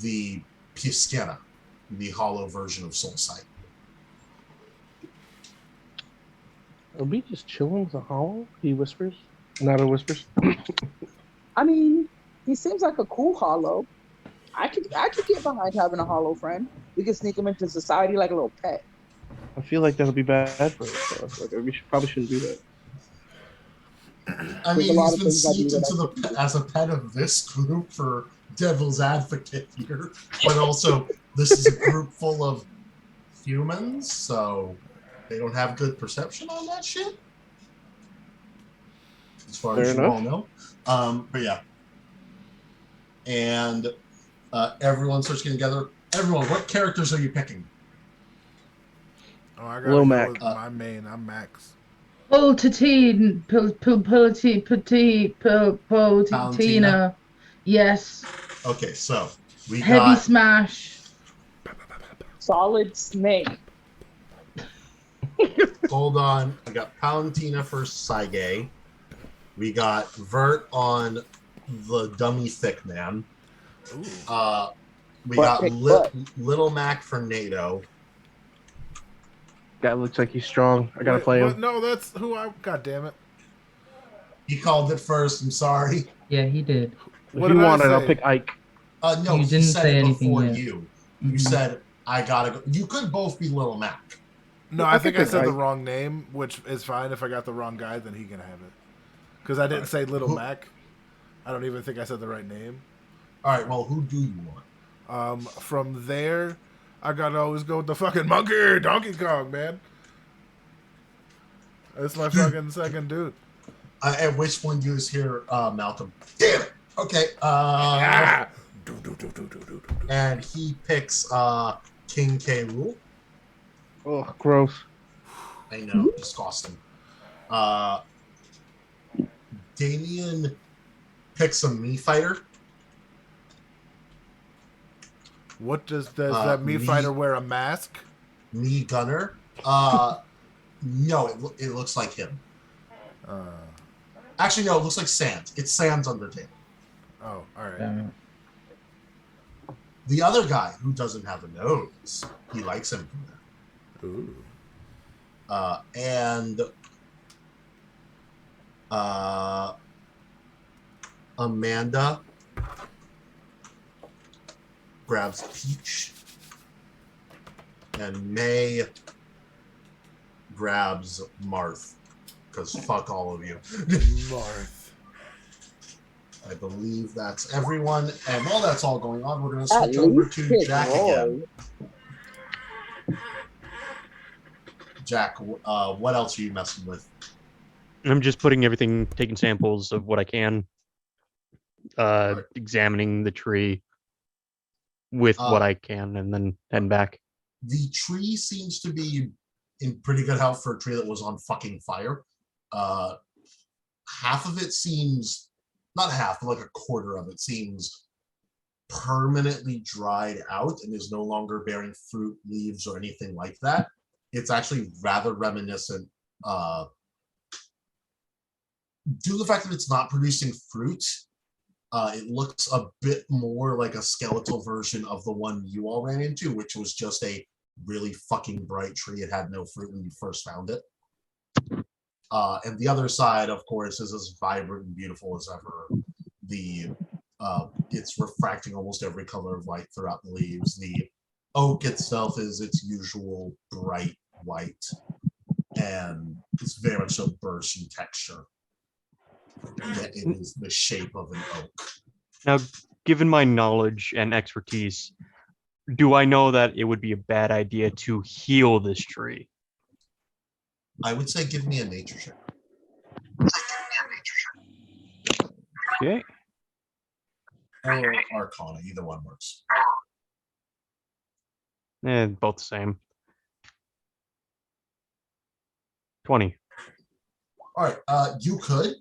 the Piscina, the hollow version of soul sight. Are we just chilling with a hollow? He whispers. Nato whispers. I mean, he seems like a cool hollow. I could get behind having a hollow friend. We could sneak him into society like a little pet. I feel like that'll be bad for us. Like we probably shouldn't do that. I There's a mean, lot he's of been things I do sneaked that I into shouldn't do. as a pet of this group for devil's advocate here, but also this is a group full of humans, so they don't have good perception on that shit, as far Fair as you enough. all know. But yeah, and everyone starts getting together. Everyone, what characters are you picking? Oh, I gotta Lil go Mac. with my main. I'm Max. Valentina? Yes. Okay, so we Heavy got smash. Solid Snake. hold on. I got Palantina for Saige. We got Vert on the dummy thick man. Ooh. We Butt got pick butt. Little Mac for NATO. Guy looks like he's strong. I gotta Wait, play what? him. No, that's who I. God damn it! He called it first. I'm sorry. Yeah, he did. What If you did I want it, I'll say? pick Ike. No, You he didn't said say it anything before yet. you. You Mhm. said I gotta go. You could both be Little Mac. No, I I think I could said the pick wrong name, which is fine. If I got the wrong guy, then he can have it. Because I didn't say Little Who- Mac. I don't even think I said the right name. All right. Well, who do you want? From there, I gotta always go with the fucking monkey, Donkey Kong, man. That's my fucking second dude. And which one do you hear, Malcolm? Damn it. Okay. Ah! And he picks King K. Rool. Oh, gross. I know, disgusting. Damien picks a me fighter. What does that me fighter wear a mask? Me gunner. No, it looks like him. Actually, no, it looks like Sans. It's Sans Undertale. Oh, all right. Damn it. The other guy who doesn't have a nose, he likes him for that. Ooh. And Amanda grabs Peach, and May grabs Marth, because fuck all of you. Marth. I believe that's everyone, and while that's all going on, we're going to At switch over least to pick Jack Roy. again. Jack, what else are you messing with? I'm just putting everything, taking samples of what I can, examining the tree with what I can, and then heading back. The tree seems to be in pretty good health for a tree that was on fucking fire. Half of it seems, not half, but like a quarter of it seems permanently dried out and is no longer bearing fruit, leaves, or anything like that. It's actually rather reminiscent, due to the fact that it's not producing fruit. It looks a bit more like a skeletal version of the one you all ran into, which was just a really fucking bright tree. It had no fruit when you first found it. And the other side, of course, is as vibrant and beautiful as ever. It's refracting almost every color of light throughout the leaves. The oak itself is its usual bright white, and it's very much so burst in texture. Yet it is the shape of an oak. Now, given my knowledge and expertise, do I know that it would be a bad idea to heal this tree? I would say give me a nature check. Okay. Or Arcana, either one works. Both the same. 20. All right, you could,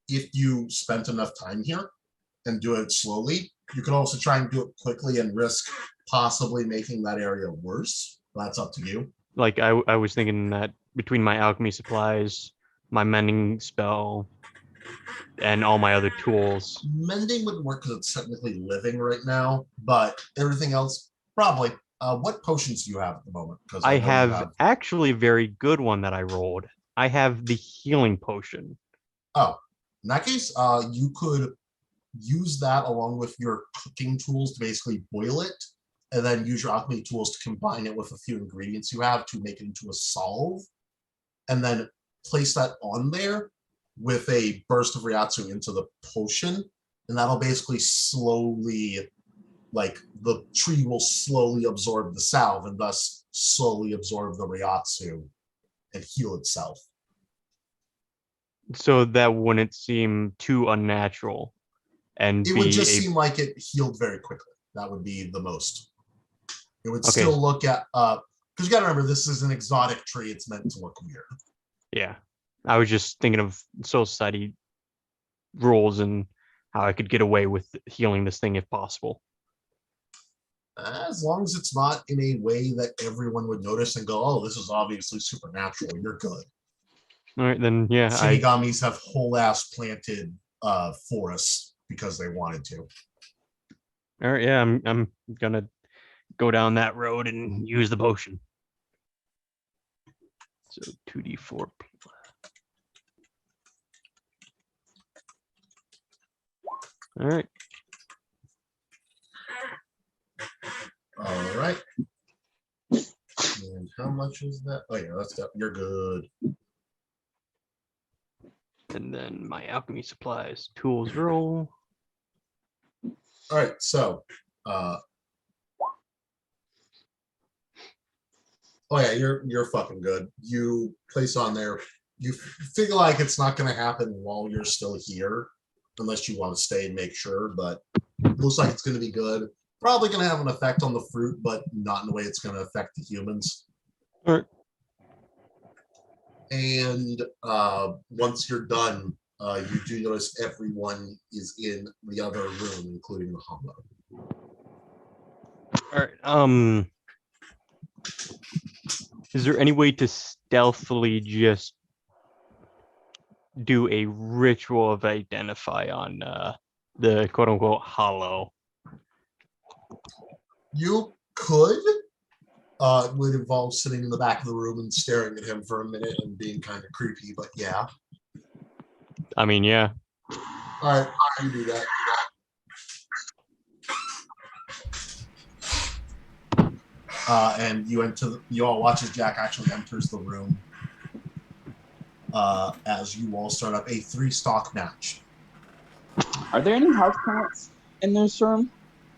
if you spent enough time here and do it slowly. You could also try and do it quickly and risk possibly making that area worse. That's up to you. Like, I was thinking that between my alchemy supplies, my mending spell, and all my other tools. Mending wouldn't work because it's technically living right now, but everything else, probably. What potions do you have at the moment? Because I have actually a very good one that I rolled. I have the healing potion. Oh, in that case, you could use that along with your cooking tools to basically boil it, and then use your alchemy tools to combine it with a few ingredients you have to make it into a solve, and then place that on there with a burst of Ryatsu into the potion, and that'll basically slowly, like, the tree will slowly absorb the salve and thus slowly absorb the Ryatsu and heal itself. So that wouldn't seem too unnatural, and It would just seem like it healed very quickly. That would be the most. It would still look at because you got to remember, this is an exotic tree. It's meant to look weird. Yeah, I was just thinking of society rules and how I could get away with healing this thing if possible. As long as it's not in a way that everyone would notice and go, "Oh, this is obviously supernatural," you're good. All right, then, yeah. Shinigamis have whole ass planted forests because they wanted to. All right, yeah, I'm gonna go down that road and use the potion. So 2d4. All right. All right. And how much is that? Oh yeah, that's that. You're good. And then my alchemy supplies tools roll. All right, so oh yeah, you're fucking good. You place on there, you feel like it's not going to happen while you're still here, unless you want to stay and make sure, but it looks like it's going to be good. Probably going to have an effect on the fruit, but not in the way it's going to affect the humans. All right. And once you're done, you do notice everyone is in the other room, including the hollow. All right. Is there any way to stealthily just do a ritual of identify on the quote unquote hollow? You could. It would involve sitting in the back of the room and staring at him for a minute and being kind of creepy, but yeah. I mean, yeah. All right, you do that. And you all watch as Jack actually enters the room as you all start up a 3-stock match. Are there any houseplants in this room?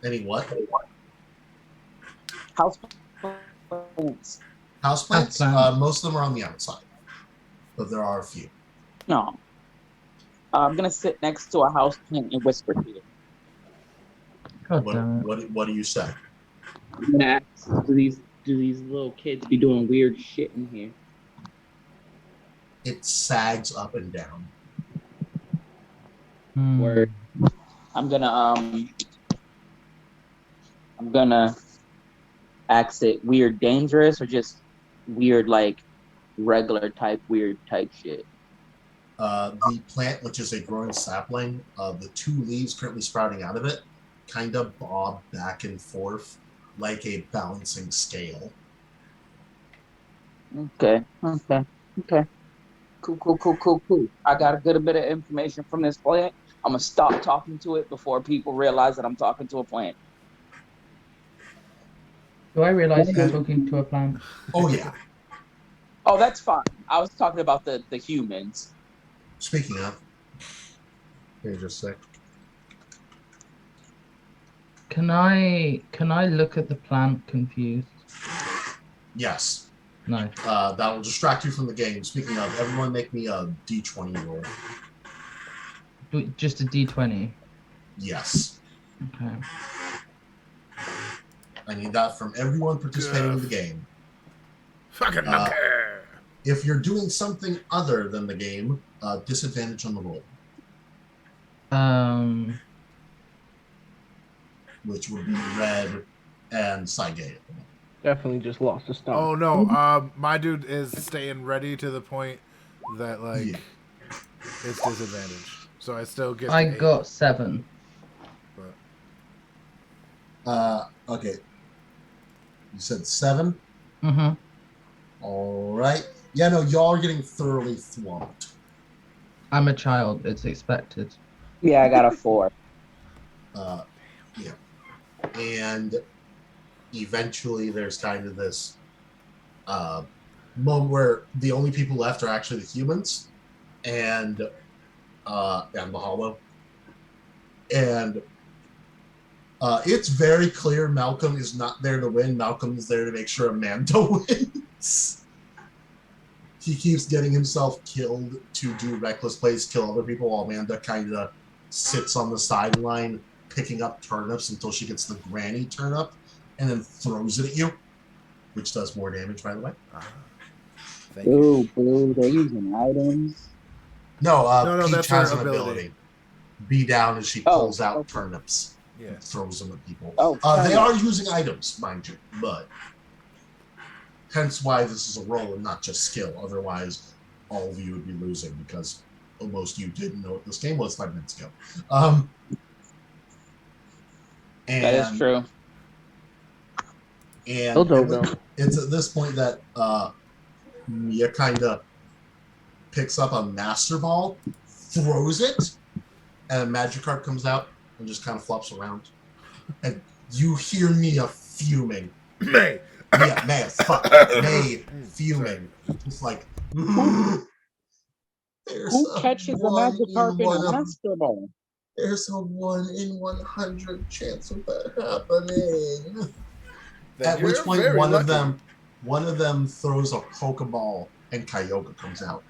Any what? Houseplants. Houseplants? Most of them are on the outside, but there are a few. No. I'm gonna sit next to a houseplant and whisper to it. What do you say? I'm gonna ask, do these little kids be doing weird shit in here? It sags up and down. Word. I'm gonna ask it weird dangerous or just weird like regular type weird type shit. The plant, which is a growing sapling, the 2 leaves currently sprouting out of it kind of bob back and forth like a balancing scale. Okay. Cool. I got a good bit of information from this plant. I'm gonna stop talking to it before people realize that I'm talking to a plant. Do I realize you're talking to a plant? Oh yeah. Oh, that's fine. I was talking about the humans. Speaking of, here just a sec. Can I look at the plant confused? Yes. No. That will distract you from the game. Speaking of, everyone make me a D20 roll. Just a D20? Yes. Okay. I need that from everyone participating in the game. Fucking monkey. If you're doing something other than the game, disadvantage on the roll. Which would be red and Saigei. Definitely just lost a stomach. Oh no, my dude is staying ready to the point that it's disadvantage. So I still get. I got 7. But... okay. You said 7. Mm-hmm. All right. Yeah, no, y'all are getting thoroughly thwomped. I'm a child. It's expected. Yeah, I got a 4. Yeah. And eventually there's kind of this moment where the only people left are actually the humans and the Hollow. And it's very clear Malcolm is not there to win. Malcolm is there to make sure Amanda wins. He keeps getting himself killed to do reckless plays, kill other people, while Amanda kind of sits on the sideline picking up turnips until she gets the granny turnip and then throws it at you, which does more damage, by the way. Thank you. Boo, they're using items. No, No, Peach that's has her an ability. ability. Be down as she pulls out turnips. Yeah. And throws them at people. Oh, they are using items, mind you, but hence why this is a roll and not just skill. Otherwise, all of you would be losing because most of you didn't know what this game was 5 minutes ago. And, that is true. And it's at this point that Mia kind of picks up a Master Ball, throws it, and a Magikarp comes out and just kind of flops around. And you hear Mia fuming. May. Yeah, May, fuck. May fuming. Just like, Who catches the Magikarp in a Master Ball? There's a 1 in 100 chance of that happening. At which point one of them throws a Pokeball and Kyogre comes out.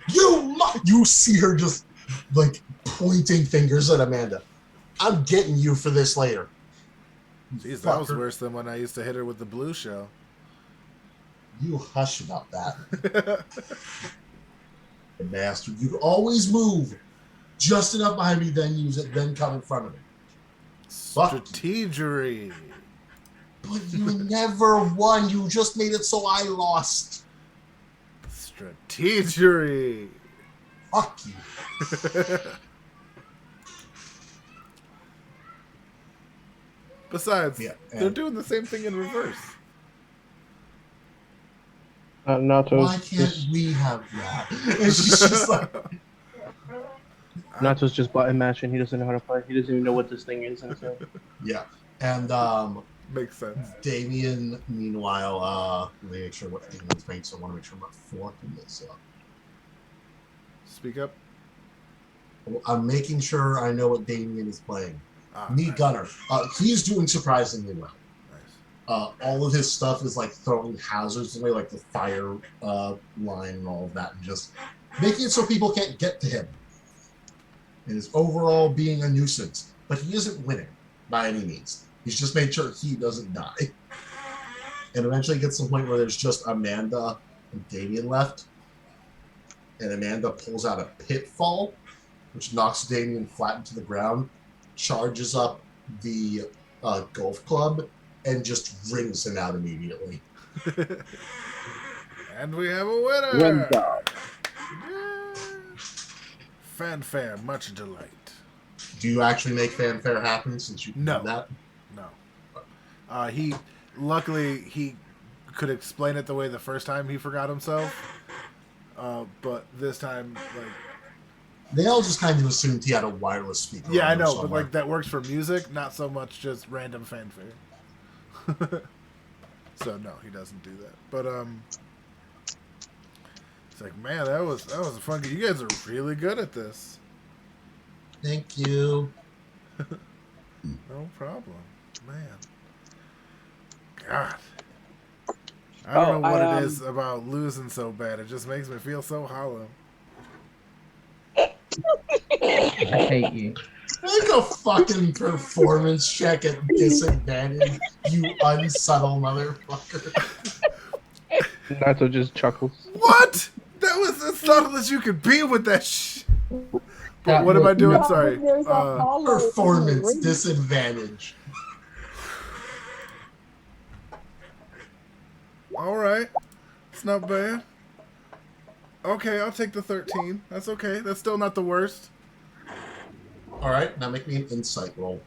You see her just like pointing fingers at Amanda. I'm getting you for this later. Jeez, that was worse than when I used to hit her with the blue shell. You hush about that. The bastard. You'd always move just enough behind me, then use it, then come in front of me. Strategery. But you never won. You just made it so I lost. Strategery. Fuck you. Besides, they're doing the same thing in reverse. Why can't we have that? And she's just like... Nato's just button mashing. He doesn't know how to play. He doesn't even know what this thing is. And so. Yeah. And makes sense. Damien, meanwhile, let me make sure what Damien's playing, so I want to make sure I'm not fucking this up. Speak up. I'm making sure I know what Damien is playing. Nice. Gunner. He's doing surprisingly well. Nice. All of his stuff is like throwing hazards away, like the fire line and all of that, and just making it so people can't get to him. And is overall being a nuisance. But he isn't winning by any means. He's just made sure he doesn't die. And eventually gets to the point where there's just Amanda and Damien left. And Amanda pulls out a pitfall, which knocks Damien flat into the ground, charges up the golf club, and just rings him out immediately. And we have a winner! Win job. Fanfare, much delight. Do you actually make fanfare happen since you No. did that? No. Luckily, he could explain it the way the first time he forgot himself. But this time, like... They all just kind of assumed he had a wireless speaker. Yeah, I know, but like that works for music, not so much just random fanfare. So no, he doesn't do that. But it's like, man, that was a fun game. You guys are really good at this. Thank you. No problem, man. God, I don't know what it is about losing so bad. It just makes me feel so hollow. I hate you. Make a fucking performance check at disadvantage, you unsubtle motherfucker. Nato just chuckles. What? That was as subtle as you could be with that shit. But what am I doing? Sorry. Performance disadvantage. All right. It's not bad. Okay, I'll take the 13. That's okay. That's still not the worst. All right, now make me an insight roll.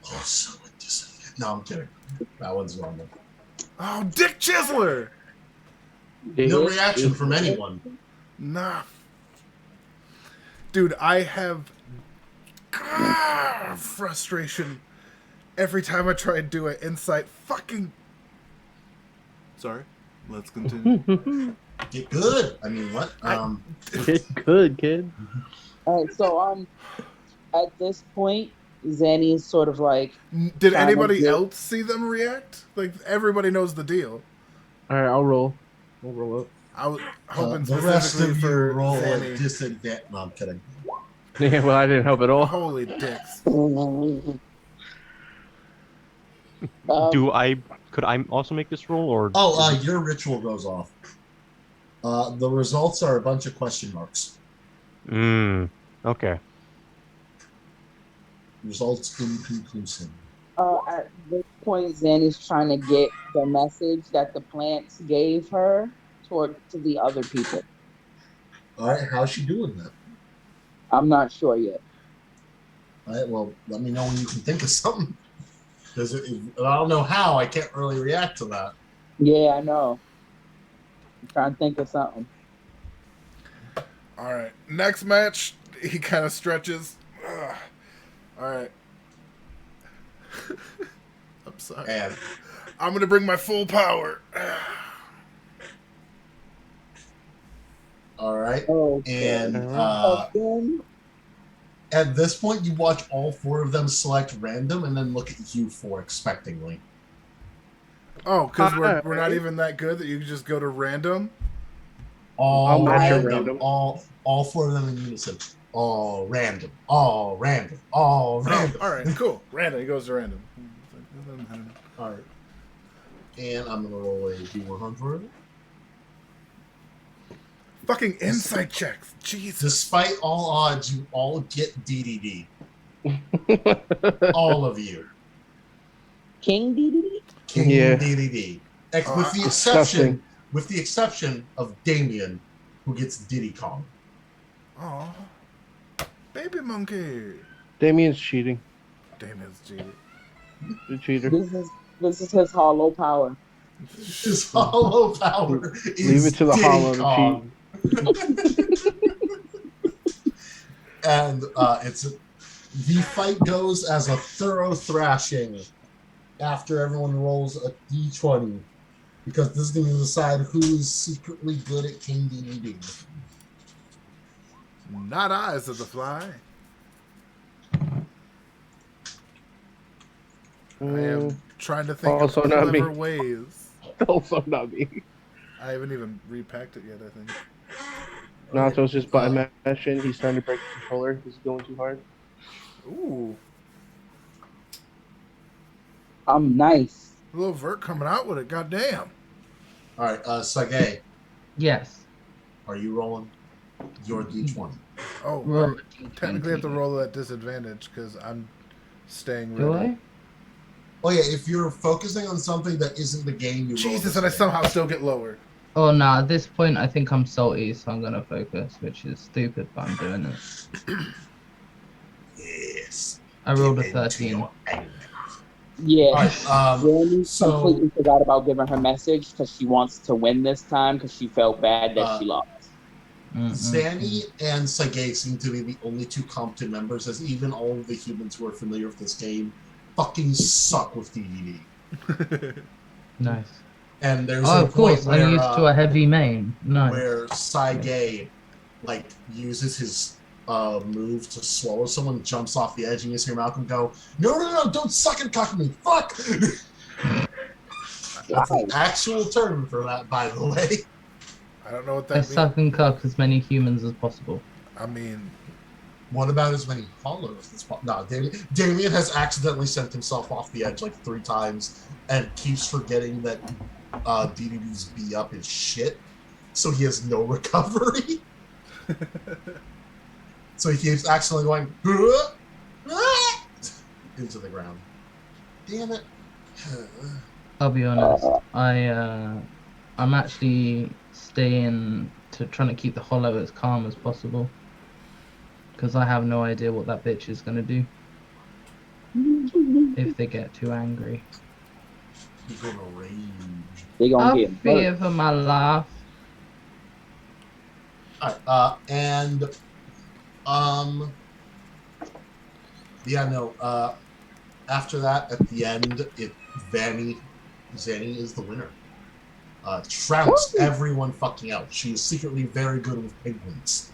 Oh, so disadvantage. No, I'm kidding. That one's normal. Oh, Dick Chisler! No reaction from anyone. Nah. Dude, I have Frustration. Every time I try and do an insight, fucking. Sorry. Let's continue. Get good. I mean, what? Get good, kid. All right, so at this point, Zanny is sort of like Did trying to anybody get- else see them react? Like everybody knows the deal. All right, I'll roll. We'll roll up. I was hoping the rest specifically of you for roll at Zanny. disadvantage. No, I'm kidding. Yeah, well, I didn't help at all. Holy dicks. Could I also make this roll or? Your ritual goes off. The results are a bunch of question marks. Okay. Results inconclusive. At this point, Zanny's trying to get the message that the plants gave her to the other people. All right, how's she doing that? I'm not sure yet. All right, well, let me know when you can think of something. Because I don't know how. I can't really react to that. Yeah, I know. I'm trying to think of something. All right. Next match, he kind of stretches. Ugh. All right. I'm sorry. And I'm going to bring my full power. all right. Okay. And Then, at this point, you watch all four of them select random and then look at you four expectingly. Oh, because we're not even that good that you can just go to random? All I'll match your random. random. All four of them in unison. All random. All random. All random. All right, cool. Random. He goes to random. All right. And I'm gonna roll a D100. Fucking insight checks. Jesus. Despite all odds, you all get DDD. All of you. King DDD? King Yeah. DDD. Oh, With the exception of Damien, who gets Diddy Kong. Oh. Baby monkey. Damien's cheating. Damien's cheating. The cheater. This is his hollow power. His hollow power is Leave it to the Diddy hollow to Kong. And the fight goes as a thorough thrashing after everyone rolls a d20, because this is going to decide who is secretly good at King DDD. Not I, said the fly. I am trying to think Also of not me. clever ways. Also not me. I haven't even repacked it yet, I think. Nato's just button mashing. He's trying to break the controller. He's going too hard. Ooh. I'm nice. A little vert coming out with it, goddamn. All right, Sage, Yes. are you rolling your d20? Oh, Roll I a D20. technically have to roll at disadvantage because I'm staying Do ready. I? Oh yeah, if you're focusing on something that isn't the game, you Jesus, roll and I somehow still get lower. Oh no, at this point I think I'm salty, so I'm gonna focus, which is stupid, but I'm doing it. Yes. I rolled a Give in to 13. your anger. Yeah. All right, Zanny so- completely forgot about giving her message because she wants to win this time because she felt bad that she lost. Zanny and Sage seem to be the only two competent members, as even all of the humans who are familiar with this game fucking suck with DDD. Nice. And there's Oh, a of course, point where, I'm used to a heavy main. Nice. where Sage like uses his move to swallow someone, jumps off the edge, and you just hear Malcolm go, "No, don't suck and cock me, fuck!" That's an actual term for that, by the way. I don't know what I that means. suck and cock as many humans as possible. I mean, What about as many hollows? No, Damien has accidentally sent himself off the edge like 3 times and keeps forgetting that DDD's B up is shit, so he has no recovery. So he keeps accidentally going into the ground. Damn it. I'll be honest. I'm actually staying to trying to keep the hollow as calm as possible. Because I have no idea what that bitch is gonna do if they get too angry. He's gonna rage. They gonna I get fear murked. for my life. Alright, and Yeah, no. After that, at the end, Zanny is the winner. Trounced everyone fucking out. She is secretly very good with penguins.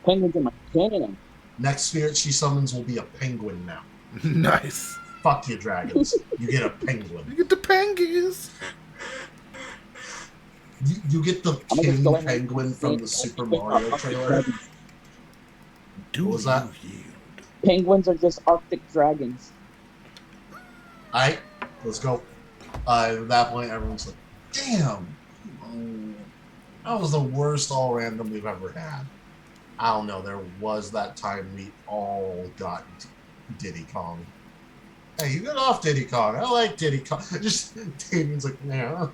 Penguins in my cannon. Next spirit she summons will be a penguin now. Nice. Fuck you, dragons. You get a penguin. You get the penguins. You get the I'm gonna king go ahead penguin and from say the Super Arctic Mario trailer. Do What was that? you yield? Penguins are just Arctic dragons. Alright, let's go. At that point, everyone's like, damn! That was the worst all random we've ever had. I don't know, there was that time we all got Diddy Kong. Hey, you got off Diddy Kong. I like Diddy Kong. Just, Damien's like, yeah.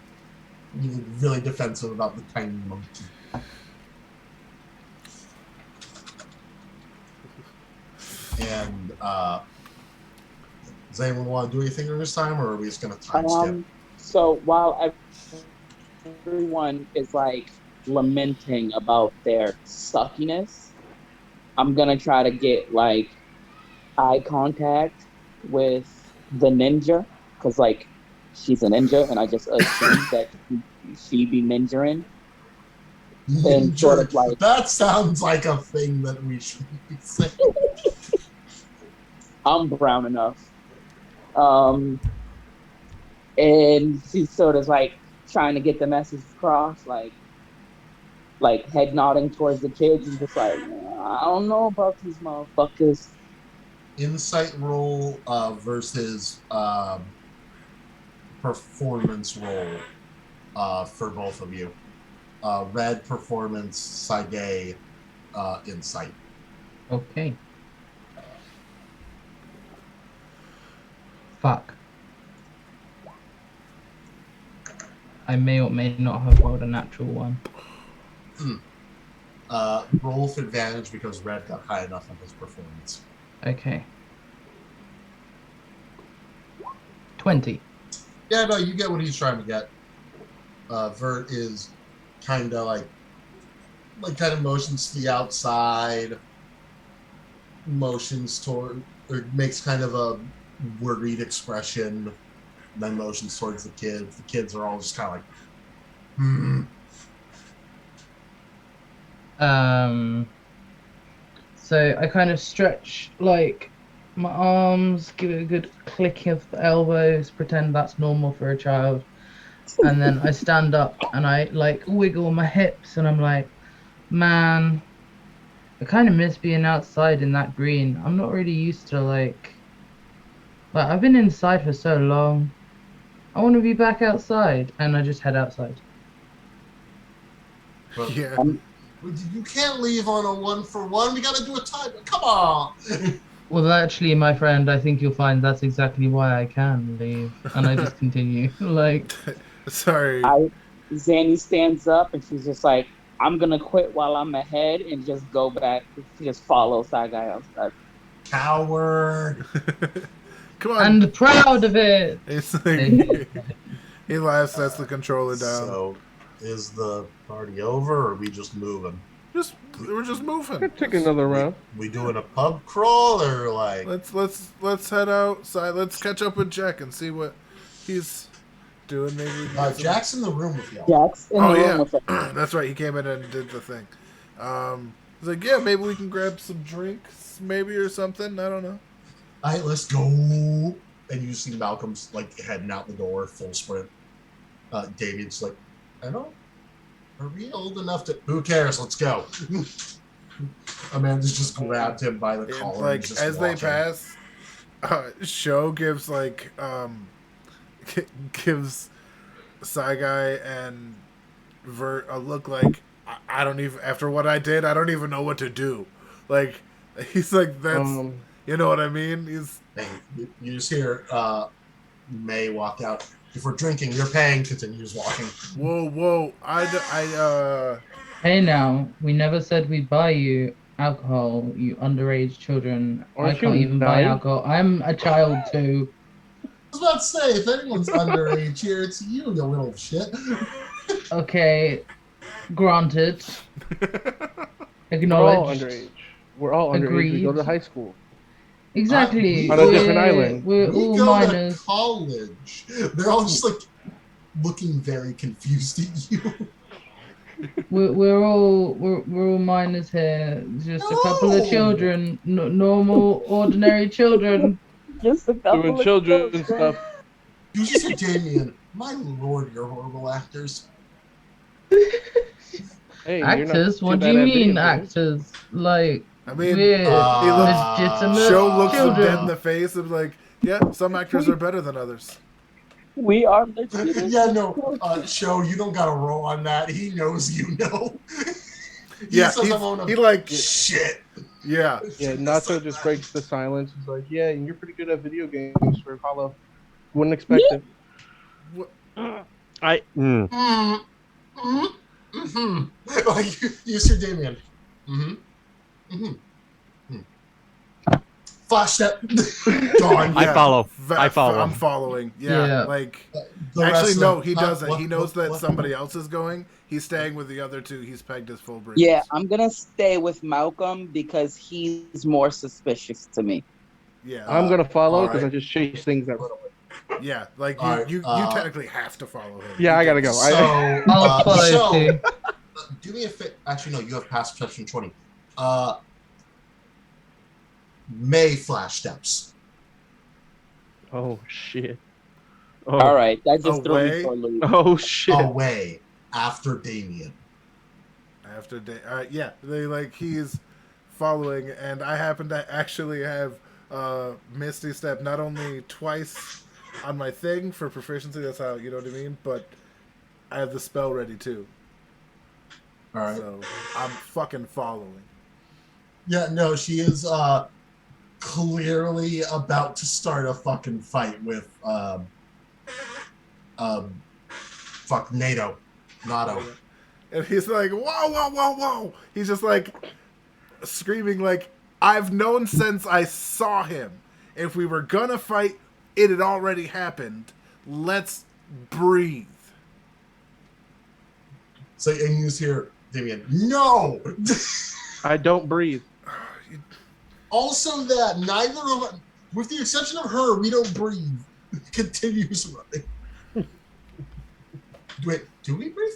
He's really defensive about the tiny monkey. And, does anyone want to do anything this time, or are we just going to time skip? So while everyone is like lamenting about their suckiness, I'm gonna try to get like eye contact with the ninja, because like she's a ninja, and I just assumed that she'd be ninjaing. And sort of like, that sounds like a thing that we should be saying. I'm brown enough. And she's sort of like trying to get the message across, like head nodding towards the kids and just like, I don't know about these motherfuckers. Insight roll versus performance roll for both of you. Red performance, Side insight. Okay. Fuck. I may or may not have rolled a natural one. Roll with advantage because Red got high enough on his performance. Okay. 20. Yeah, no, you get what he's trying to get. Vert is kind of kind of motions to the outside, motions toward, or makes kind of a worried expression, then motions towards the kids. The kids are all just kind of like, So I kind of stretch like my arms, give it a good click of the elbows, pretend that's normal for a child. And then I stand up and I like wiggle my hips and I'm like, man, I kind of miss being outside in that green. I'm not really used to like I've been inside for so long. I want to be back outside. And I just head outside. Yeah. You can't leave on a 1-for-1. We gotta do a time. Come on. Well, actually, my friend, I think you'll find that's exactly why I can leave. And I just continue. Sorry. Zanny stands up and she's just like, I'm gonna quit while I'm ahead and just go back, just follow Side-Guy outside. Coward. Come on. And proud of it. It's like, he laughs, sets the controller down. So, is the party over, or are we just moving? We're just moving. Could take another round. We doing a pub crawl, or like? Let's head outside. Let's catch up with Jack and see what he's doing. Maybe we can Jack's in the room with y'all. Jack's in the room with That's right. He came in and did the thing. He's like, yeah, maybe we can grab some drinks, maybe, or something. I don't know. All right, let's go. And you see Malcolm's like heading out the door, full sprint. David's like, I don't. Are we old enough to? Who cares? Let's go. Amanda's just grabbed him by the collar. Like as they pass, Show gives gives Side-Guy and Vert a look like I don't even. After what I did, I don't even know what to do. Like he's like that's. You know what I mean? You just hear May walk out. If we're drinking, you're paying. Continues walking. Whoa! Hey now, we never said we'd buy you alcohol, you underage children. I can't even buy alcohol. I'm a child too. I was about to say, if anyone's underage here, it's you little shit. Okay, granted. We're all Acknowledged. underage. We're all underage. We go to Agreed. high school. Exactly. On a different island. We're We all go minors. to college. They're all just like looking very confused at you. We're all minors here. Just a couple of No! children, normal, ordinary children. Just a Doing couple of children children. stuff. You just said, Damien, my lord, you're horrible actors. Hey, you're not Actors? too What do bad you at mean video games. actors? Like I mean, we're he looks. legitimate Show looks them dead in children. the face and be like, yeah, some actors are better than others. We are legitimate. Yeah, no, Show, you don't got to roll on that. He knows you know. He Yeah, says I'm on a he like, shit. yeah. Yeah, Nacho just breaks the silence. He's like, yeah, you're pretty good at video games for Hollow. Wouldn't expect it. I Like, you said, Damien. Flash step. Gone. I follow. I follow. I'm following. Yeah, Yeah. like. The rest Actually, of no, them- he doesn't. what- He knows what- that what- somebody else is going. He's staying with the other two. He's pegged as full bridge. Yeah, I'm gonna stay with Malcolm because he's more suspicious to me. Yeah. I'm gonna follow because alright. I just chase things that run away. Yeah, like you, Alright, you technically have to follow him. Yeah, I gotta go. So, I'll follow Show, too. do me a fit. Actually, no, you have past perception 20. May flash steps. Oh shit. Oh. All right, that just threw Away? me for a loop. Oh shit. Away after Damien. After day, yeah, they like he's following, and I happen to actually have Misty Step not only twice on my thing for proficiency. That's how you know what I mean. But I have the spell ready too, All right. so I'm fucking following. Yeah, no, she is clearly about to start a fucking fight with fuck NATO. And he's like, whoa, whoa, whoa, whoa. He's just like screaming like, I've known since I saw him. If we were gonna fight, it had already happened. Let's breathe. So, and you just hear Damien, no! I don't breathe. Also that neither of us, with the exception of her, we don't breathe. Continues running. Wait, do we breathe?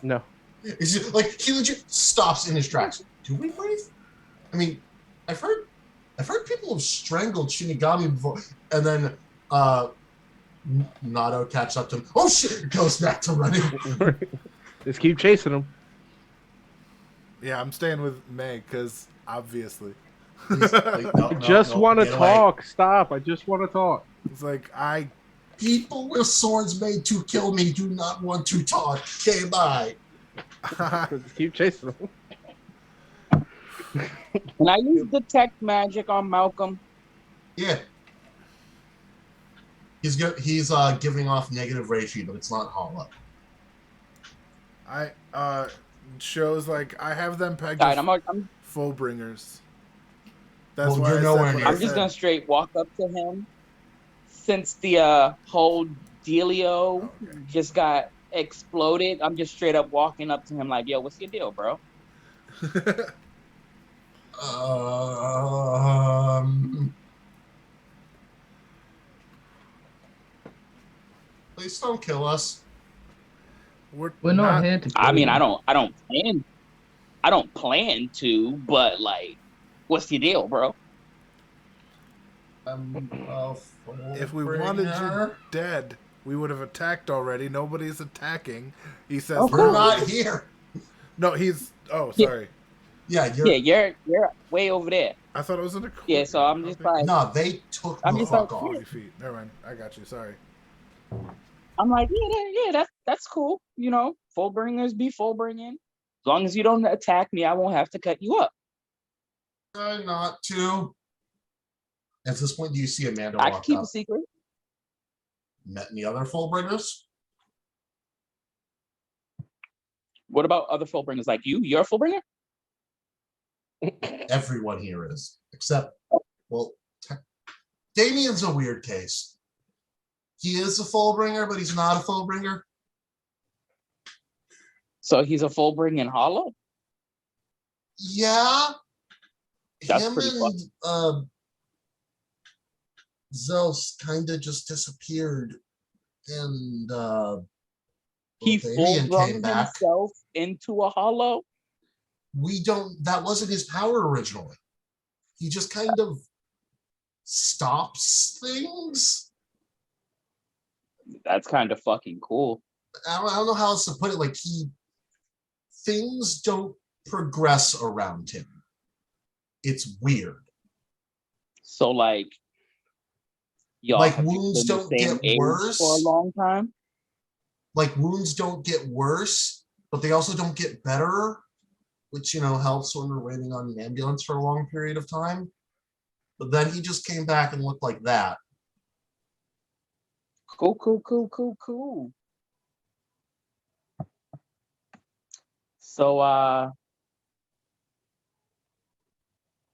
No. It's just like he legit stops in his tracks. Do we breathe? I mean, I've heard people have strangled Shinigami before, and then Nato catches up to him. Oh shit! Goes back to running. Just keep chasing him. Yeah, I'm staying with Meg because obviously. He's like, no, Just want to get away. talk. Stop. I just want to talk. It's like I People with swords made to kill me do not want to talk. Okay, bye. Just keep chasing him. Can I use detect magic on Malcolm? Yeah. He's giving off negative ratio, but it's not hollow. I shows like I have them pegged All right, as I'm full bringers. That's Well, why you're I nowhere said what near I it. I'm just said. gonna straight walk up to him. Since the whole dealio Okay. just got exploded, I'm just straight up walking up to him like, "Yo, what's your deal, bro?" Please don't kill us. We're not here to. I kill mean, you. I don't plan to, but like, what's your deal, bro? If we wanted you dead, we would have attacked already. Nobody's attacking. He says, We're not here. No, he's. Oh, Yeah. sorry. Yeah, Yeah, you're way over there. I thought it was in a corner. Yeah, so I'm just like, No, they took I'm the just fuck like, off. 40 feet. Never mind. I got you. Sorry. I'm like, yeah, that's cool. You know, full bringers be full bringing. As long as you don't attack me, I won't have to cut you up. Try not to. At this point, do you see Amanda I can walk keep up? a secret. Met any other Fullbringers? What about other full bringers like you? You're a full bringer? Everyone here is, except, well, Damien's a weird case. He is a Fullbringer, but he's not a Fullbringer. So he's a full bring in hollow? Yeah, That's him pretty and Zeus kind of just disappeared, and He the full Indian brung came back. himself into a hollow. That wasn't his power originally. He just kind of stops things. That's kind of fucking cool. I don't know how else to put it. Like things don't progress around him. It's weird. So like, y'all Like have wounds been the don't same get age worse. for a long time. Like wounds don't get worse, but they also don't get better, which helps when we're waiting on the ambulance for a long period of time. But then he just came back and looked like that. Cool. So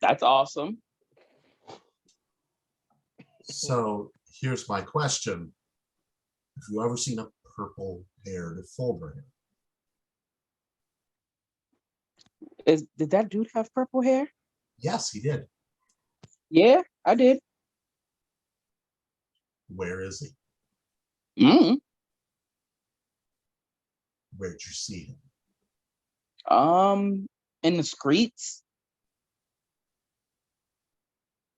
that's awesome. So here's my question. Have you ever seen a purple-haired Fulbringer? Did that dude have purple hair? Yes, he did. Yeah, I did. Where is he? Where'd you see him? In the streets.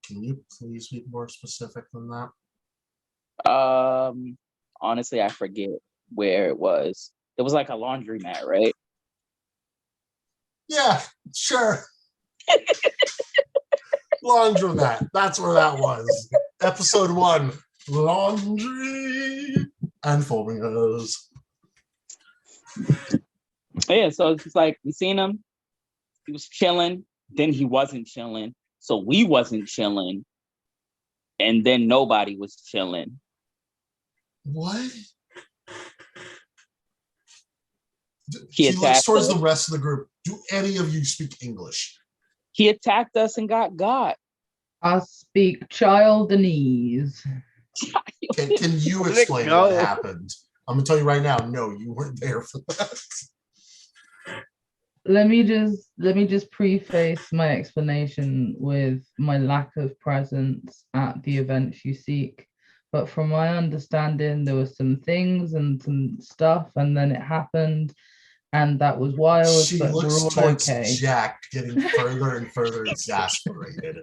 Can you please be more specific than that? Honestly, I forget where it was. It was like a laundromat, right? Yeah, sure. Laundromat. That's where that was. Episode 1. Laundry and Fulbringers. Yeah, so it's just like we seen him. He was chilling. Then he wasn't chilling. So we wasn't chilling. And then nobody was chilling. What? He looks towards us. the rest of the group. Do any of you speak English? He attacked us and got. I speak Childinese. Can you explain what happened? I'm gonna tell you right now. No, you weren't there for that. Let me just preface my explanation with my lack of presence at the events you seek. But from my understanding, there were some things and some stuff, and then it happened, and that was wild. She but looks we're all towards okay. Jack, getting further and further exasperated.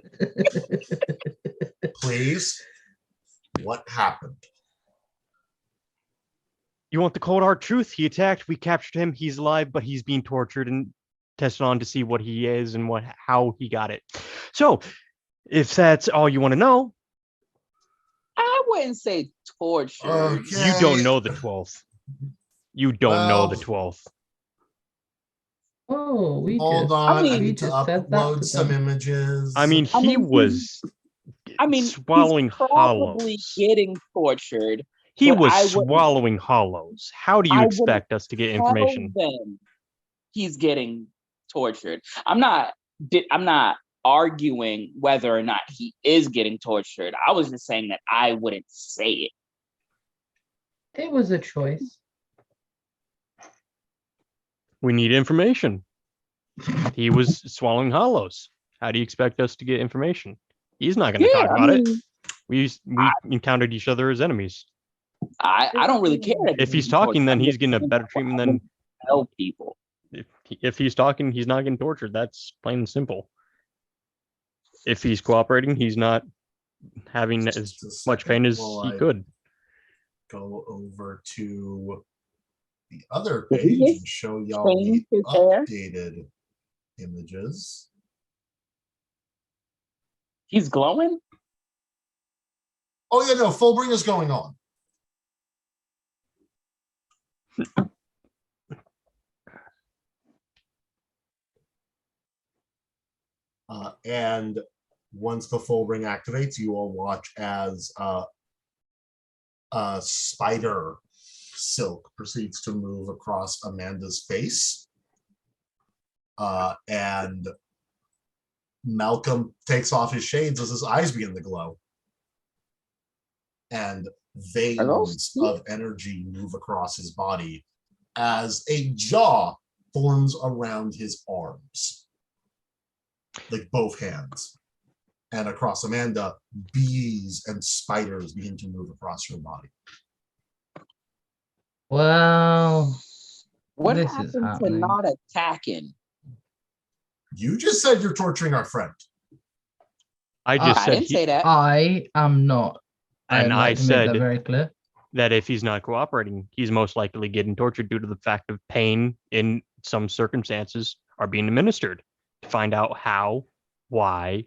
Please, what happened? You want the cold hard truth? He attacked. We captured him. He's alive, but he's being tortured and tested on to see what he is and how he got it. So, if that's all you want to know, I wouldn't say torture. Okay. you don't know the 12th. You don't know the 12th. Oh, we Hold just. on. I I need to just said that upload to some them. images. I mean, he was swallowing he's probably hollows. getting tortured. He but was I wouldn't- swallowing hollows. How do you I expect us to get information? Tell them he's getting tortured. I'm not arguing whether or not he is getting tortured. I was just saying that I wouldn't say it. It was a choice. We need information. He was swallowing hollows. How do you expect us to get information? He's not going to talk about it. We encountered each other as enemies. I don't really care. If he's talking, then he's getting a better treatment than tell people. If he's talking, he's not getting tortured. That's plain and simple. If he's cooperating, he's not having as much pain as he could. Go over to the other page and show y'all the updated images. He's glowing? Oh yeah, no, Fullbring is going on. And once the Fullbring activates, you will watch as spider silk proceeds to move across Amanda's face. And Malcolm takes off his shades as his eyes begin to glow. And veins of energy move across his body as a jaw forms around his arms. like both hands. And across Amanda, bees and spiders begin to move across her body. Well, What this is happened to happening. not attacking? You just said you're torturing our friend. I just I said didn't say that. I am not. And I'd like I to make that said very clear. that if he's not cooperating, he's most likely getting tortured due to the fact of pain in some circumstances are being administered to find out how, why,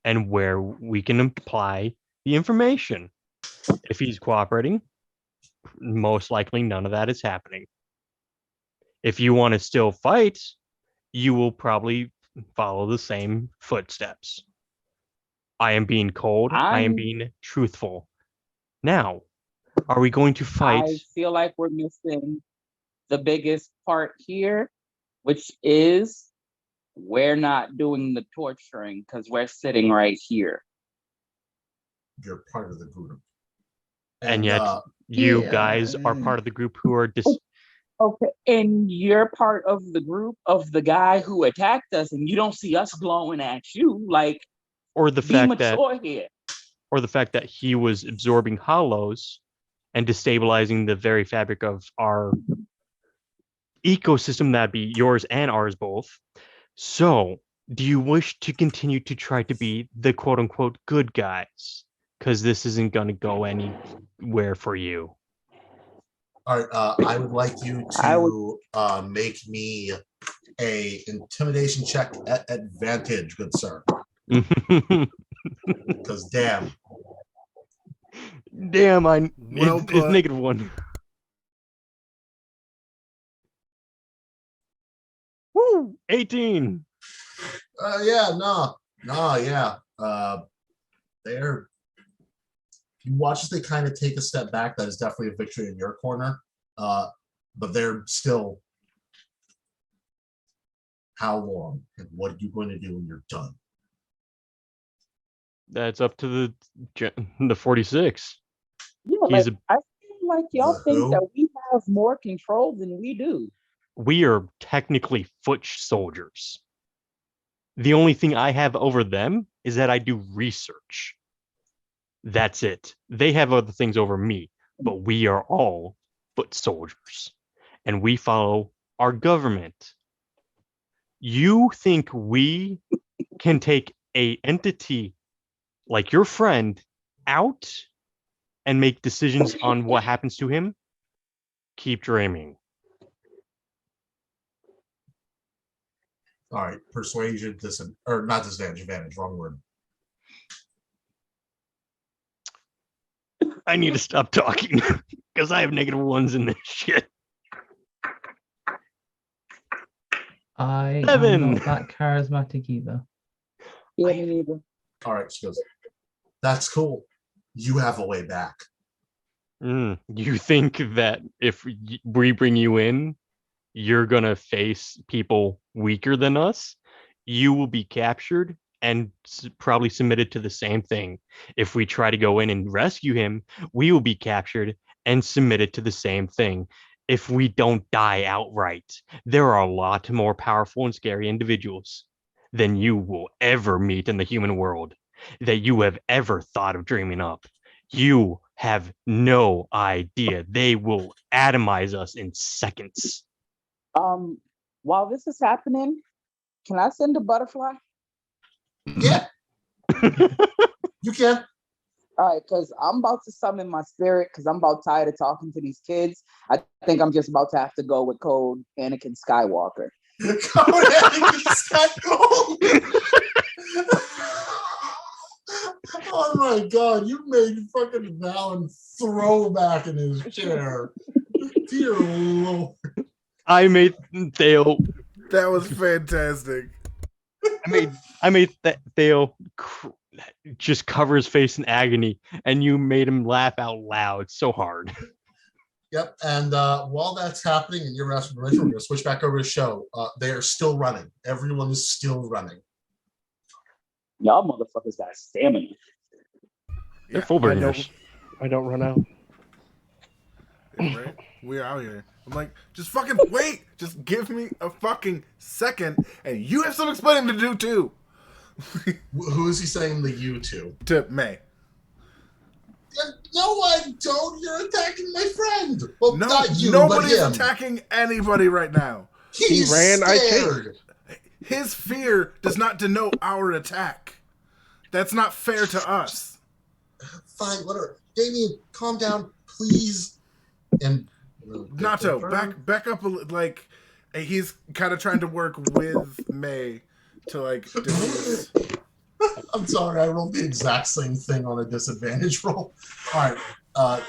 and where we can apply the information. If he's cooperating, most likely none of that is happening. If you want to still fight, you will probably follow the same footsteps. I am being cold. I am being truthful. Now, are we going to fight? I feel like we're missing the biggest part here, which is we're not doing the torturing because we're sitting right here. You're part of the group. And yet, you yeah, guys are part of the group who are Okay, and you're part of the group of the guy who attacked us, and you don't see us glowing at you. Like, or the be fact that mature here. or the fact that he was absorbing hollows and destabilizing the very fabric of our ecosystem, that'd be yours and ours both. So, do you wish to continue to try to be the quote unquote good guys? Because this isn't going to go anywhere for you. All right, I would like you to make me a intimidation check at advantage, good sir. Because damn. Damn, Well it's put. -1. Woo! 18. Yeah. They're. You watch as they kind of take a step back. That is definitely a victory in your corner. But they're still. How long? And what are you going to do when you're done? That's up to the 46. Yeah, He's like, I feel like y'all The think who? that we have more control than we do. We are technically foot soldiers. The only thing I have over them is that I do research. That's it. They have other things over me, but we are all foot soldiers, and we follow our government. You think we can take a entity like your friend out and make decisions on what happens to him? Keep dreaming. All right, persuasion, or not disadvantage, advantage, wrong word. I need to stop talking because I have -1s in this shit. I 7. am not that charismatic either. Yeah, me neither. All right, she goes, that's cool. You have a way back. You think that if we bring you in, you're going to face people weaker than us? You will be captured and probably submitted to the same thing. If we try to go in and rescue him, we will be captured and submitted to the same thing. If we don't die outright, there are a lot more powerful and scary individuals than you will ever meet in the human world, that you have ever thought of dreaming up. You have no idea. They will atomize us in seconds. While this is happening, can I send a butterfly? Yeah. You can. All right, because I'm about to summon my spirit because I'm about tired of talking to these kids. I think I'm just about to have to go with code Anakin Skywalker. Oh my god, you made fucking Valen throw back in his chair. Dear Lord. I made Theo. That was fantastic. I made Theo just cover his face in agony, and you made him laugh out loud so hard. Yep, and while that's happening and you're asking permission, we're going to switch back over to the show. They are still running. Everyone is still running. Y'all motherfuckers got stamina. They're full burners. I don't run out. Yeah, right? We're out here. I'm like, just fucking wait. Just give me a fucking second, and you have some explaining to do too. Who is he saying the you to? To May. No, I don't. You're attacking my friend. Well, No, not you, nobody's but him. attacking anybody right now. He's ran, I scared. His fear does not denote our attack. That's not fair to us. Fine, whatever. Damien, calm down, please. And Nato, back up like he's kind of trying to work with May to like diffuse. I'm sorry, I rolled the exact same thing on a disadvantage roll. All right.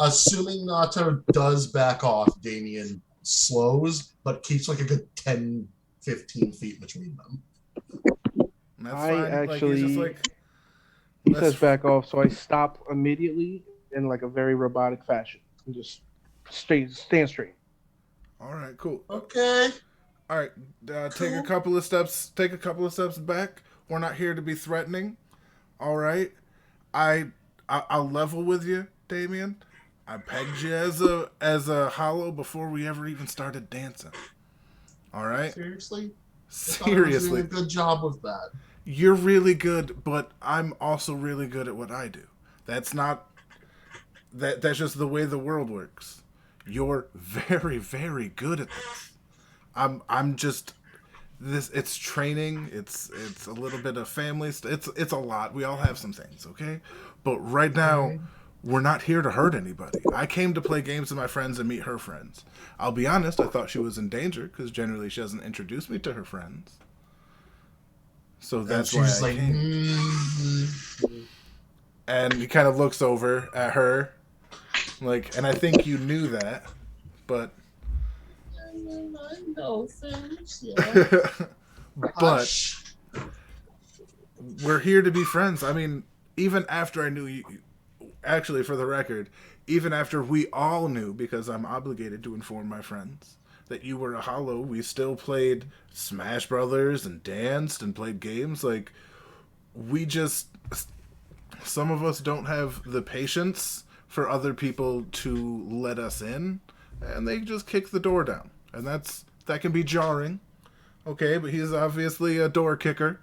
Assuming Nato does back off, Damien slows, but keeps like a good 10, 15 feet between them. That's I fine. actually, he's just like, he says back off, so I stop immediately in like a very robotic fashion and just stand straight. all right, cool. Okay. All right, take a couple of steps. Take a couple of steps back. We're not here to be threatening. All right, I'll level with you, Damien. I pegged you as a hollow before we ever even started dancing. All right. Seriously? Seriously, Doing a good job with that. you're really good, but I'm also really good at what I do. That's not that's just the way the world works. You're very, very good at this. I'm just this. It's training. It's a little bit of family. It's a lot. We all have some things, okay? But right now, we're not here to hurt anybody. I came to play games with my friends and meet her friends. I'll be honest. I thought she was in danger because generally she doesn't introduce me to her friends. So that's why I came. And he kind of looks over at her, like, and I think you knew that, but. I know things, yeah. But we're here to be friends. I mean, even after I knew you, actually, for the record, even after we all knew, because I'm obligated to inform my friends, that you were a hollow, we still played Smash Brothers and danced and played games. Like, we just, some of us don't have the patience for other people to let us in, and they just kick the door down. And that can be jarring. Okay, but he's obviously a door kicker.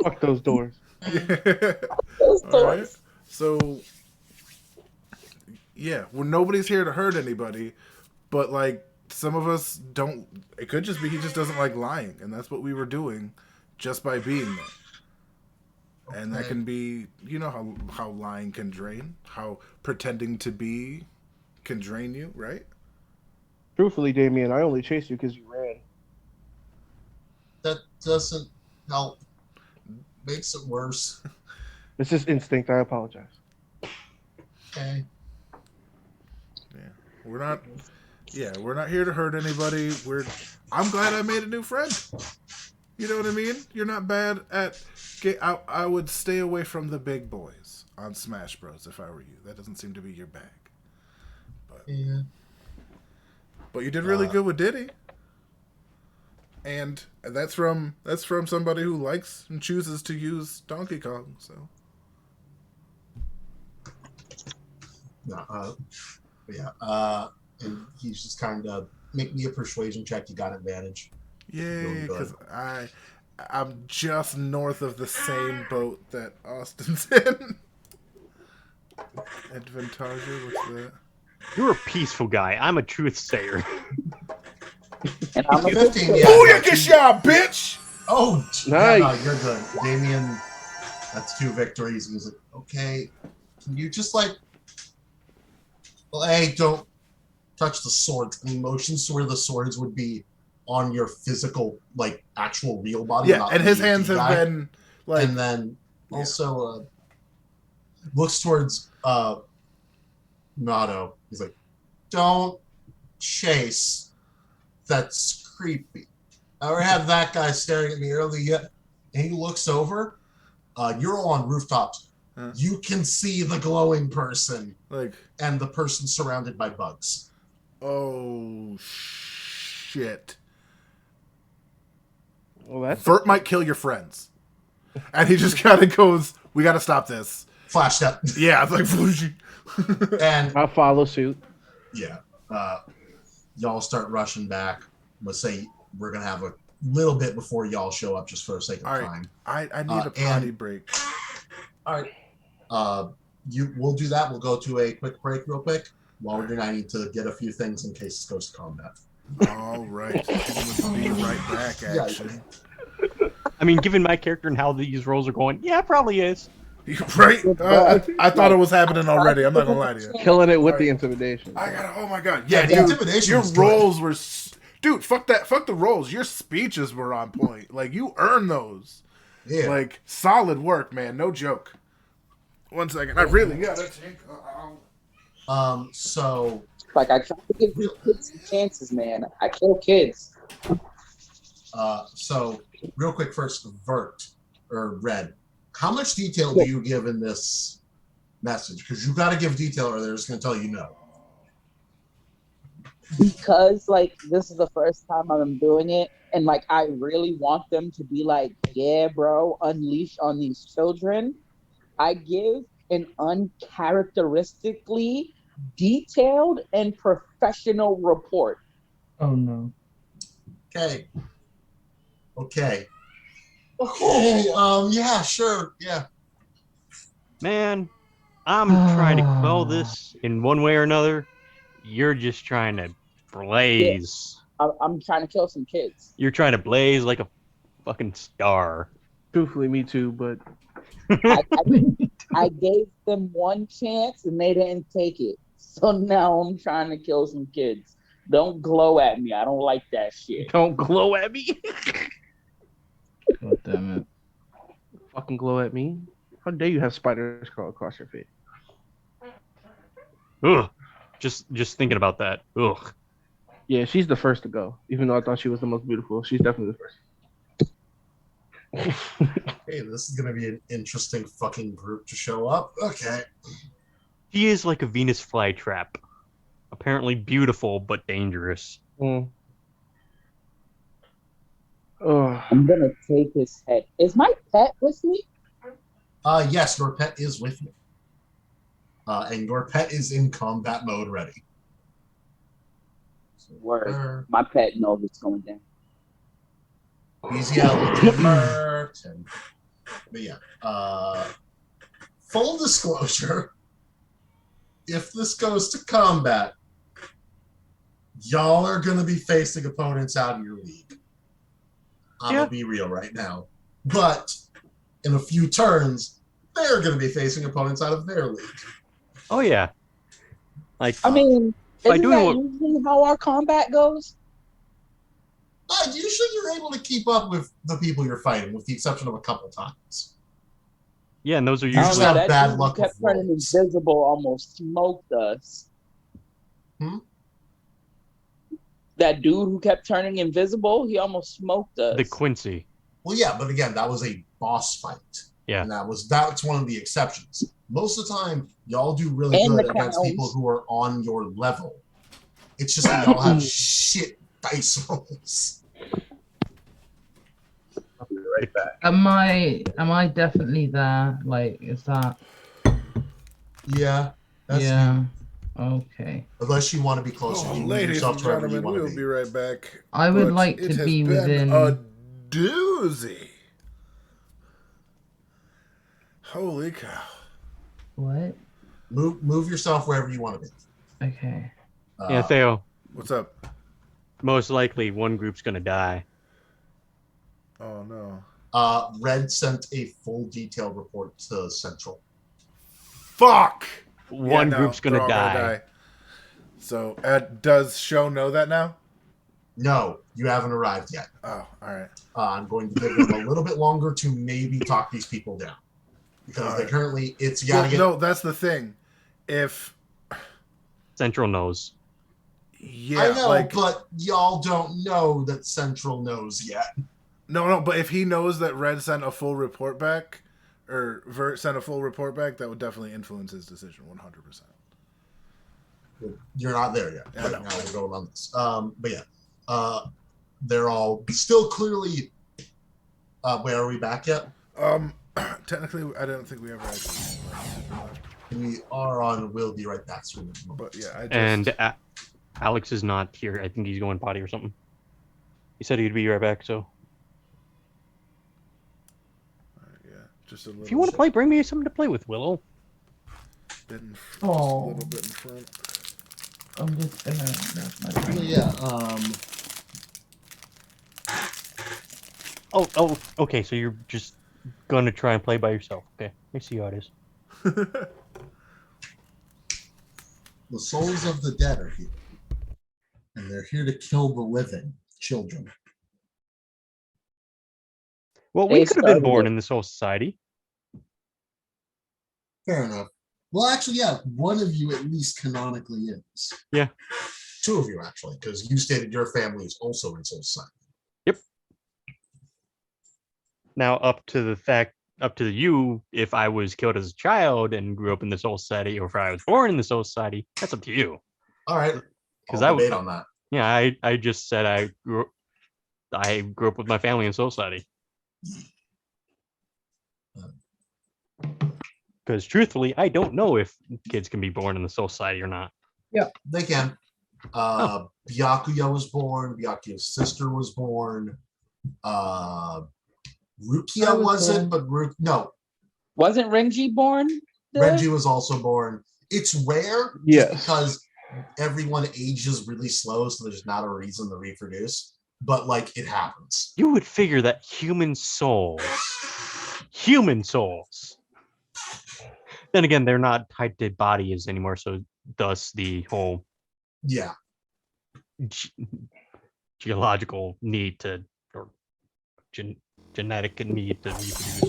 Fuck those doors. Those All doors. right. So, yeah, well, nobody's here to hurt anybody, but like some of us don't. It could just be he just doesn't like lying, and that's what we were doing, just by being there. And that Okay. can be, you know how lying can drain, how pretending to be can drain you, right? Truthfully, Damien, I only chased you because you ran. That doesn't help. Makes it worse. It's just instinct. I apologize. Okay. We're not here to hurt anybody. I'm glad I made a new friend. You know what I mean? You're not bad at. I would stay away from the big boys on Smash Bros. If I were you. That doesn't seem to be your bag. Yeah. But you did really good with Diddy. And that's from somebody who likes and chooses to use Donkey Kong. So No, yeah. And he's just kind of make me a persuasion check. You got advantage. yay, because I'm just north of the same boat that Austin's in. Advantage, what's that? You're a peaceful guy. I'm a truth sayer. And I'm a 15. Yeah. Booyakasha, bitch! Oh, Nice. yeah, no, you're good, Damien. That's 2 victories. He's like, okay, can you just like, well, hey, don't touch the swords. Any motions to where the swords would be on your physical, like actual real body. Yeah, not and his the hands have guy. been like. And then also looks towards Nato. He's like, don't chase. That's creepy. I already had that guy staring at me earlier, and he looks over. You're all on rooftops. Huh. You can see the glowing person Like, and the person surrounded by bugs. oh shit. Well, that's Vert might kill your friends. And he just kind of goes, we got to stop this. Flash step. Yeah, it's like, And I'll follow suit. yeah, y'all start rushing back. Let's say we're gonna have a little bit before y'all show up, just for the sake of All right. time. I need a potty break. All right. We'll do that. We'll go to a quick break real quick. While we're doing, I need to get a few things in case this goes to combat. All right. Be right back, action. I mean, given my character and how these rolls are going, yeah, it probably is. Right? I thought it was happening already. I'm not gonna lie to you. Killing it with All the right. intimidation. I got. Oh my god. Yeah, the dude. intimidation Your was good. rolls were. Dude, fuck that. Fuck the rolls. Your speeches were on point. Like, you earned those. Yeah. Like, solid work, man. No joke. 1 second. I really gotta take. So Like, I try to give these kids some chances, man. I kill kids. So real quick first, Vert or Red, how much detail do you give in this message? Because you got to give detail or they're just going to tell you no. Because, like, this is the first time I'm doing it, and, like, I really want them to be like, yeah, bro, unleash on these children. I give an uncharacteristically detailed and professional report. Oh no. Okay. Yeah, sure. Yeah. Man, I'm trying to quell this in one way or another. You're just trying to blaze. I'm trying to kill some kids. You're trying to blaze like a fucking star. Truthfully, me too, but I gave them one chance and they didn't take it. So now I'm trying to kill some kids. Don't glow at me. I don't like that shit. Don't glow at me. God damn it. fucking glow at me. How dare you have spiders crawl across your face? Ugh. Just thinking about that. Ugh. Yeah, she's the first to go. Even though I thought she was the most beautiful, she's definitely the first. Hey, this is going to be an interesting fucking group to show up. Okay. She is like a Venus flytrap. Apparently beautiful, but dangerous. Oh, I'm gonna take his head. Is my pet with me? Yes, your pet is with you. And your pet is in combat mode ready. Word. My pet knows what's going down. He's yelling Bert. But yeah. Full disclosure, if this goes to combat, y'all are going to be facing opponents out of your league. I'm going to be real right now. But in a few turns, they're going to be facing opponents out of their league. Oh yeah. Like I mean, by isn't doing that what- usually how our combat goes? Usually you're able to keep up with the people you're fighting, with the exception of a couple times. yeah, and those are You just usually have bad dude luck who kept with turning rolls. invisible almost smoked us. Hmm? That dude who kept turning invisible, he almost smoked us. the Quincy. Well, yeah, but again, that was a boss fight. Yeah. And that's one of the exceptions. Most of the time, y'all do really And good the against clowns. people who are on your level. It's just that y'all have shit dice rolls. I'll be right back. Am I definitely there? Like, is that? Yeah. That's Yeah. you. Okay. Unless you want to be closer. Oh, You move ladies yourself and to wherever you gentlemen, want we'll to be right back. I would But like it to has be been within. a doozy. Holy cow. What? Move yourself wherever you want to be. Okay. Yeah, Theo. What's up? Most likely one group's gonna die. Oh no. Red sent a full detailed report to Central. Fuck! One Yeah, no, group's gonna they're all die. So, does Show know that now? No, you haven't arrived yet. Oh, alright. I'm going to give them a little bit longer to maybe talk these people down. Because they Alright. currently, you Well, gotta get... no, that's the thing. If... Central knows. Yeah, I know, like... but y'all don't know that Central knows yet. No, but if he knows that Red sent a full report back, or Vert sent a full report back, that would definitely influence his decision 100%. You're not there yet. I Right know. now we're going on this. But yeah, they're all still clearly... where are we back yet? Technically, I don't think we ever actually... We are on We'll Be Right Back. But yeah, I just... And Alex is not here. I think he's going potty or something. He said he'd be right back, so Just a little If you want to play, bring me something to play with, Willow. bit in, just a Oh. little bit in front. I'm just gonna. That's my phone. Yeah. Oh, okay. So you're just gonna try and play by yourself. Okay, let me see how it is. The souls of the dead are here, and they're here to kill the living children. Well, we They could have been started born it. in this whole society. Fair enough. Well, actually, yeah, one of you at least canonically is. Yeah. Two of you, actually, because you stated your family is also in Soul Society. Yep. Now, up to you, if I was killed as a child and grew up in the Soul Society, or if I was born in the Soul Society, that's up to you. All right. Because I'll debate on that. Yeah, I just said I grew up with my family in Soul Society. Because truthfully, I don't know if kids can be born in the Soul Society or not. They can. Byakuya was born. Byakuya's sister was born. Rukia I was wasn't, born. but no. Wasn't Renji born? there? Renji was also born. It's rare Yes. just because everyone ages really slow, so there's not a reason to reproduce. But like it happens. You would figure that human souls. Then again, they're not tied to bodies anymore, so thus the whole Yeah. geological need to, or genetic need to reproduce.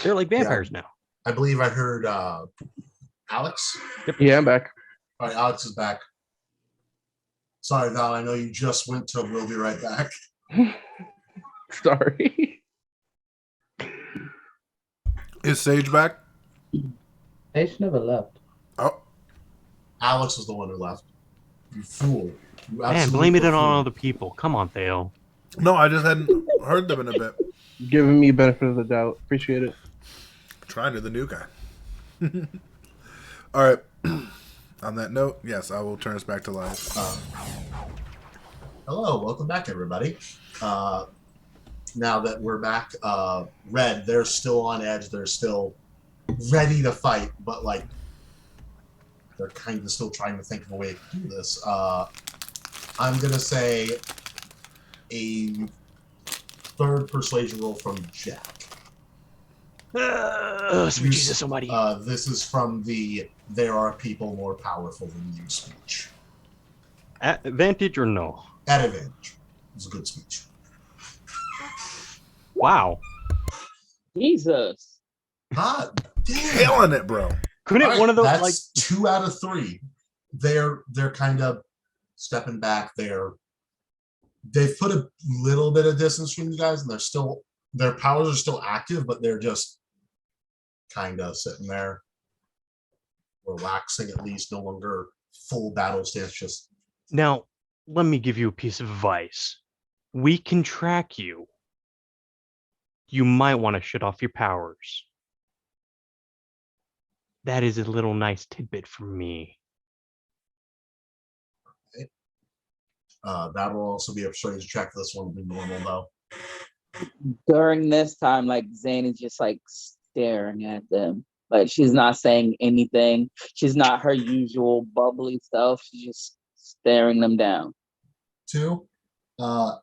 They're like vampires now. I believe I heard Alex. Yeah, I'm back. All right, Alex is back. Sorry, Val. I know you just went to We'll Be Right Back. Sorry. Is Sage back? H never left. Oh, Alex was the one who left. You fool. You Man, absolute blame it on fool. all other people. Come on, Theo. no, I just hadn't heard them in a bit. Giving me benefit of the doubt. Appreciate it. Trying to the new guy. All right. On that note, yes, I will turn us back to live. Hello, welcome back, everybody. Now that we're back, Red, they're still on edge. They're still ready to fight, but like they're kind of still trying to think of a way to do this. I'm gonna say a third persuasion roll from Jack. Sweet Jesus Almighty. This is from the "There are people more powerful than you" speech. At advantage or no? At advantage. It's a good speech. Wow. Jesus. Hot damn. Killing it, bro. Couldn't All right, one of those that's like 2 out of 3. They're kind of stepping back. They've put a little bit of distance from you guys, and their powers are still active, but they're just kind of sitting there, relaxing at least, no longer full battle stance. Just Now, let me give you a piece of advice. We can track you. You might want to shut off your powers. That is a little nice tidbit from me. that will also be a persuasion check. This one will be normal though. During this time, like Zane is just like staring at them. Like she's not saying anything. She's not her usual bubbly self. She's just staring them down. 2.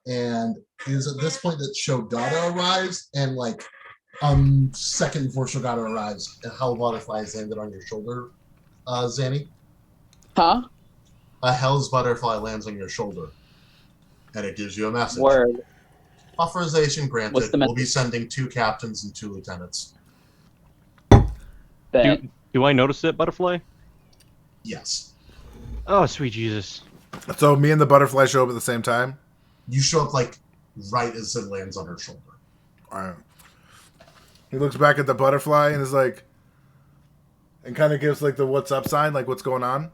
And it is at this point that Shogata arrives, and like second before Shogata arrives, a hell butterfly is landed on your shoulder, Zanny. Huh? A hell's butterfly lands on your shoulder, and it gives you a message. Word. Authorization granted. What's the We'll be sending 2 captains and 2 lieutenants. Bet. Do I notice that butterfly? Yes. Oh, sweet Jesus. So me and the butterfly show up at the same time? You show up like right as it lands on her shoulder. All right. He looks back at the butterfly and is like, and kind of gives like the what's up sign, like what's going on.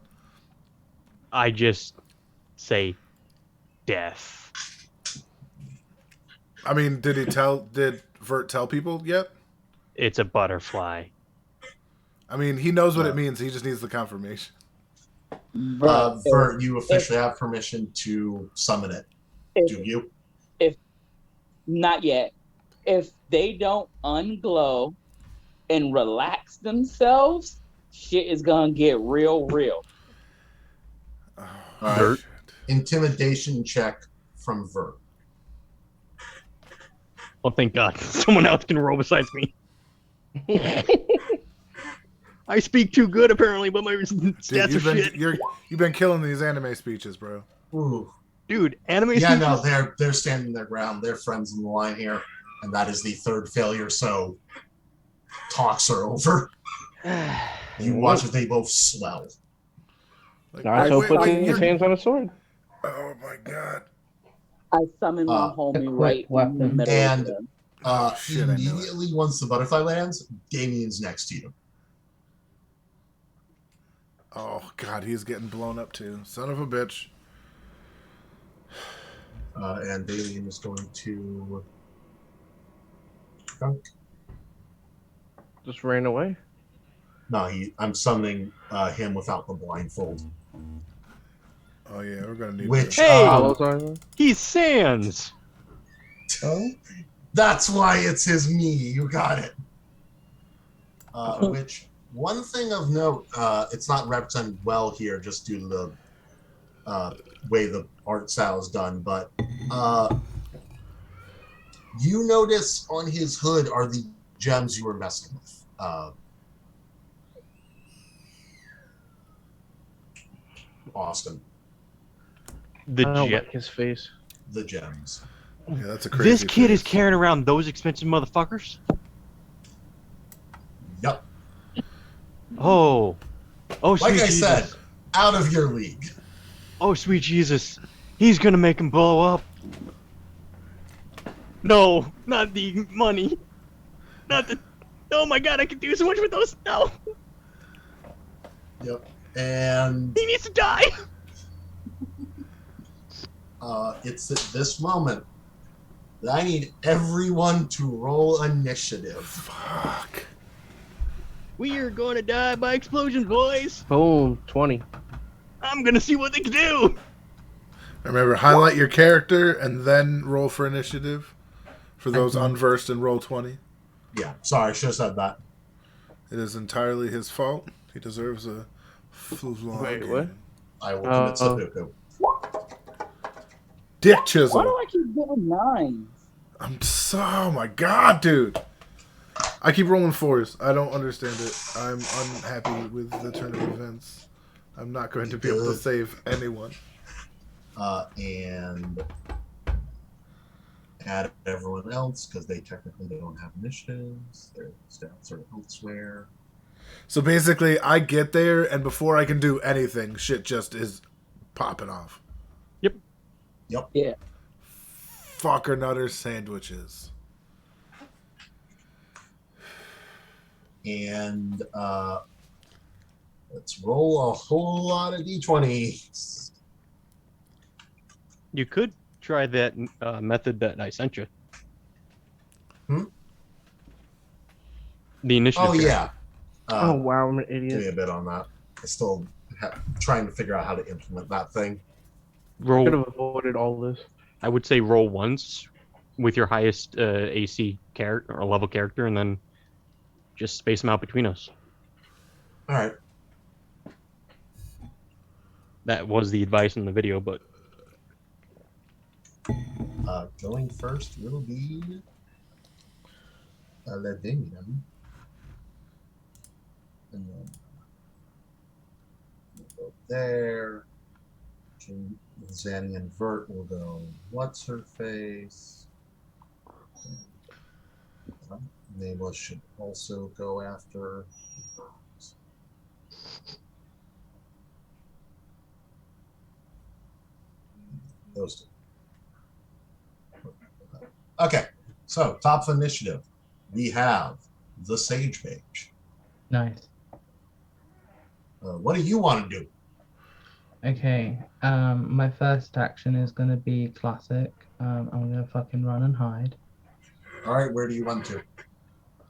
I just say death. I mean, did Vert tell people yet? It's a butterfly. I mean, he knows what it means. He just needs the confirmation. Vert, you officially have permission to summon it. Do you? Not yet. if they don't unglow and relax themselves, shit is gonna get real. Oh, All right. Dirt. shit. Intimidation check from Vert. Oh, thank God. Someone else can roll besides me. I speak too good, apparently, but my Dude, stats are shit. you've been killing these anime speeches, bro. Ooh. Dude, anime Yeah, speeches? no, they're standing their ground. They're friends in the line here, and that is the third failure. So talks are over. You watch as they both swell. Like, Nacho puts his you're... hands on a sword. Oh my God. I summon my homie Equip right in the weapon. middle And of them. Oh, shit, I knew it. Immediately once the butterfly lands, Damien's next to you. Oh God, he's getting blown up too. Son of a bitch. And Damien is going to. Just ran away. No, I'm summoning him without the blindfold. Oh yeah, we're gonna need Which to... Hey! Follows on. He's Sans! Oh, That's why it's his me. You got it. Which one thing of note, it's not represented well here, just due to the way the art style is done. But you notice on his hood are the gems you were messing with. Austin, The I don't jet. like his face. the gems. Yeah, that's a crazy This kid is face. carrying around those expensive motherfuckers? Yep. Oh. Oh, sweet Like I Jesus. said, out of your league. Oh, sweet Jesus. He's gonna make him blow up. No, not the money. Not the... Oh my God, I could do so much with those. No. Yep. And He needs to die. it's at this moment that I need everyone to roll initiative. Fuck. We are gonna die by explosion, boys. Boom, 20. I'm gonna see what they can do. Remember, highlight your character and then roll for initiative. For those Okay. unversed in roll 20. Yeah, sorry, I should have said that. It is entirely his fault. He deserves a full-on Wait, game. what? I will commit seppuku. Dick Why do chisel. I keep getting 9s? Oh my God, dude. I keep rolling 4s. I don't understand it. I'm unhappy with the turn of events. I'm not going to be able to save anyone. And add everyone else because they technically don't have initiatives. Their stats are elsewhere. So basically, I get there, and before I can do anything, shit just is popping off. Yep. Yep. Yeah. Fucker nutter sandwiches. And let's roll a whole lot of d20s. You could try that method that I sent you. Hmm? The initiative. Oh, check. yeah. Oh, wow, I'm an Give me idiot. a bit on that. I still trying to figure out how to implement that thing. Roll. Could have avoided all this. I would say roll once with your highest AC character or level character, and then just space them out between us. All right. That was the advice in the video, but Going first will be Ladinian. And then we'll go there. Zanny and Vert will go, what's her face? Nameless should also go after. Those two. Okay, so top of initiative, we have the Sage page. nice. What do you want to do? Okay. My first action is gonna be classic. I'm gonna fucking run and hide. All right, where do you run to?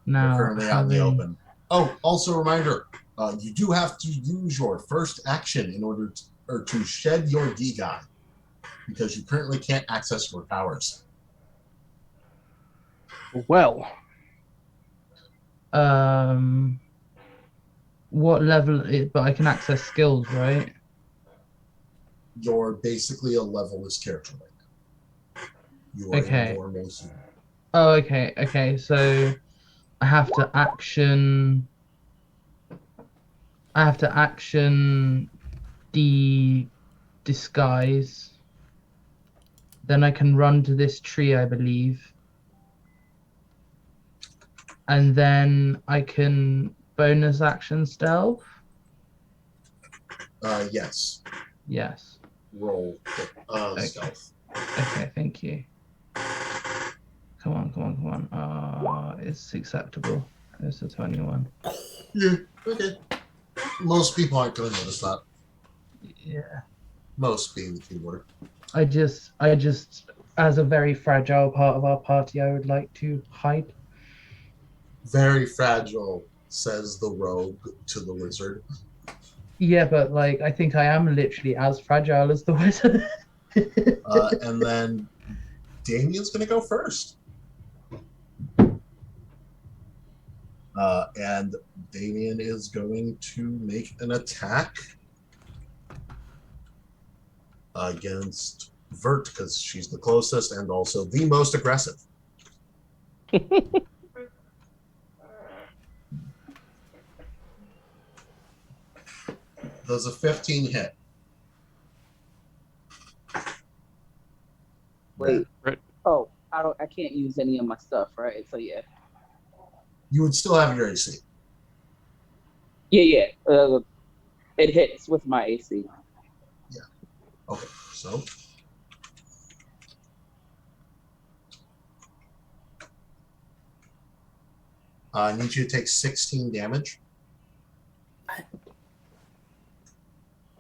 Now, We're currently out in the having- open. Oh, also a reminder, you do have to use your first action in order to shed your D-guy, because you currently can't access your powers. Well, What level? But I can access skills, right? You're basically a levelless character right now. You are a Okay. normal human. Oh, okay. Okay. So I have to action. I have to action the disguise. Then I can run to this tree, I believe. And then I can bonus action stealth. Yes. Yes. Roll Okay. stealth. Okay, thank you. Come on, come on, come on. It's acceptable. It's a 21. Yeah. Okay. Most people aren't going to notice that. Yeah. Most being the key word. I just, as a very fragile part of our party, I would like to hide. Very fragile, says the rogue to the wizard. Yeah, but like, I think I am literally as fragile as the wizard. And then Damien's going to go first. And Damien is going to make an attack against Vert because she's the closest and also the most aggressive. Does a 15 hit? Wait. Right. Oh, I can't use any of my stuff, right? So yeah. You would still have your AC. Yeah. It hits with my AC. Okay, so I need you to take 16 damage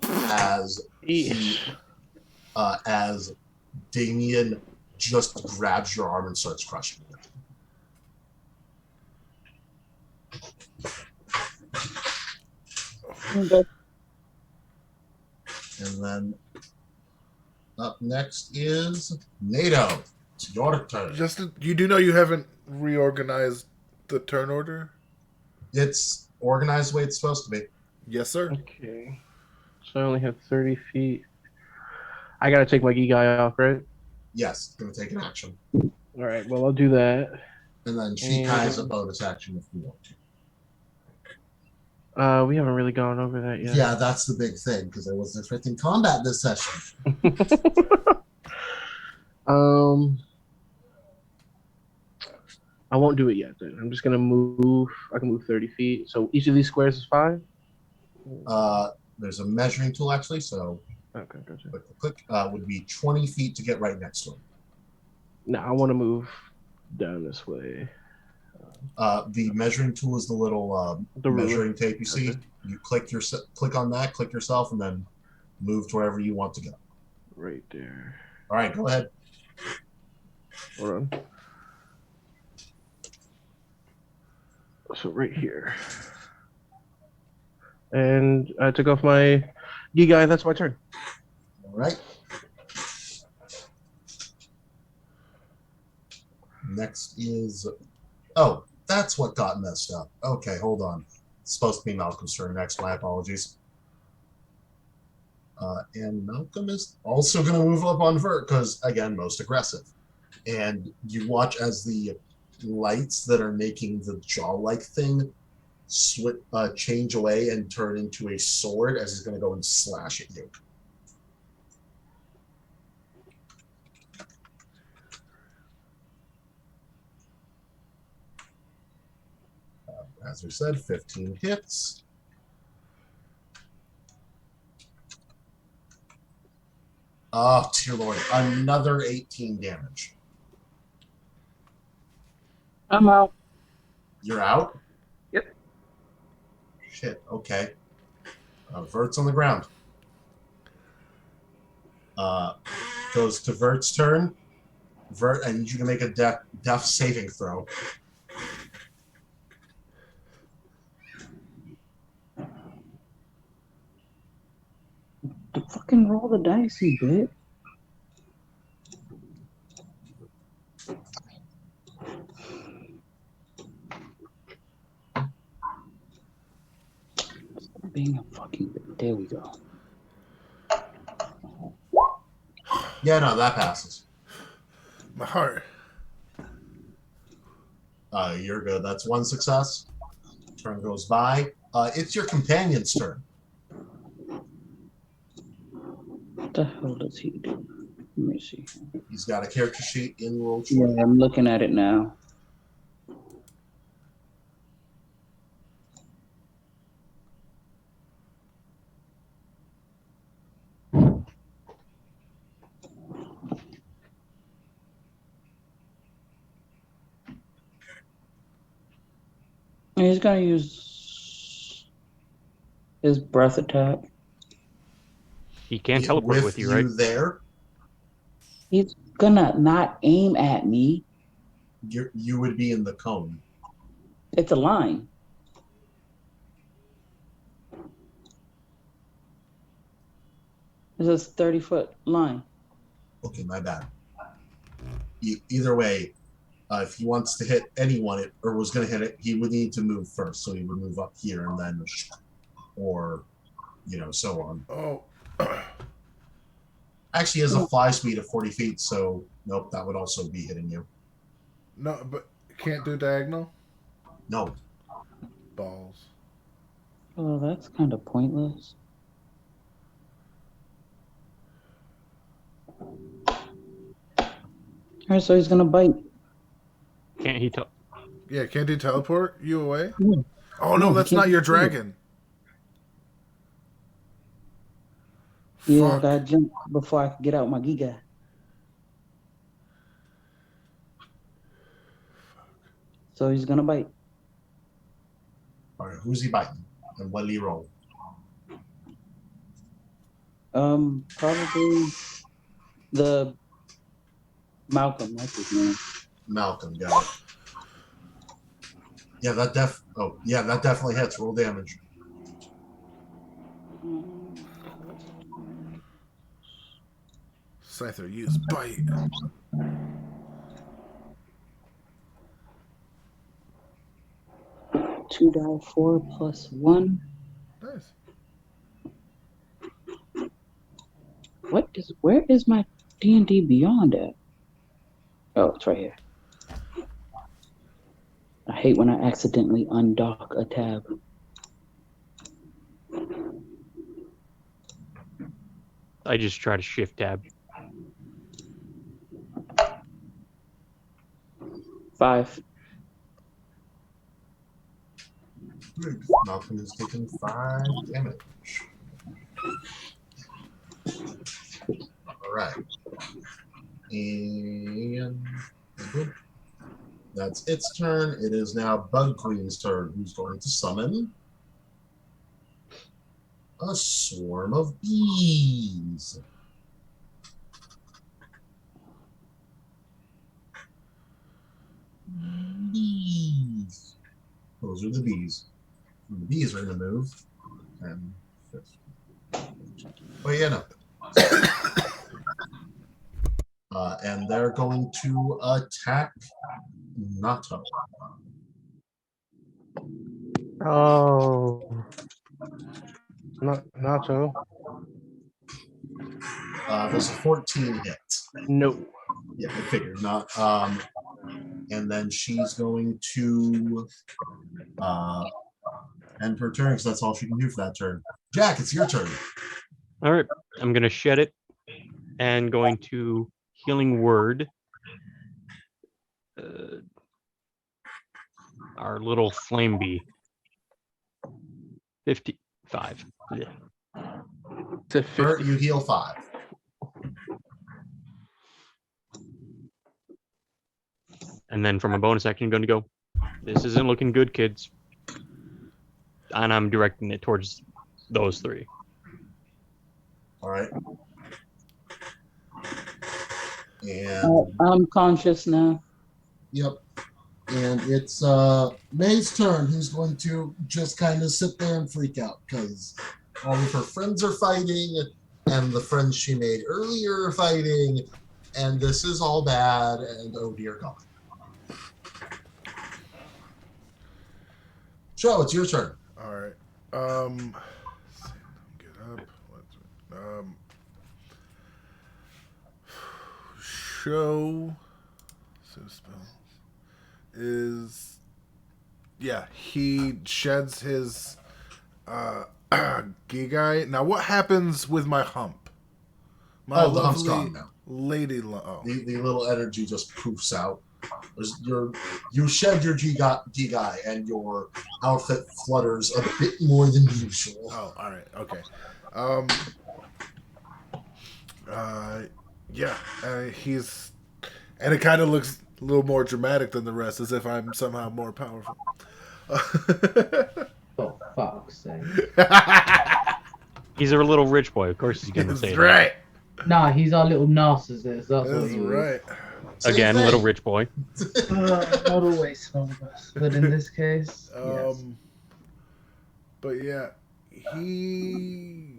as as Damien just grabs your arm and starts crushing you. Okay. And then up next is NATO. It's your turn. Justin, you do know you haven't reorganized the turn order? It's organized the way it's supposed to be. Yes, sir. okay. So I only have 30 feet. I gotta take my guy off, right? Yes, it's going to take an action. All right. Well, I'll do that. And then she has a bonus action if you want to. We haven't really gone over that yet. Yeah, that's the big thing because there was freaking combat this session. I won't do it yet. Then I'm just gonna move. I can move 30 feet. So each of these squares is 5. There's a measuring tool actually, so Okay, gotcha. click would be 20 feet to get right next to him. No, I want to move down this way. The measuring tool is the little The ruler. measuring tape you see. Okay. You click on that, click yourself, and then move to wherever you want to go. Right there. All right, go ahead. Hold on. So right here. And I took off my guy. That's my turn. All right. Next is... Oh, that's what got messed up. Okay, hold on. It's supposed to be Malcolm's turn next. My apologies. And Malcolm is also going to move up on Vert because, again, most aggressive. And you watch as the lights that are making the jaw-like thing change away and turn into a sword as he's going to go and slash at you. As we said, 15 hits. Oh, dear Lord. Another 18 damage. I'm out. You're out? Yep. Shit, okay. Vert's on the ground. Goes to Vert's turn. Vert, I need you to make a death saving throw. Fucking roll the dice, you bitch. Stop being a fucking. There we go. Yeah, no, that passes. My heart. You're good. That's one success. Turn goes by. It's your companion's turn. What the hell does he do? Let me see. He's got a character sheet in Roll Yeah, 20. I'm looking at it now. He's gonna use his breath attack. He can't teleport with you, right? There, He's gonna not aim at me. you would be in the cone. It's a line. It's a 30-foot line. Okay, my bad. Either way, if he wants to hit anyone, or was going to hit it, he would need to move first. So he would move up here and then, or, so on. Oh. Actually, he has a fly speed of 40 feet, so nope, that would also be hitting you. No, but can't do diagonal? No. Balls. Oh, that's kind of pointless. All right, so he's gonna bite. Can't he tell? Yeah, can't he teleport you away? Yeah. Oh, no, No, that's he not can't your do it. dragon. Yeah, I Fuck. gotta jump before I can get out my giga. So he's gonna bite. All right, who's he biting? And what did he roll? Probably the Malcolm. That's his name. Malcolm, got it. Yeah, that definitely hits. Roll damage. Scyther, use bite. Two die 4 plus 1. Nice. Where is my D&D Beyond at? Oh, it's right here. I hate when I accidentally undock a tab. I just try to shift tab. 5. Malcolm is taking 5 damage. All right. And that's its turn. It is now Bug Queen's turn, who's going to summon a swarm of bees. Bees. Those are the bees. And the bees are going to move. And oh, yeah, no. And they're going to attack Nato. Oh. Nacho. There's a 14 hit. No. Yeah, I figured not. And then she's going to end her turn because that's all she can do for that turn. Jack, it's your turn. All right, I'm gonna shed it and going to healing word. Our little flame bee. 55. Yeah. To Her, 50. you heal 5. And then from a bonus action, going to go. This isn't looking good, kids. And I'm directing it towards those 3. All right. And I'm conscious now. yep. And it's May's turn, who's going to just kind of sit there and freak out because all of her friends are fighting, and the friends she made earlier are fighting, and this is all bad, and oh dear God. Joe, it's your turn. All right. Show so spells is he sheds his Gigai. Now what happens with my hump? My The hump's lovely gone now. lady The little energy just poofs out. You shed your Gigai and your outfit flutters a bit more than usual. Oh, all right, okay. He's, and it kind of looks a little more dramatic than the rest, as if I'm somehow more powerful. For fuck's sake. He's a little rich boy. Of course he's gonna say That's that. right. Nah, he's our little narcissist. That's what That's he is. right. Same Again, thing. little rich boy. Not always Snorgus, but in this case, yes. But yeah, he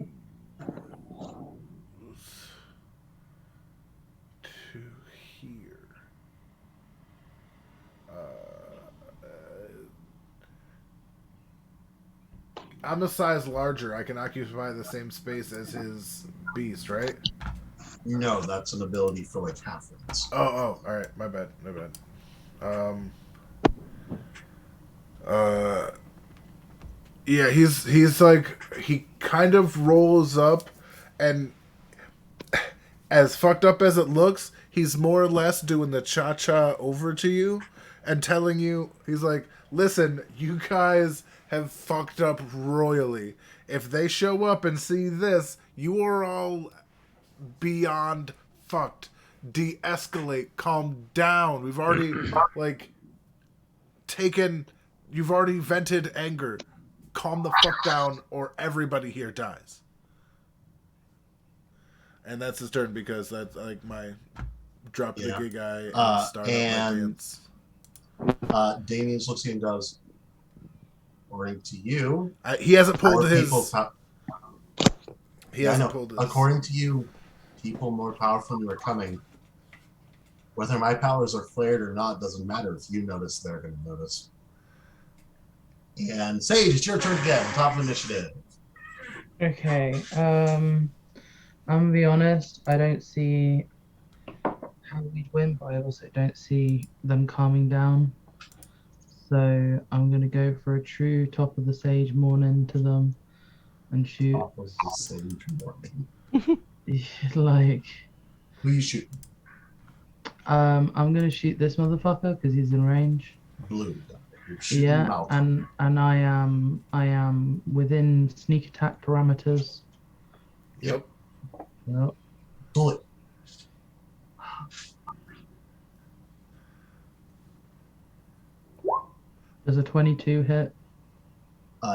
to here. I'm a size larger. I can occupy the same space as his beast, right? No, that's an ability for like halflings. Oh, all right. My bad. Yeah, he's like, he kind of rolls up, and as fucked up as it looks, he's more or less doing the cha-cha over to you and telling you, he's like, listen, you guys have fucked up royally. If they show up and see this, you are all beyond fucked. De-escalate, calm down. We've already, you've already vented anger. Calm the fuck down or everybody here dies. And that's his turn because that's like my drop the gig guy and start up my dance. Damien looks at you and goes, according to you, He hasn't pulled his. He hasn't I know. pulled his. According to you, people more powerful than you are coming. Whether my powers are flared or not doesn't matter. If you notice, they're going to notice. And Sage, it's your turn again. Top of initiative. Okay. I'm gonna be honest. I don't see how we'd win, but I also don't see them calming down. So I'm gonna go for a true top of the sage morning to them and shoot. Top of the sage morning. Like, who you shooting? I'm gonna shoot this motherfucker because he's in range. Blue. Yeah, and I am within sneak attack parameters. Yep. Yep. Bullet. Does a 22 hit?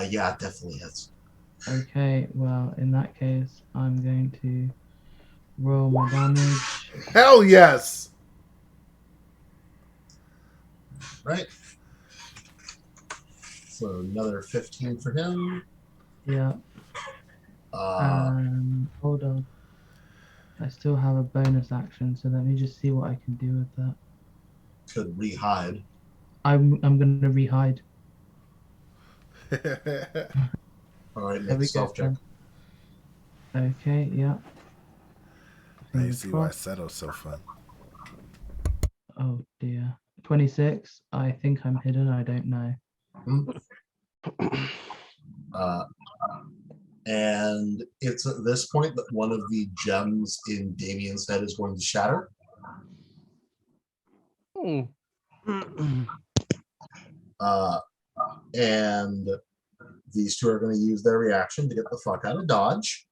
Yeah, it definitely hits. Okay, well, in that case, I'm going to roll my damage. Hell yes! Right. So another 15 for him. Yeah. Hold on. I still have a bonus action, so let me just see what I can do with that. Could re-hide. I'm gonna re-hide. Alright, make a stealth check. Okay, yeah. Now you see why Seto's so fun. Oh dear. 26. I think I'm hidden, I don't know. And it's at this point that one of the gems in Damien's head is going to shatter. And these two are going to use their reaction to get the fuck out of Dodge.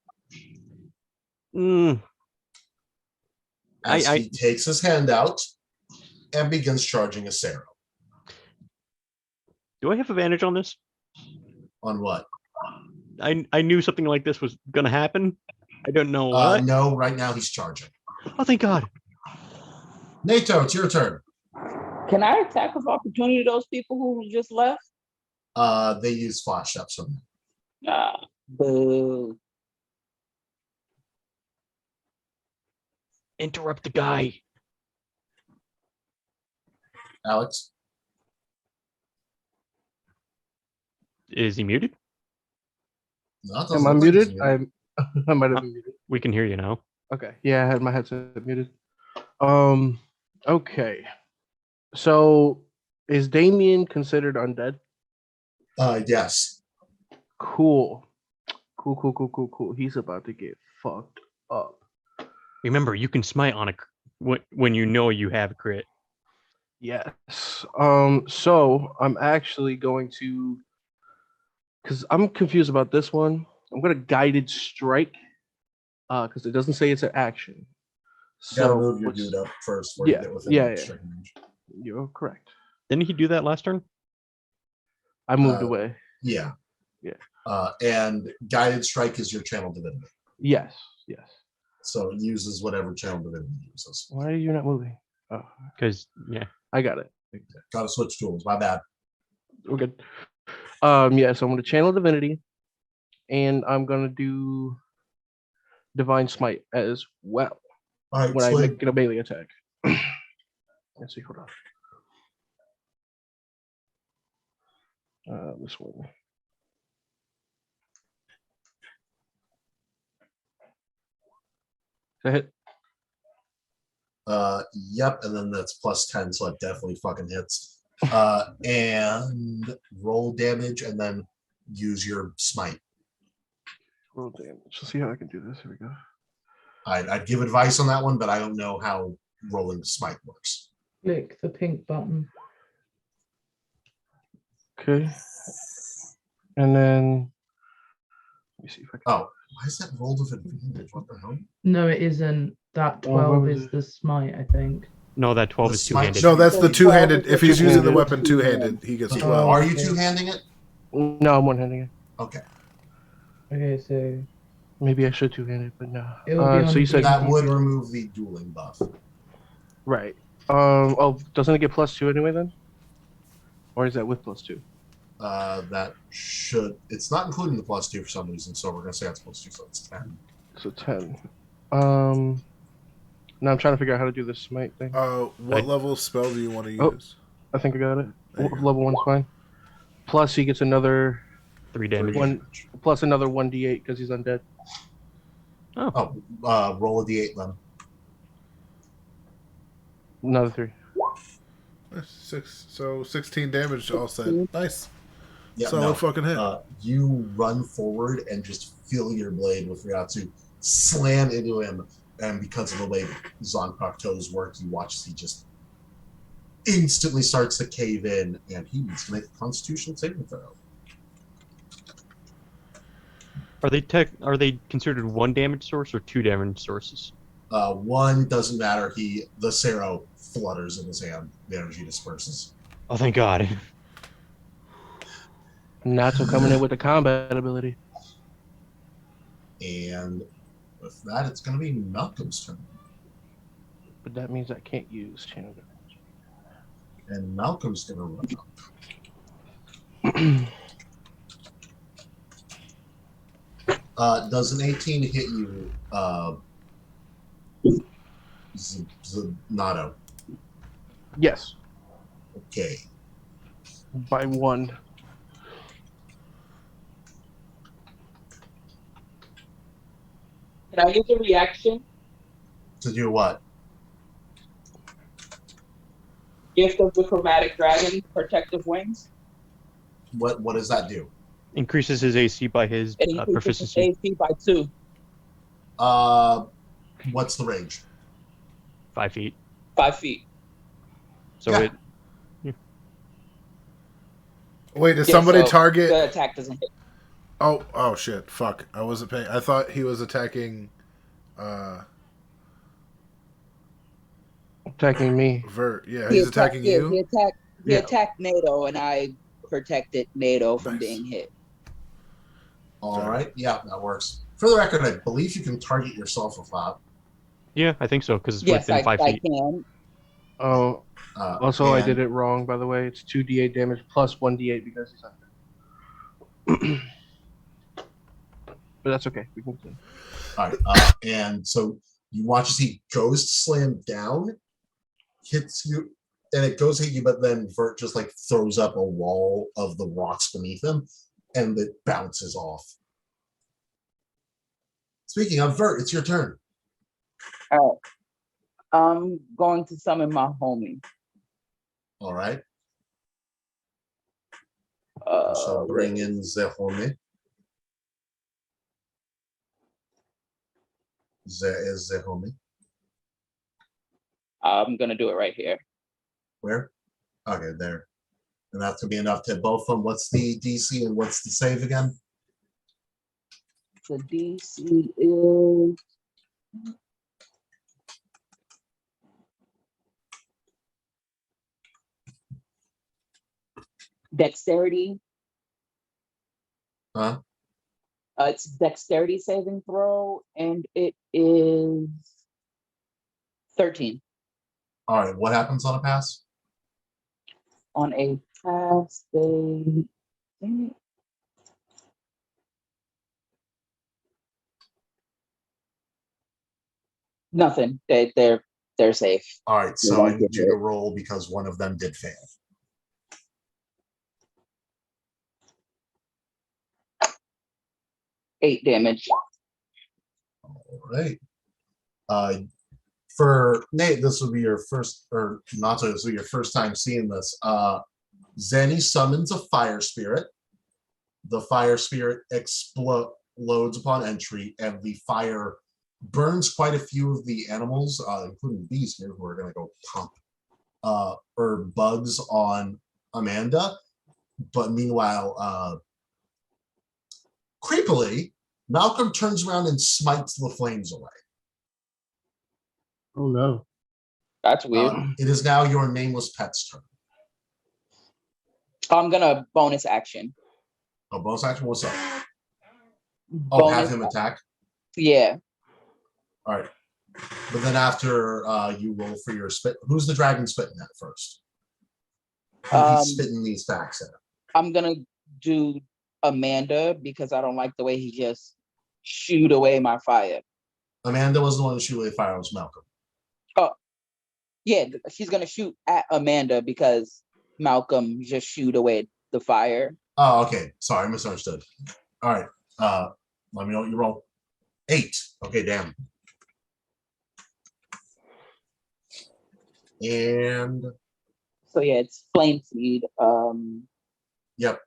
As he takes his hand out and begins charging a Sarah. Do I have advantage on this? On what? I knew something like this was gonna happen. I don't know what. No, right now he's charging. Oh, thank God. NATO, it's your turn. Can I attack of opportunity those people who just left? They use flash ups on me. Boo. Interrupt the guy. Alex? Is he muted? No, Am I muted? I might have been muted. We can hear you now. Okay. Yeah, I had my headset muted. Okay. So is Damien considered undead? Yes. Cool. Cool. He's about to get fucked up. Remember, you can smite on when you know you have a crit. Yes. So I'm actually going to, because I'm confused about this one. I'm gonna guided strike. Because it doesn't say it's an action. Gotta So move your dude up first before yeah, you get within yeah. striking range. You're correct. Didn't he do that last turn? I moved away. Yeah. Yeah. And guided strike is your channel divinity. Yes. So it uses whatever channel divinity uses. Why are you not moving? Oh, Because yeah, I got it. Gotta switch tools. My bad. We're good. Yeah. So I'm gonna channel divinity, and I'm gonna do divine smite as well All right, when I Slade. make a melee attack. Let's see. Hold on. This one. Is that hit? Yep, and then that's plus 10, so it definitely fucking hits. And roll damage and then use your smite. Roll damage. Let's see how I can do this. Here we go. I'd give advice on that one, but I don't know how rolling smite works. Click the pink button. Okay. And then let me see if I can. Oh, why is that rolled with advantage? What the hell? No, it isn't. That Oh, what 12 was is it? the smite, I think. no, that 12 The is smite- two-handed. No, that's the two-handed. If he's using the Two-handed. weapon two-handed, he gets 12. Are you okay. two-handing it? No, I'm one-handing it. Okay. Okay, so Maybe I should two-handed, but no. it will be on So you said That would remove the dueling buff. right. Oh, doesn't it get +2 anyway then? Or is that with +2? That should. It's not including the +2 for some reason, so we're gonna say it's +2, so it's 10. So 10. Now I'm trying to figure out how to do this smite thing. What level spell do you want to Oh. use? I think I got it. There you go. Level 1's fine. Plus he gets another 3 damage. plus another 1d8 because he's undead. Oh, Roll a d8 then. Another 3. 6. So 16 damage all set. Nice. Yeah, Solid fucking hit. You run forward and just feel your blade with Ryatsu slam into him, and because of the way Zanpakuto's work, you watch as he just instantly starts to cave in, and he needs to make a Constitution saving throw. are they considered 1 damage source or 2 damage sources? One doesn't matter. The Sero flutters in his hand. The energy disperses. Oh, thank God. Nacho coming in with the combat ability. And with that, it's going to be Malcolm's turn. But that means I can't use channel damage. And Malcolm's going to run up. Does an 18 hit you, Zanato? Yes, Okay. by 1. Can I use a reaction? To do what? Gift of the Chromatic Dragon, Protective Wings. What does that do? Increases his AC by his It increases proficiency. AC by 2. What's the range? 5 feet. 5 feet. So Yeah. Wait, did Yeah, somebody so target? The attack doesn't hit. Oh shit! Fuck! I wasn't paying. I thought he was attacking. Attacking me. Vert. Yeah, he's attacking you. He attacked NATO, and I protected NATO from Nice. being hit. All right. Yeah, that works. For the record, I believe you can target yourself with that. Yeah, I think so, because it's Yes, within 5 I feet. can. Oh, also I and- did it wrong, by the way. It's 2d8 damage plus 1d8 because he's undead. But that's okay. We can continue. All right. And so you watch as he goes to slam down, hits you, and it goes to hit you, but then Vert just like throws up a wall of the rocks beneath him, and it bounces off. Speaking of Vert, it's your turn. All right. I'm going to summon my homie. All right. Uh, So bring in the homie. There is the homie. I'm gonna do it right here. Where? Okay, there. And that's gonna be enough to hit both of them. What's the DC and what's the save again? The DC is dexterity. Huh? It's dexterity saving throw, and it is 13. All right. What happens on a pass? On a pass, they nothing. They're safe. All right. They So I won't need get you to hit. roll because one of them did fail. 8 damage. All right. For Nate, this will be your first, or Nato, this will be your first time seeing this. Zenny summons a fire spirit. The fire spirit explodes upon entry, and the fire burns quite a few of the animals, including these here, who are going to go pump or bugs on Amanda. But meanwhile, creepily, Malcolm turns around and smites the flames away. Oh no. That's weird. It is now your nameless pet's turn. I'm gonna bonus action. Oh, bonus action, what's up? Oh, have him attack? Yeah. All right. But then after you roll for your spit, who's the dragon spitting at first? He's spitting these facts at. I'm gonna do Amanda because I don't like the way he just shoot away my fire. Amanda was the one who shoot away fire. It was Malcolm. Oh, yeah, she's gonna shoot at Amanda because Malcolm just shoot away the fire. Oh, okay. Sorry, I misunderstood. All right. Let me know what you roll. 8. Okay, damn. And So yeah, it's flame seed. yep.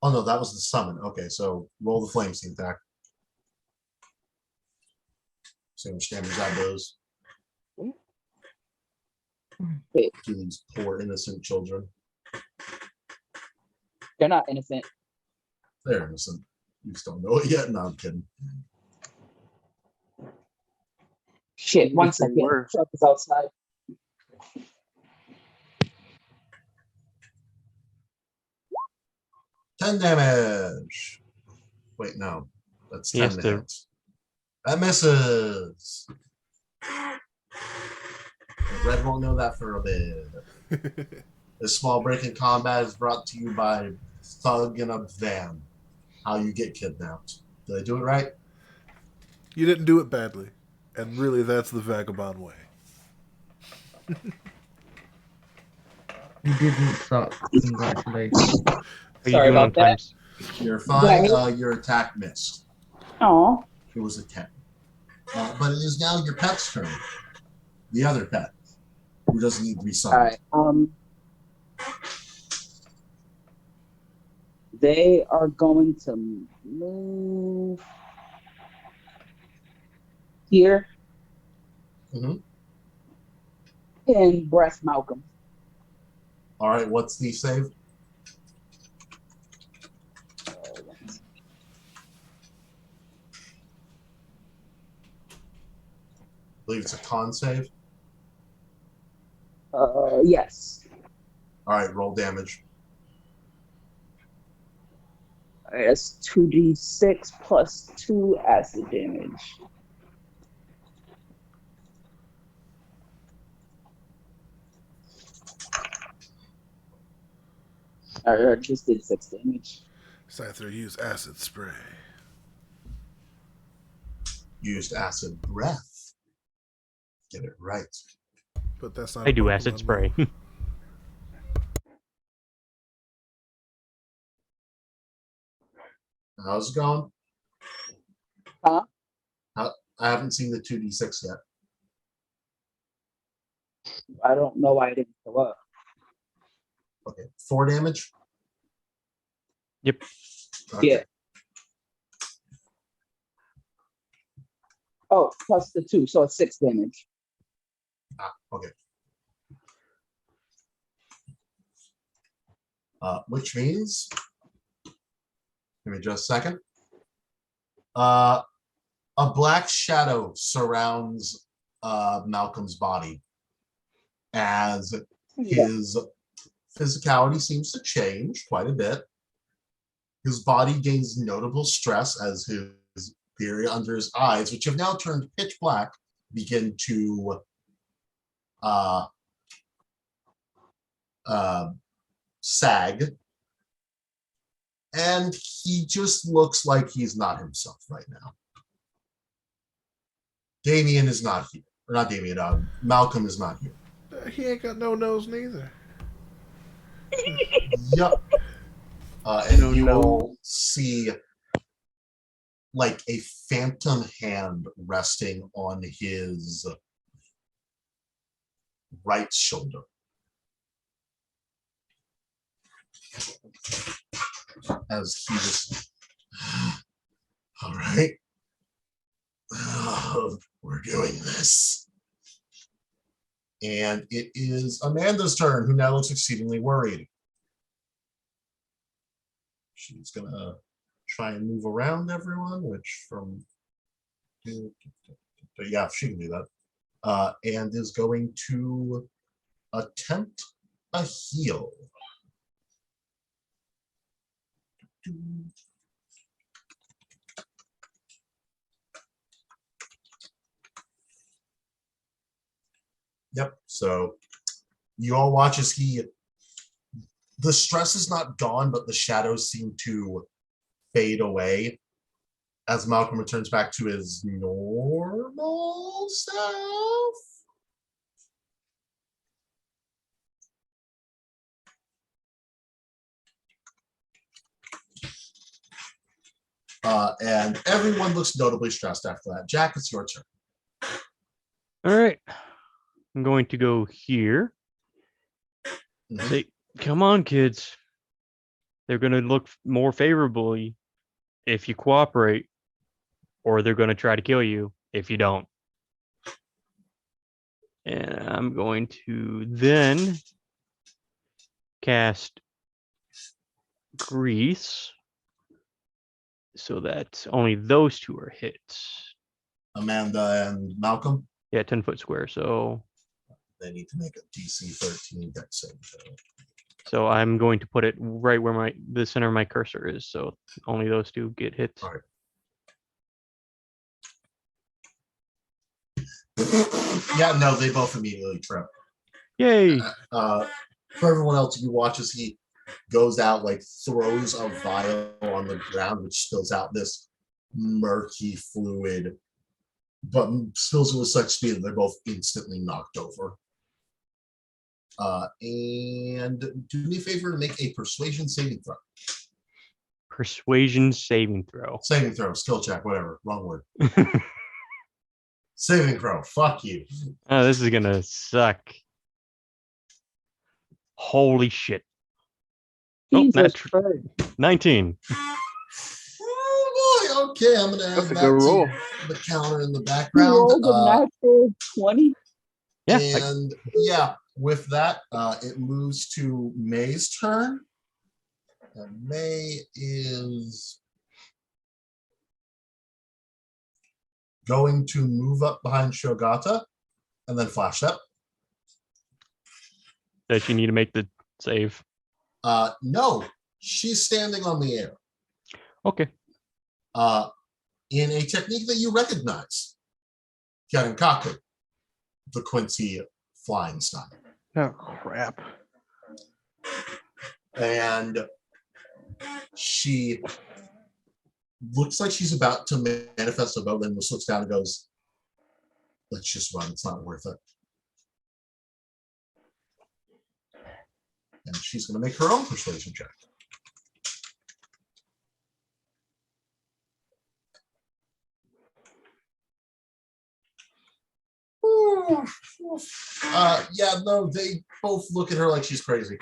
Oh no, that was the summon. Okay, so roll the flame seed attack. See how much damage that does. Wait. To these poor innocent children. They're not innocent. They're innocent. You just don't know it yet. No, I'm kidding. Shit, one Wish they second. were. Truck is outside. $10 damage. Wait, no. That's He 10 has to to- hit. That misses. Red won't know that for a bit. This small break in combat is brought to you by Thug in a Van. How you get kidnapped. Did I do it right? You didn't do it badly. And really, that's the vagabond way. You didn't suck. Congratulations. How you Sorry doing on about that. times? You're fine. Right. Your attack missed. Oh, It was a 10. But it is now your pet's turn. The other pet, who doesn't need to be all summoned. right. They are going to move here Mhm. and breath Malcolm. All right, what's the save? I believe it's a con save. Yes. All right, roll damage. All right, that's 2d6 plus 2 acid damage. All right, I just did 6 damage. Scyther, use acid spray. Used acid breath. Get it right. But that's not I a do Pokemon acid spray. move. How's it going? Huh? I haven't seen the 2d6 yet. I don't know why it didn't show up. Okay, 4 damage. Yep. Okay. Yeah. Oh, plus the 2, so it's 6 damage. Okay. Which means, give me just a second. A black shadow surrounds Malcolm's body as his physicality seems to change quite a bit. His body gains notable stress as his area under his eyes, which have now turned pitch black, begin to sag. And he just looks like he's not himself right now. Damien is not here. Or not Damien, Malcolm is not here. He ain't got no nose neither. Yup. And No, you no. all see like a phantom hand resting on his right shoulder. As he just, all right, we're doing this. And it is Amanda's turn, who now looks exceedingly worried. She's gonna try and move around everyone, which from, yeah, she can do that. And is going to attempt a heal. Yep. So you all watch as the stress is not gone, but the shadows seem to fade away as Malcolm returns back to his normal self. And everyone looks notably stressed after that. Jack, it's your turn. All right. I'm going to go here. Mhm. Say, come on, kids. They're going to look more favorably if you cooperate, or they're going to try to kill you if you don't. And I'm going to then cast Grease so that only those two are hits. Amanda and Malcolm, Yeah, 10-foot square. So they need to make a DC 13 dex save. So I'm going to put it right where the center of my cursor is. So only those two get hits. All right. Yeah, no, they both immediately trip. Yay! For everyone else, you watch as he goes out, like throws a vial on the ground, which spills out this murky fluid, but spills it with such speed that they're both instantly knocked over. And do me a favor and make a persuasion saving throw. Persuasion saving throw. Saving throw, skill check, whatever. Wrong word. Saving throw. Fuck you. Oh, this is gonna suck. Holy shit. Jesus Christ. Christ. 19. Oh boy. Okay, I'm gonna add That's a that good roll. to the counter in the He background. rolled a natural 20. Yeah. And yeah, with that, it moves to May's turn. And May is going to move up behind Shogata and then flash step. Does she need to make the save? No, she's standing on the air. Okay. In a technique that you recognize, Kaku, the Quincy flying style. Oh crap! And she looks like she's about to manifest a bow, then just looks down and goes, "Let's just run. It's not worth it." And she's going to make her own persuasion check. Yeah, no, they both look at her like she's crazy.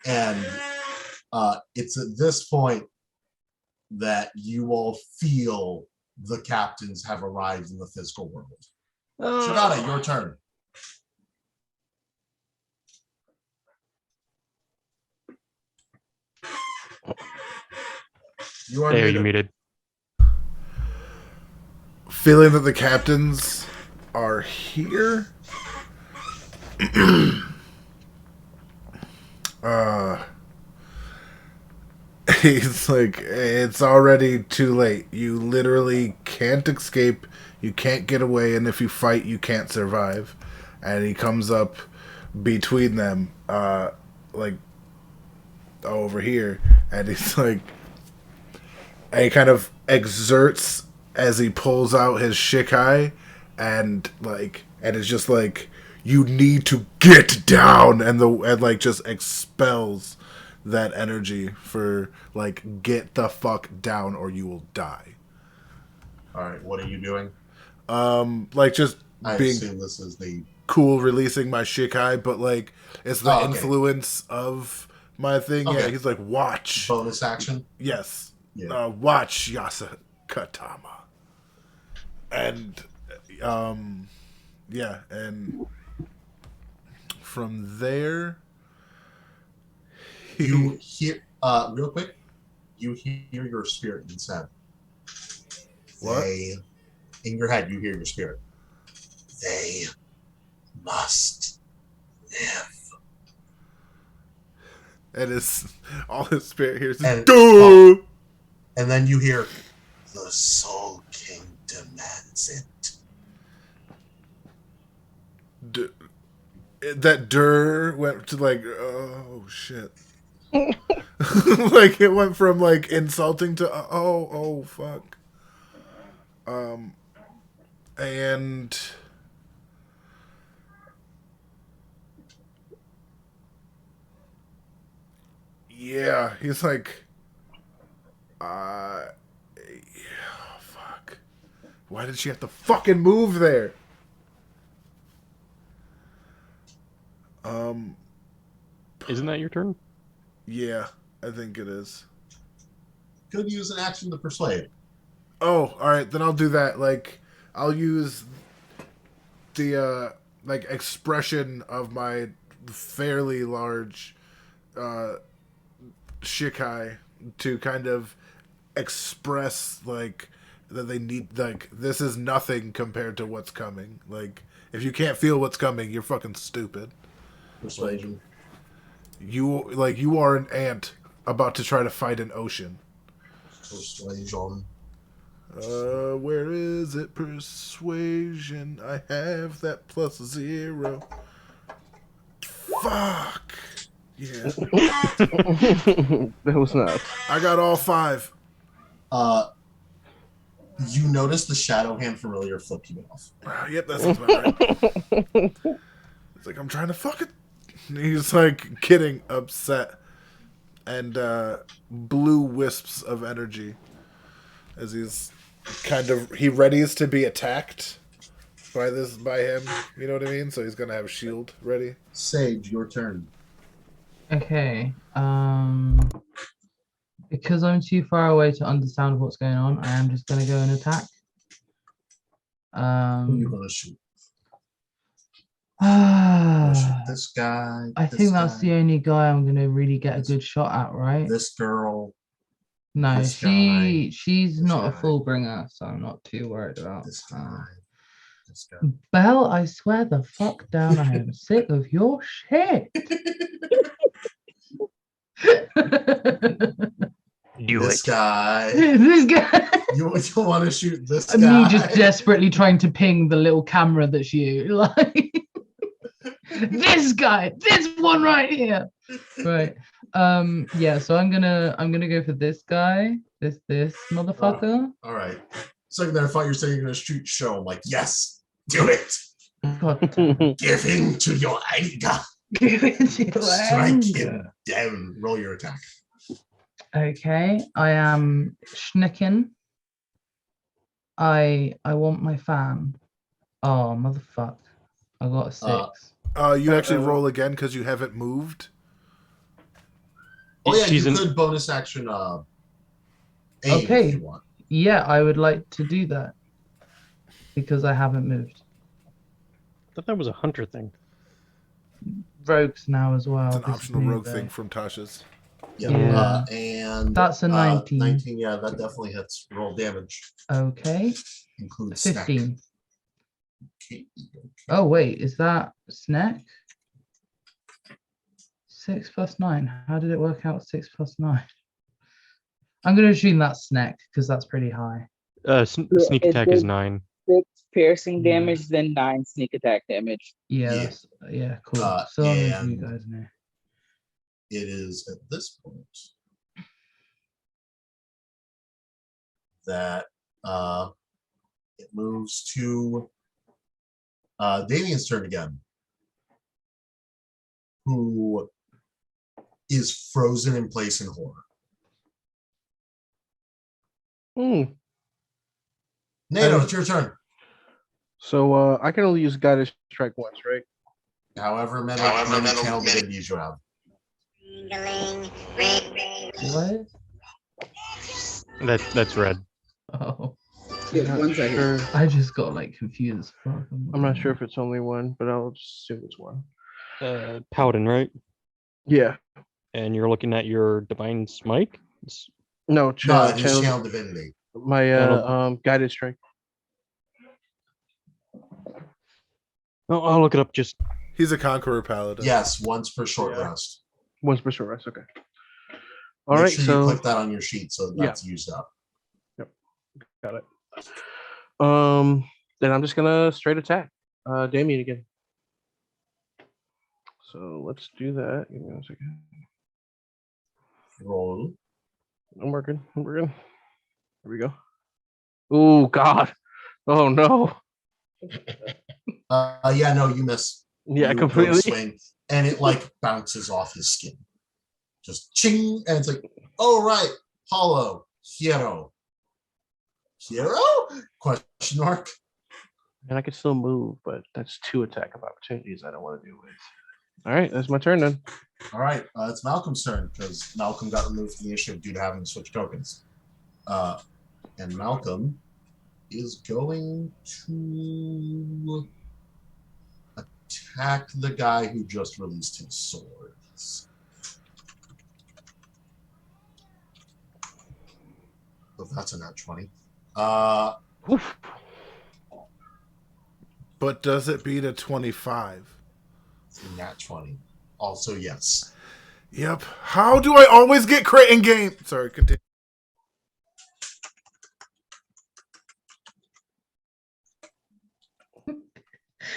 And it's at this point that you all feel the captains have arrived in the physical world. Shigata, your turn. You are There, you muted. muted. Feeling that the captains are here. He's like, it's already too late. You literally can't escape. You can't get away, and if you fight, you can't survive. And he comes up between them, like over here, and he's like, and he kind of exerts as he pulls out his shikai, and it's just like, you need to get down, and like just expels that energy for like, get the fuck down or you will die. All right, what are you doing? Like just I being assume this is the cool, releasing my shikai, but like it's the okay. influence of my thing. Okay. Yeah, he's like, watch. bonus action. Yes. Yeah. Watch Yasa Katama. And yeah, and from there You hear real quick. You hear your spirit instead. What? They, in your head, you hear your spirit. They must live. and it's all his spirit hears is And- duh! And then you hear, the Soul King demands it. That dur went to like, oh shit. Like it went from like insulting to oh fuck. And yeah, he's like, fuck. Why did she have to fucking move there? Isn't that your turn? Yeah, I think it is. Could use an action to persuade. Oh, all right, then I'll do that. Like, I'll use the like expression of my fairly large shikai to kind of express like that they need, like, this is nothing compared to what's coming. Like, if you can't feel what's coming, you're fucking stupid. Persuasion. You are an ant about to try to fight an ocean. Persuasion. Where is it? Persuasion. I have that +0. Fuck. Yeah. That was nuts. I got all 5. You notice the shadow hand familiar flip you off. Yep, that sounds about right. It's like, I'm trying to fuck it. And he's like getting upset. And blue wisps of energy as he readies to be attacked by him. You know what I mean? So he's gonna have a shield ready. Sage, your turn. Okay. Because I'm too far away to understand what's going on, I am just gonna go and attack. Who are you Um, gonna shoot? Gonna shoot this guy. I this think that's guy, the only guy I'm gonna really get a good shot at, right? This girl. No, this guy, she's this not a guy, full bringer, so I'm not too worried about This her. guy. This guy. Belle, I swear the fuck down, I am sick of your shit. Do This it. guy. This guy. You want to shoot this guy? Me just desperately trying to ping the little camera that's you. Like, this guy, this one right here. Right. Yeah, so I'm gonna go for this guy. This motherfucker. All right. Second there, I thought you were saying you're gonna shoot show. I'm like, yes, do it. God. Give in to your anger. Give it to your Strike anger. him down. Roll your attack. Okay, I am Schnicken. I want my fan. Oh, motherfuck. I got a 6. You actually roll again because you haven't moved. Oh yeah, She's you in- could bonus action aim Okay. if you want. Yeah, I would like to do that because I haven't moved. I thought that was a hunter thing. Rogues now as well. It's an This is optional new, rogue though. thing from Tasha's. Yeah. Yeah. And That's a 19. 19, yeah, that definitely hits. Roll damage. Okay. Includes snack. 15. Okay. Oh, wait. Is that snack? 6 plus 9. How did it work out 6 plus 9? I'm going to assume that's snack because that's pretty high. Sneak it attack is did. 9. 6 piercing Yeah. damage, then 9 sneak attack damage. Yeah. Yeah. Cool. So long as you and- guys know. It is at this point that it moves to Damien's turn again, who is frozen in place in horror. NATO, it's your turn. So I can only use guided strike once, right? However many channel divinities you have. What? That's red. Oh. Yeah, Not one second. sure. I just got like confused. Fuck, I'm not sure if it's only one, but I'll just assume it's one. Paladin, right? Yeah. And you're looking at your divine smite. No, No, it is channel, channel divinity. my guided strike. I'll look it up. Just He's a conqueror paladin. Yes, once per short Yeah. rest. Once per short rest. Okay. All Make right. sure So you click that on your sheet so that's used up. got it. Then I'm just gonna straight attack. Damien again. So let's do that. Give me 1 second. Roll. I'm working. Here we go. Oh God. Oh no. Yeah, no, you miss. Yeah, You go to completely. swing, and it like bounces off his skin. Just ching, and it's like, oh right, hollow, hero. Hero? Question mark. And I can still move, but that's 2 attack of opportunities I don't want to deal with. All right, that's my turn then. All right, it's Malcolm's turn because Malcolm got removed from the issue due to having to switch tokens. And Malcolm is going to attack the guy who just released his swords. Oh, that's a nat 20. Oof. But does it beat a 25? Nat 20. Also, yes. Yep. How do I always get crit in game? Sorry, continue.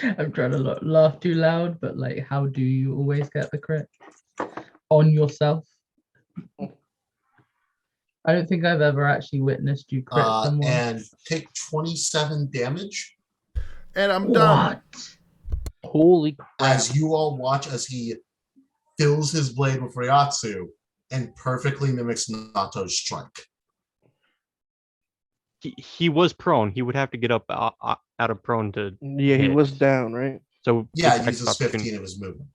I'm trying to laugh too loud, but like, how do you always get the crit on yourself? I don't think I've ever actually witnessed you crit someone. And take 27 damage And I'm done. What? Holy crap. as you all watch as he fills his blade with Ryatsu and perfectly mimics Nato's strike. he was prone. He would have to get up out of prone to. Yeah, he hit. was down, right? So Yeah, attack he uses opportunity- 15 of his movement.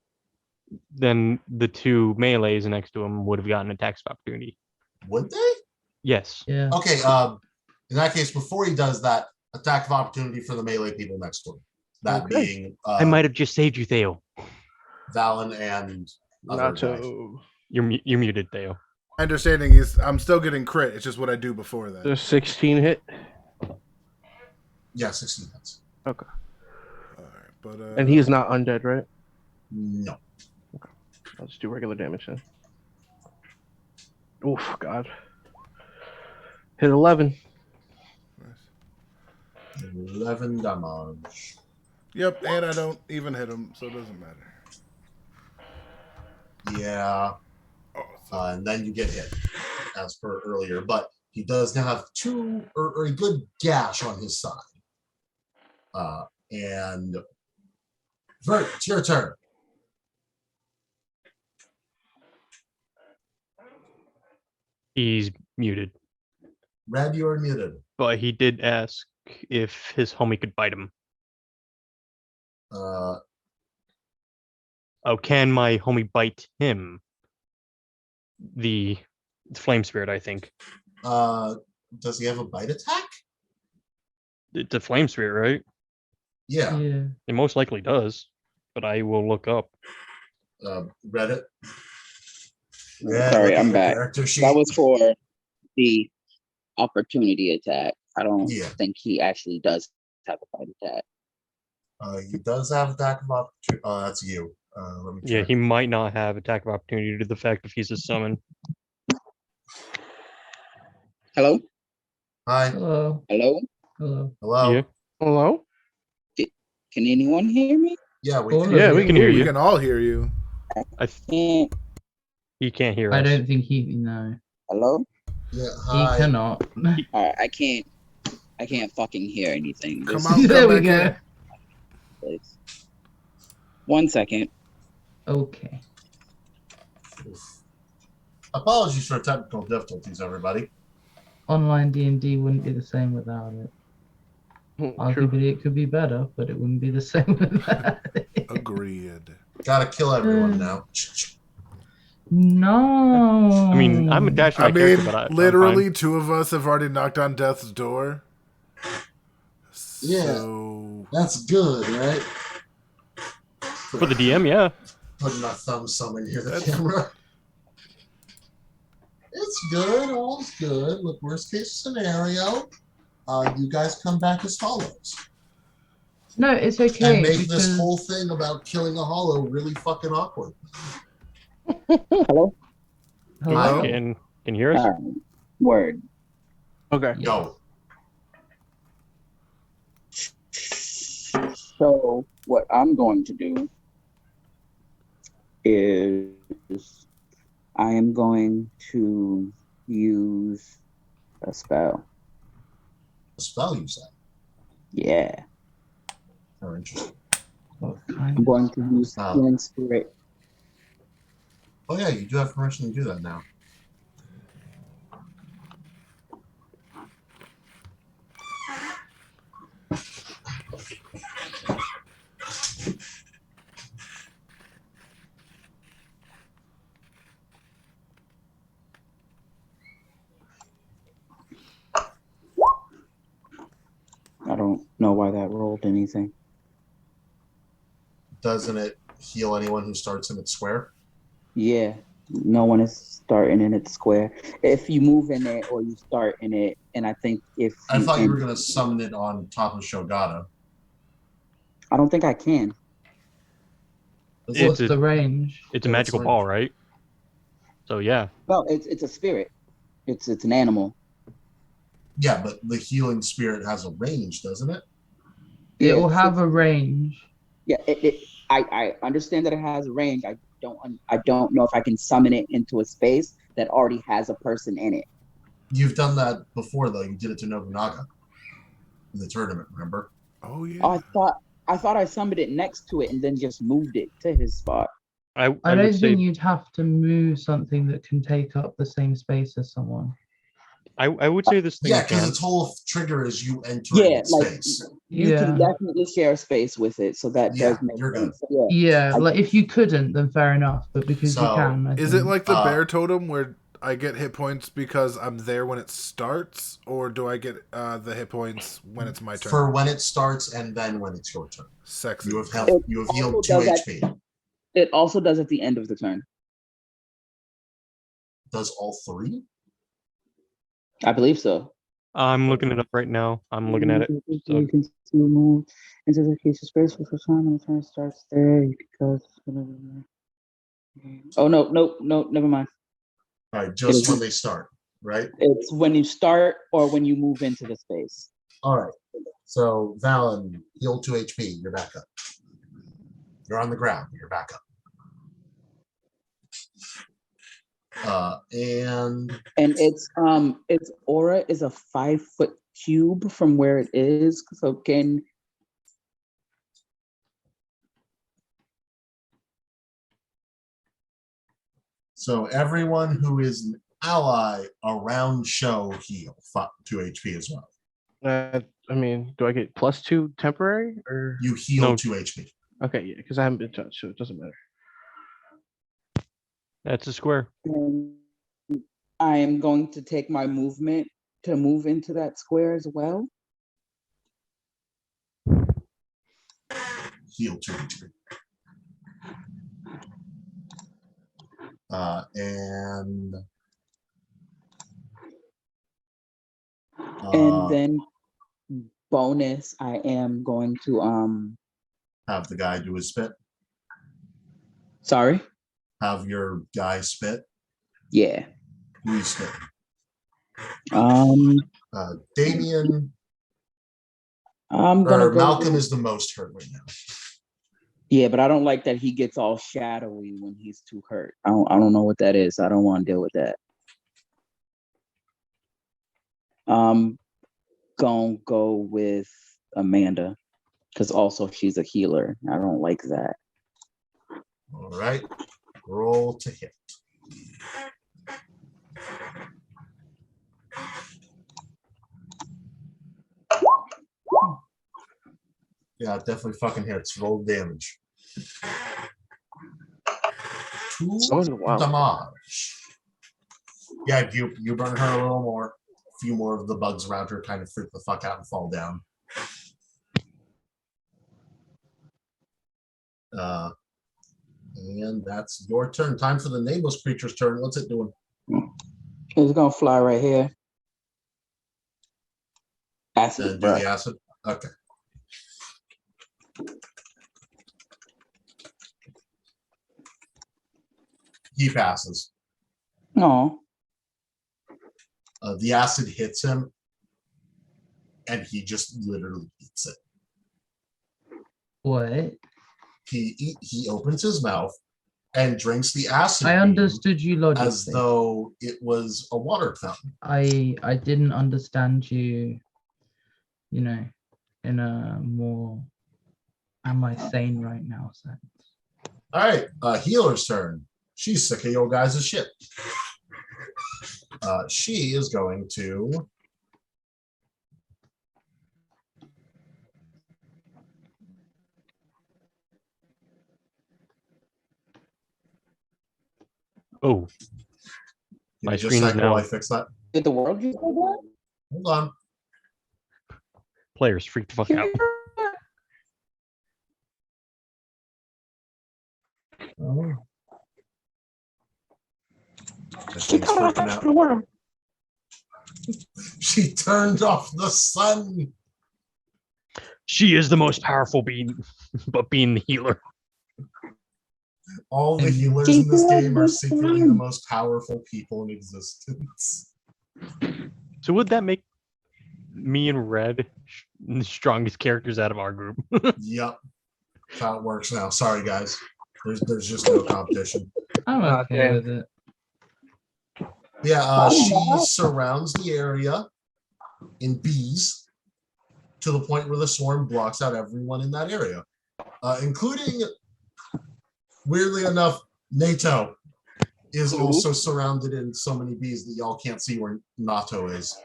Then the 2 melees next to him would have gotten attacks of opportunity. Would they? Yes. Yeah. Okay, in that case, before he does that, attack of opportunity for the melee people next to him. That Okay. being I might have just saved you, Theo. Valen and other guy. Nacho. You're muted, Theo. My understanding is I'm still getting crit. It's just what I do before that. There's 16 hit. Yeah, 16 hits. Okay. All right, but And he is not undead, right? No. I'll just do regular damage then. Oof, God. Hit 11. 11 damage. Yep, and I don't even hit him, so it doesn't matter. Yeah. Oh, And then you get hit, as per earlier. But he does now have a good gash on his side. And Vert, it's your turn. He's muted, Red, you are muted. but he did ask if his homie could bite him. Oh, can my homie bite him? The flame spirit, I think. Does he have a bite attack? It's a flame spirit, right? Yeah. Yeah. It most likely does, but I will look up. Reddit. Sorry, look at I'm your back. character sheet. That was for the opportunity attack. I don't Yeah. think he actually does have a fight attack. He does have attack of opportunity. Oh, that's you. Let me check. Yeah, he might not have attack of opportunity due to the fact that he's a summon. Hello? Hi. Hello. Hello? Hello. Hello. Yeah. Hello? Can anyone hear me? Yeah, we All can. of Yeah, you. we can hear We you. can all hear you. Can't. He can't hear I us. don't think he no. Hello? Yeah. He Hi. cannot. Alright, I can't fucking hear anything. Come This out, There come we back go. in. is- 1 second. Okay. Apologies for technical difficulties, everybody. Online D&D wouldn't be the same without it. True. Arguably, it could be better, but it wouldn't be the same without it. Agreed. Gotta kill everyone now. No. I mean, I'm attached to I my character, mean, but I'm literally, fine. 2 of us have already knocked on death's door. Yeah. So That's good, right? For the DM, yeah. Putting my thumb somewhere near the That's- camera. It's good. All's good. Look, worst case scenario, you guys come back as hollows. No, it's okay. And make because... this whole thing about killing a hollow really fucking awkward. Hello? Hello? Can you hear us? Word. Okay. Yeah. Go. So what I'm going to do is I am going to use a spell. A spell you said. Yeah. Oh, interesting. What kind I'm going of to use Wow. Healing Spirit. Oh yeah, you do have permission to do that now. I don't know why that rolled anything. Doesn't it heal anyone who starts in its square? Yeah. No one is starting in its square. If you move in it or you start in it, and I think if I thought you end- were going to summon it on top of Shogata. I don't think I can. What's the range? It's a Yeah, magical what's the ball, range? right? So yeah. No, it's a spirit. It's an animal. Yeah, but the healing spirit has a range, doesn't it? It will it's- have a range. Yeah, I understand that it has a range. I don't know if I can summon it into a space that already has a person in it. You've done that before, though. You did it to Nobunaga in the tournament, remember? oh yeah. I thought I summoned it next to it and then just moved it to his spot. I I would don't say think you'd have to move something that can take up the same space as someone. I would say this thing Yeah, because can. its whole trigger is you entering Yeah, its like space. you can Yeah. definitely share space with it, so that Yeah, does make you're good. sense. Yeah. Yeah, like if you couldn't, then fair enough. But because you So, can, I Is think. it like the Uh, bear totem where I get hit points because I'm there when it starts, or do I get the hit points when it's my turn? For when it starts and then when it's your turn. Sexy. You have It healed, you have healed also 2 does HP. It also does at the end of the turn. Does all 3? I believe so. I'm looking it up right now. I'm looking at it. So You can still move into the case of space for first time when the turn starts there. You can go. Oh no, never mind. All right, just when they start, right? It's when you start or when you move into the space. All right. So, Valen, heal 2 HP. You're back up. You're on the ground. You're back up. And And its aura is a 5-foot cube from where it is. So can so everyone who is an ally around show heal 2 HP as well. I mean, do I get +2 temporary or? You heal No. 2 HP. Okay, yeah, because I haven't been touched, so it doesn't matter. That's a square. And I am going to take my movement to move into that square as well. Heal turn. And then bonus, I am going to have the guy do his spit. sorry. Have your guy spit. Yeah. Who you spit? Damien. I'm gonna go Malcolm is the most hurt right now. Yeah, but I don't like that he gets all shadowy when he's too hurt. I don't know what that is. I don't want to deal with that. I'm gonna go with Amanda because also she's a healer. I don't like that. All right, roll to hit. Yeah, it definitely fucking hits. Roll damage. 2 wow. damage. Yeah, you burn her a little more. A few more of the bugs around her kind of freak the fuck out and fall down. And that's your turn. Time for the nameless creature's turn. What's it doing? It's gonna fly right here. Acid And do breath. the acid? Okay. He passes. No. The acid hits him, and he just literally eats it. What? He opens his mouth and drinks the acid. I understood you logically. As though it was a water fountain. I didn't understand you, you know, in a more am I sane right now sense. All right, healer's turn. She's sick of your guys' shit. She is going to Oh, my screen is while now. I fix that. Did the world just go black? Hold on. Players freaked the fuck out. Oh. She turned off the sun. She is the most powerful being, but being the healer. All the healers in this game are secretly the most powerful people in existence. So would that make me and Red the strongest characters out of our group? Yep. That's how it works now. Sorry, guys. There's just no competition. I'm okay with it. Yeah, she surrounds the area in bees to the point where the swarm blocks out everyone in that area, including, weirdly enough, NATO is also surrounded in so many bees that y'all can't see where NATO is.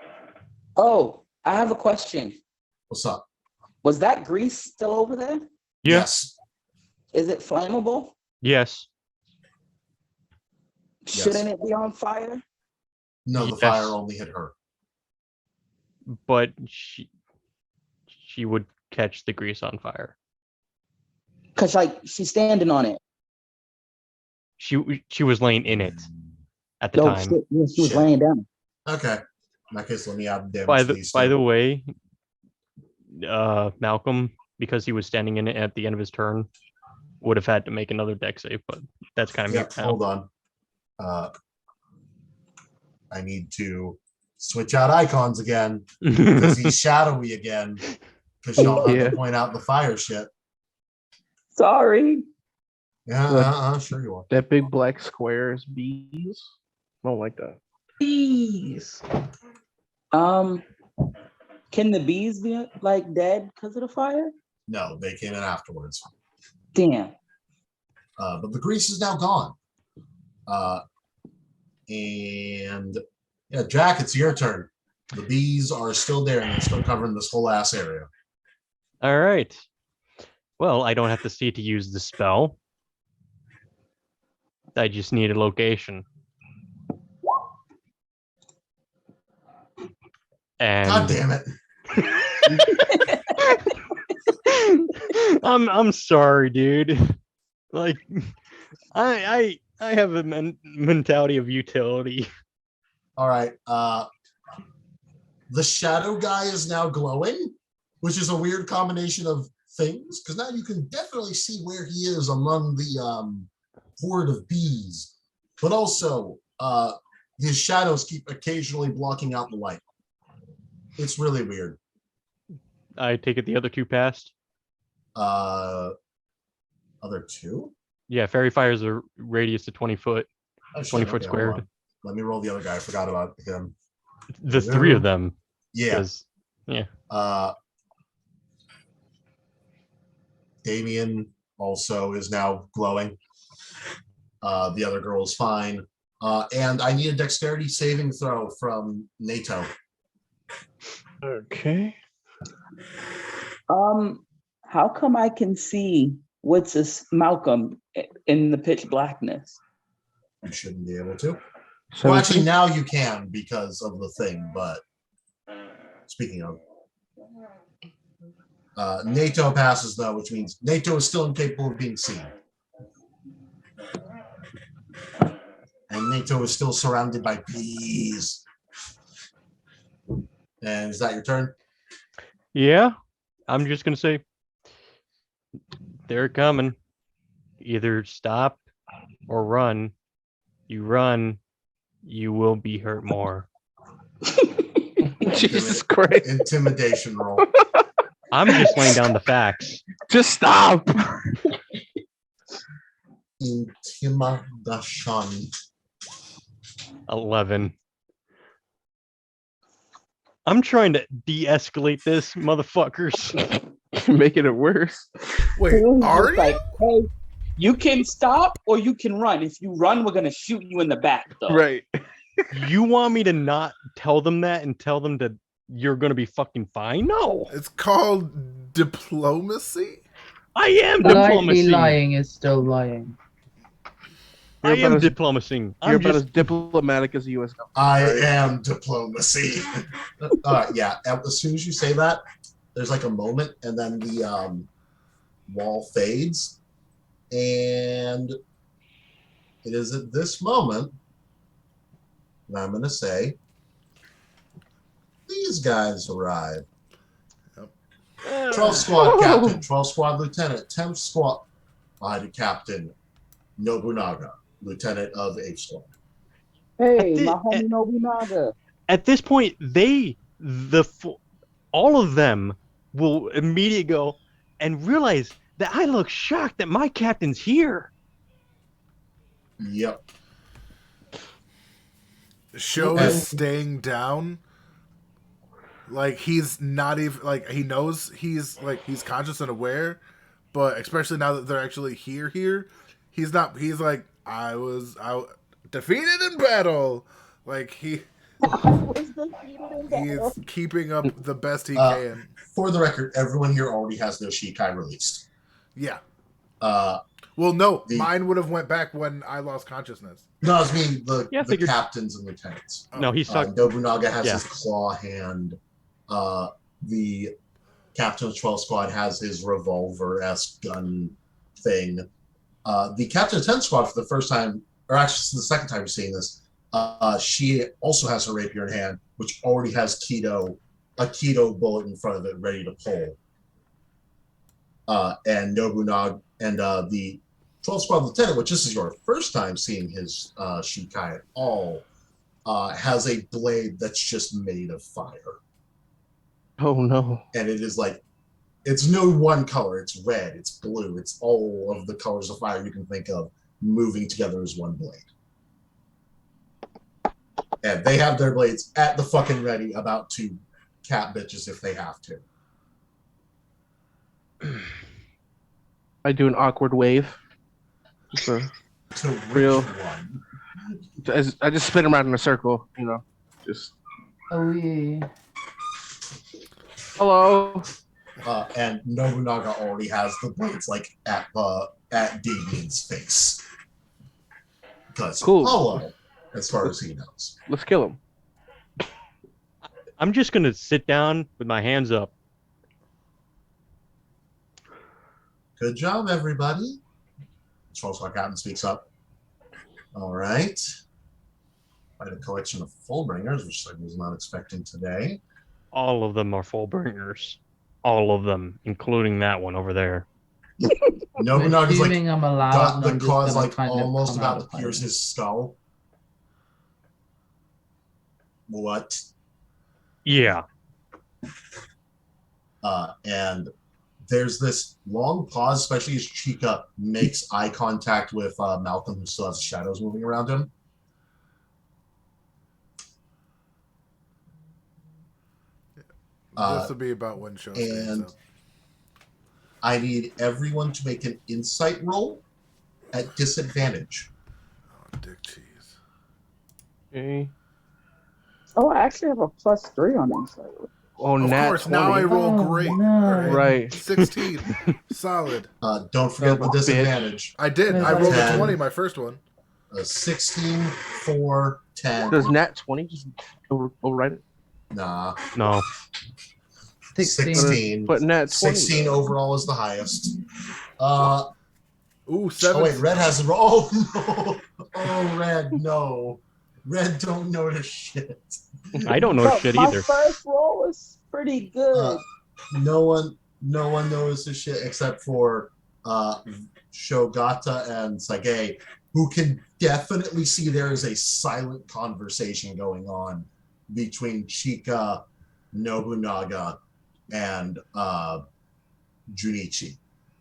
Oh, I have a question. What's up? Was that grease still over there? Yes. Is it flammable? Yes. Shouldn't it be on fire? No, the Yes. fire only hit her. But she would catch the grease on fire. Cause like she's standing on it. She was laying in it at the time. She was laying down. Okay. In that case, let me add damage. By the way, Malcolm, because he was standing in it at the end of his turn, would have had to make another deck save, but that's kind of Yep, hold on. I need to switch out icons again because he's shadowy again. Because y'all have to point out the fire shit. Sorry. Yeah, sure you are. That big black square is bees. I don't like that. Bees. Can the bees be like dead because of the fire? No, they came in afterwards. Damn. But the grease is now gone. And yeah, Jack, it's your turn. The bees are still there and they're still covering this whole ass area. All right. Well, I don't have to see to use the spell. I just need a location. And God damn it. I'm sorry, dude. Like, I have a mentality of utility. All right. The shadow guy is now glowing, which is a weird combination of things, because now you can definitely see where he is among the horde of bees. But also, his shadows keep occasionally blocking out the light. It's really weird. I take it the other two passed. Other two? Yeah, fairy fire is a radius of 20 foot, Oh, shit. 20 foot Okay, hold squared. on. Let me roll the other guy. I forgot about him. The three of them. Yeah. Yeah. Damien also is now glowing. The other girl is fine. And I need a dexterity saving throw from NATO. Okay. How come I can see what's this Malcolm in the pitch blackness? You shouldn't be able to. Well, actually, now you can because of the thing, but speaking of, NATO passes, though, which means NATO is still incapable of being seen. And NATO is still surrounded by bees. And is that your turn? Yeah. I'm just gonna say they're coming. Either stop or run. You run, you will be hurt more. Jesus Christ. Intimidation roll. I'm just laying down the facts. Just stop. Intimidation. 11. I'm trying to de-escalate this, motherfuckers. You're making it worse. Wait, are It's you? like, hey, you can stop or you can run. If you run, we're gonna shoot you in the back, though. Right. You want me to not tell them that and tell them that you're gonna be fucking fine? No. It's called diplomacy? I am Politely diplomacy. lying is still lying. I am about as- diplomacy. You're I'm about just as diplomatic as the U.S. government. I Right. am diplomacy. Yeah, as soon as you say that, there's like a moment, and then the wall fades. And it is at this moment that I'm going to say, these guys arrive. 12 squad captain, 12 squad lieutenant, 10 squad captain, Nobunaga, lieutenant of 8th squad. Hey, At my thi- homie Nobunaga. at this point, all of them will immediately go and realize that I look shocked that my captain's here. Yep. Sho is staying down. Like, he's not even, like, he knows he's conscious and aware, but especially now that they're actually here, he's like, I was defeated in battle. Like, he's keeping up the best he can. For the record, everyone here already has their Shikai released. Yeah. Uh, Well, no, mine would have went back when I lost consciousness. No, I mean the figured. captains and lieutenants. No, he's talking. Nobunaga has his claw hand. The captain of 12 squad has his revolver-esque gun thing. The captain of 10 squad, for the first time, or actually the second time you're seeing this, she also has her rapier in hand, which already has a Keto bullet in front of it, ready to pull. And Nobunaga and the 12 squad lieutenant, which this is your first time seeing his Shikai at all, has a blade that's just made of fire. Oh no. And it is like, it's no one color. It's red, it's blue, it's all of the colors of fire you can think of moving together as one blade. And they have their blades at the fucking ready, about to cat bitches if they have to. I do an awkward wave. Just a To which real. one? I just spin around in a circle, you know. Just Oh yeah. hello. And Nobunaga already has the blades like at Damien's face. Because Cool. hello, as far as he knows. Let's kill him. I'm just gonna sit down with my hands up. Good job, everybody. Trollstar Captain speaks up. All right. Quite a collection of Fullbringers, which I was not expecting today. All of them are full bringers. All of them, including that one over there. Nobunaga's like Assuming I'm allowed, got and the I'm just cause gonna like kind of almost come out about to of pierce hiding. his skull. What? Yeah. And there's this long pause, especially as Chica makes eye contact with Malcolm, who still has shadows moving around him. This will be about when show stands And up. I need everyone to make an insight roll at disadvantage. Oh, dick cheese. Okay. Oh, I actually have a +3 on insight. Oh, Of nat course, 20. now I roll Oh, great. no. All Right. 16. Solid. Don't forget the Bitch. disadvantage. I did. Where's I that rolled a 10? 20, my first one. 16, 4, 10. Does nat 20 just override it? Nah. No. 16. But nat 20. 16 overall is the highest. Ooh, 7. Oh wait, Red has a roll. Oh no! Oh, Red, no. Red don't notice shit. I don't know shit my either. first roll was pretty good. No one notices shit except for Shogata and Sage, who can definitely see there is a silent conversation going on between Chika, Nobunaga, and Junichi.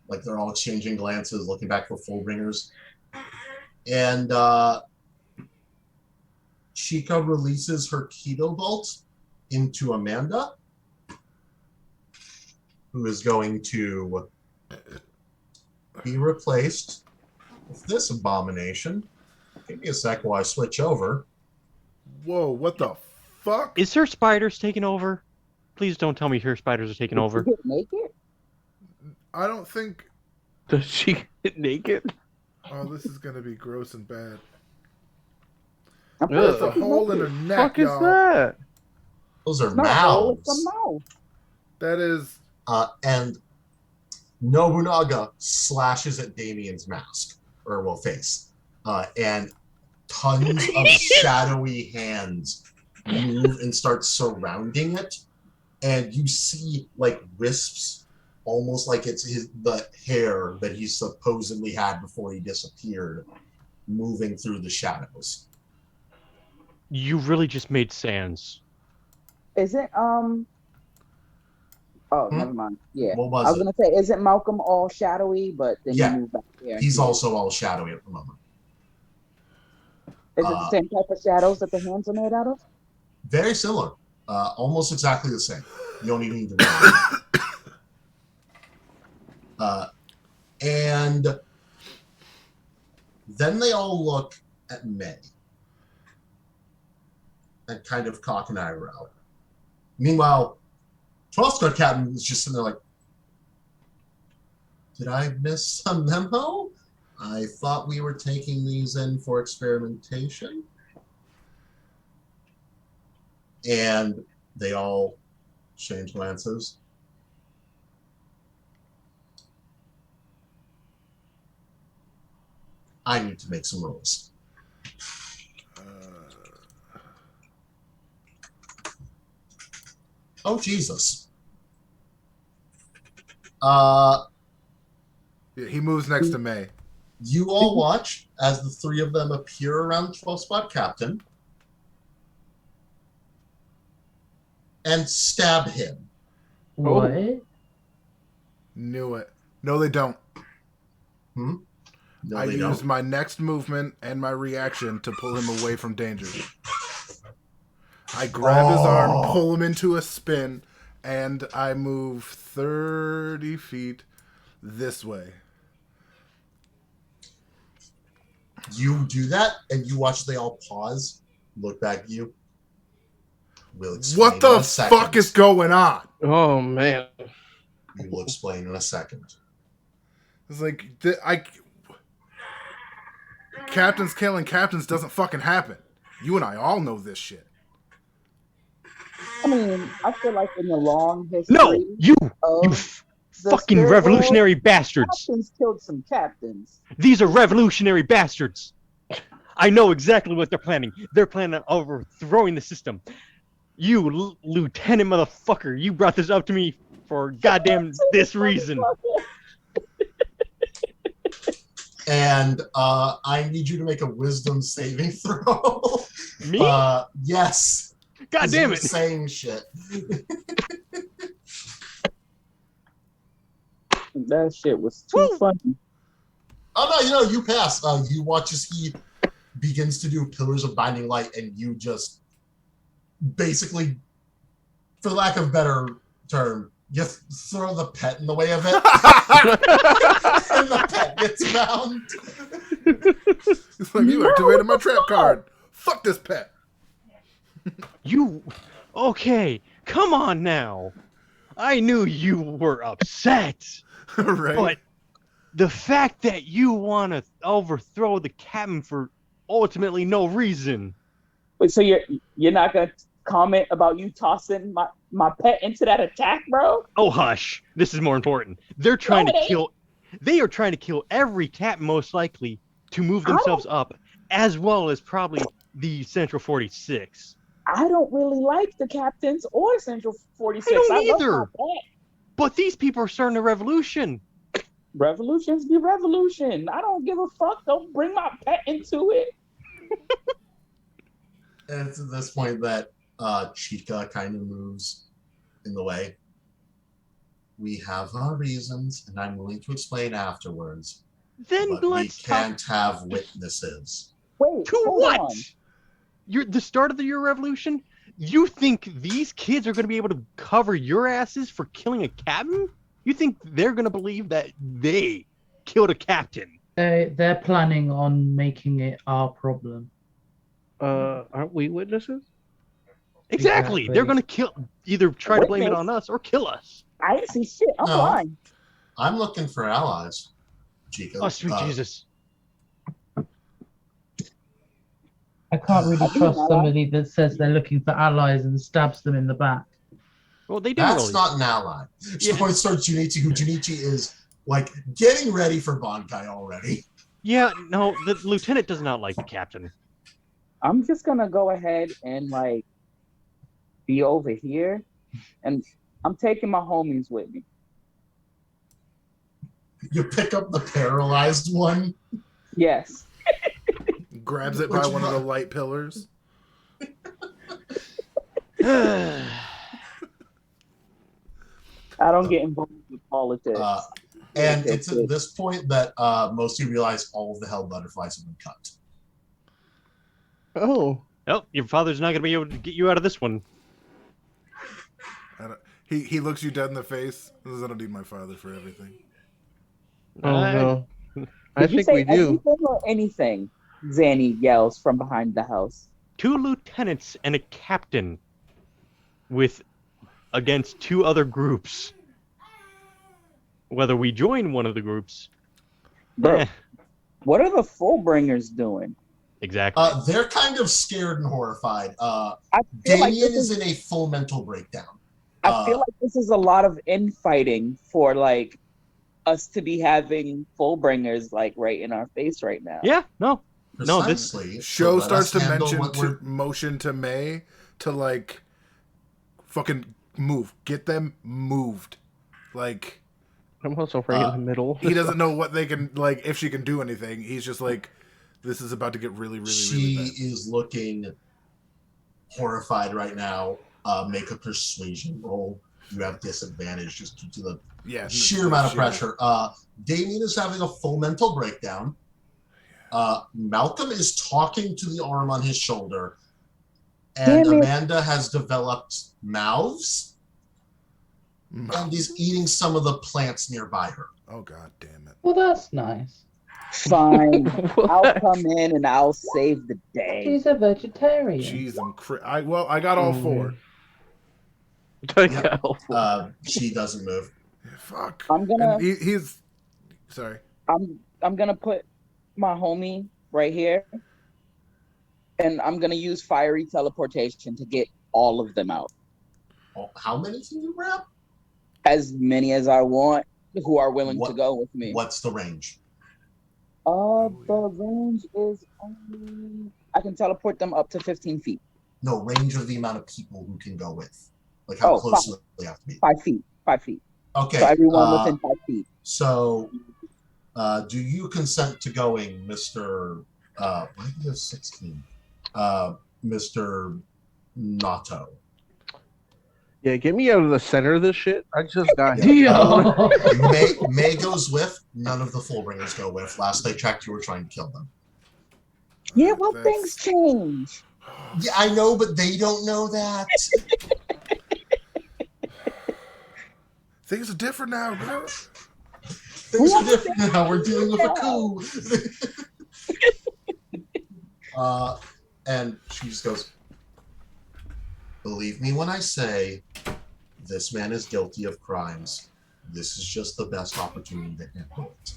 Like they're all exchanging glances, looking back for Fullbringers. And Chika releases her Keto Bolt into Amanda, who is going to be replaced with this abomination. Give me a sec while I switch over. Whoa, what the fuck? Is her spiders taking over? Please don't tell me her spiders are taking over. Did you get naked? I don't think... Does she get naked? Oh, this is going to be gross and bad. I'm There's a pretty hole in her naked. neck, Fuck is y'all. that? Those are It's not a hole, it's mouths. a mouth. That is... And Nobunaga slashes at Damien's mask, or well, face. And tons of shadowy hands move and start surrounding it. And you see like wisps, almost like it's the hair that he supposedly had before he disappeared, moving through the shadows. You really just made Sans. Isn't Oh, never mind. Yeah, What was I was it? gonna say, isn't Malcolm all shadowy? But then Yeah. you move back here. He's also all shadowy at the moment. Is it the same type of shadows that the hands are made out of? Very similar. Almost exactly the same. You don't even need to know. And then they all look at May and kind of cock an eyebrow. Meanwhile, 12-star Captain is just sitting there like, did I miss a memo? I thought we were taking these in for experimentation. And they all exchange glances. I need to make some rules. Oh, Jesus. Yeah, he moves next to May. You all watch as the three of them appear around 12-spot Captain and stab him. What? Knew it. No, they don't. No, I they use don't. my next movement and my reaction to pull him away from danger. I grab his arm, pull him into a spin, and I move 30 feet this way. You do that, and you watch they all pause, look back at you. We'll explain What the in a second. fuck is going on? Oh, man. We will explain in a second. It's like captains killing captains doesn't fucking happen. You and I all know this shit. I mean, I feel like in the long history No, you of the fucking spirit world, revolutionary bastards. captains killed some captains. These are revolutionary bastards. I know exactly what they're planning. They're planning on overthrowing the system. You, lieutenant motherfucker, you brought this up to me for goddamn this reason. And I need you to make a wisdom saving throw. Me? Yes. God damn it. Saying shit. That shit was too funny. Oh no, you pass. You watch as he begins to do pillars of binding light, and you just basically, for lack of a better term, you throw the pet in the way of it. And the pet gets bound. It's like, you activated my trap card. Fuck this pet. Okay, come on now. I knew you were upset. Right. But the fact that you want to overthrow the captain for ultimately no reason. Wait, so you're not gonna comment about you tossing my pet into that attack, bro? Oh hush. This is more important. They're trying to kill They are trying to kill every captain most likely to move themselves up, as well as probably the Central 46. I don't really like the captains or Central 46. I don't love either. my pet. But these people are starting a revolution. Revolutions be revolution. I don't give a fuck. Don't bring my pet into it. And it's at this point that Chica kind of moves in the way. We have our reasons, and I'm willing to explain afterwards. Then but let's we can't have witnesses. Wait, to hold what? on. The start of your revolution? You think these kids are going to be able to cover your asses for killing a captain? You think they're going to believe that they killed a captain? They're planning on making it our problem. Aren't we witnesses? Exactly. They're going to either try to blame it on us or kill us. I didn't see shit. I'm blind. I'm looking for allies, Chica. Oh, sweet Jesus. I can't really trust somebody that says they're looking for allies and stabs them in the back. Well, they didn't. That's not an ally. So point starts Junichi, who Junichi is like getting ready for Bankai already. Yeah, no, the lieutenant does not like the captain. I'm just gonna go ahead and like be over here, and I'm taking my homies with me. You pick up the paralyzed one. Yes. Grabs it by one of the light pillars. I don't get involved with politics. And it's at this point that most of you realize all of the hell butterflies have been cut. Oh. Well, your father's not going to be able to get you out of this one. He looks you dead in the face. He says, I don't need my father for everything. Oh, no. I think we do. Everything or anything? Zanny yells from behind the house. 2 lieutenants and a captain against 2 other groups. Whether we join one of the groups. Bro, what are the Fullbringers doing? Exactly. They're kind of scared and horrified. Damien like is in a full mental breakdown. I feel like this is a lot of infighting for like us to be having Fullbringers like right in our face right now. Yeah, no. Precisely. Show starts to motion to May to like fucking move. Get them moved. Like I'm also right in the middle. He doesn't know what they can like if she can do anything. He's just like, this is about to get really bad. She is looking horrified right now. Make a persuasion roll. You have disadvantage just due to the sheer amount of pressure. Damien is having a full mental breakdown. Malcolm is talking to the arm on his shoulder. And Amanda has developed mouths. And is eating some of the plants nearby her. Oh, God damn it. Well, that's nice. Fine. I'll come in and I'll save the day. She's a vegetarian. Jeez, I got all 4. She doesn't move. Fuck. I'm gonna And he's sorry. I'm gonna put my homie right here, and I'm gonna use fiery teleportation to get all of them out. Oh, how many can you grab? As many as I want who are willing to go with me. What's the range? The range is only I can teleport them up to 15 feet. No, range of the amount of people who can go with. Like how close do they have to be? 5 feet. 5 feet. Okay. So everyone within 5 feet. So do you consent to going, Mr. Why do you have 16? Mr. Nato. Yeah, get me out of the center of this shit. I just got Yeah. here. May goes with. None of the Fullbringers go with. Last I checked, you were trying to kill them. Yeah, well, things change. Yeah, I know, but they don't know that. Things are different now, girl. Things are different now. We're dealing with a coup. And she just goes, believe me when I say this man is guilty of crimes. This is just the best opportunity to handle it.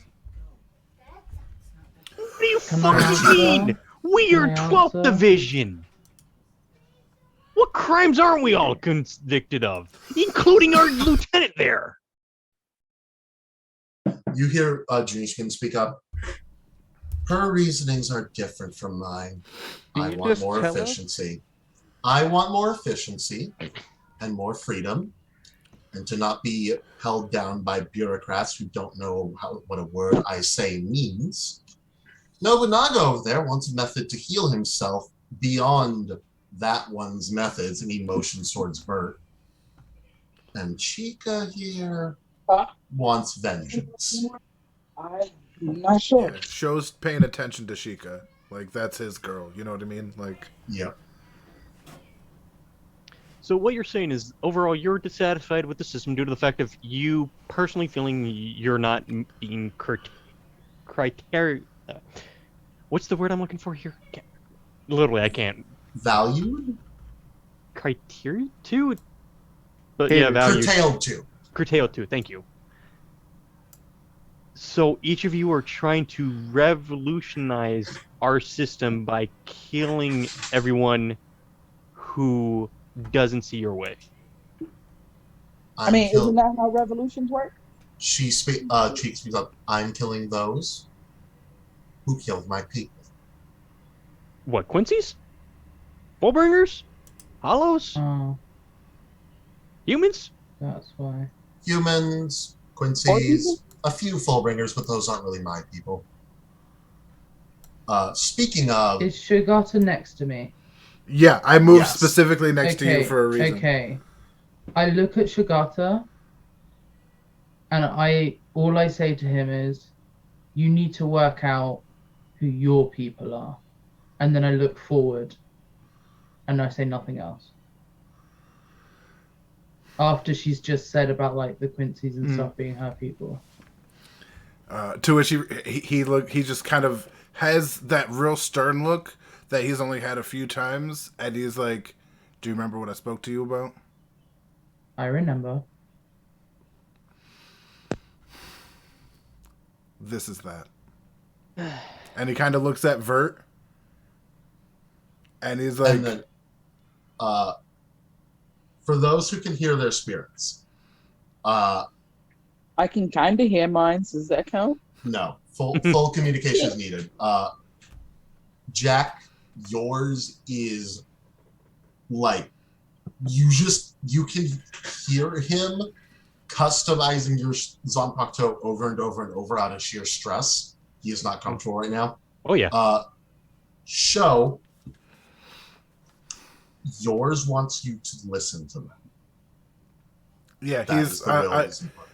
What do you fucking mean? We are 12th Division. What crimes aren't we all convicted of? Including our lieutenant there. You hear Janishkin speak up. Her reasonings are different from mine. I want more efficiency. I want more efficiency and more freedom, and to not be held down by bureaucrats who don't know what a word I say means. Nobunaga over there wants a method to heal himself beyond that one's methods, and he motions towards Bert. And Chica here wants vengeance. I'm not sure. Yeah, shows paying attention to Sheikah. Like, that's his girl. You know what I mean? Like, yeah. So what you're saying is, overall, you're dissatisfied with the system due to the fact of you personally feeling you're not being criteria. What's the word I'm looking for here? Literally, I can't. Valued? Criteria to? But yeah, valued. Curtailed to. Curtailed to, thank you. So each of you are trying to revolutionize our system by killing everyone who doesn't see your way. I mean, isn't that how revolutions work? Cheek speaks up. I'm killing those who killed my people. What, Quincy's? Fullbringers? Hollows? Humans? That's why. Humans, Quincy's, a few Fullbringers, but those aren't really my people. Speaking of... Is Shugata next to me? Yeah, I moved specifically next to you for a reason. Okay. I look at Shugata, and all I say to him is, you need to work out who your people are. And then I look forward, and I say nothing else. After she's just said about like the Quincy's and stuff being her people. To which he just kind of has that real stern look that he's only had a few times, and he's like, "Do you remember what I spoke to you about?" I remember. This is that. And he kind of looks at Vert, and he's like, and then, for those who can hear their spirits, I can kind of hear mine. Does that count? No, full communication is needed. Jack, yours is like you can hear him customizing your Zanpakuto over and over and over out of sheer stress. He is not comfortable right now. Oh yeah. Show yours wants you to listen to them. Yeah, That he's is the real reason for it.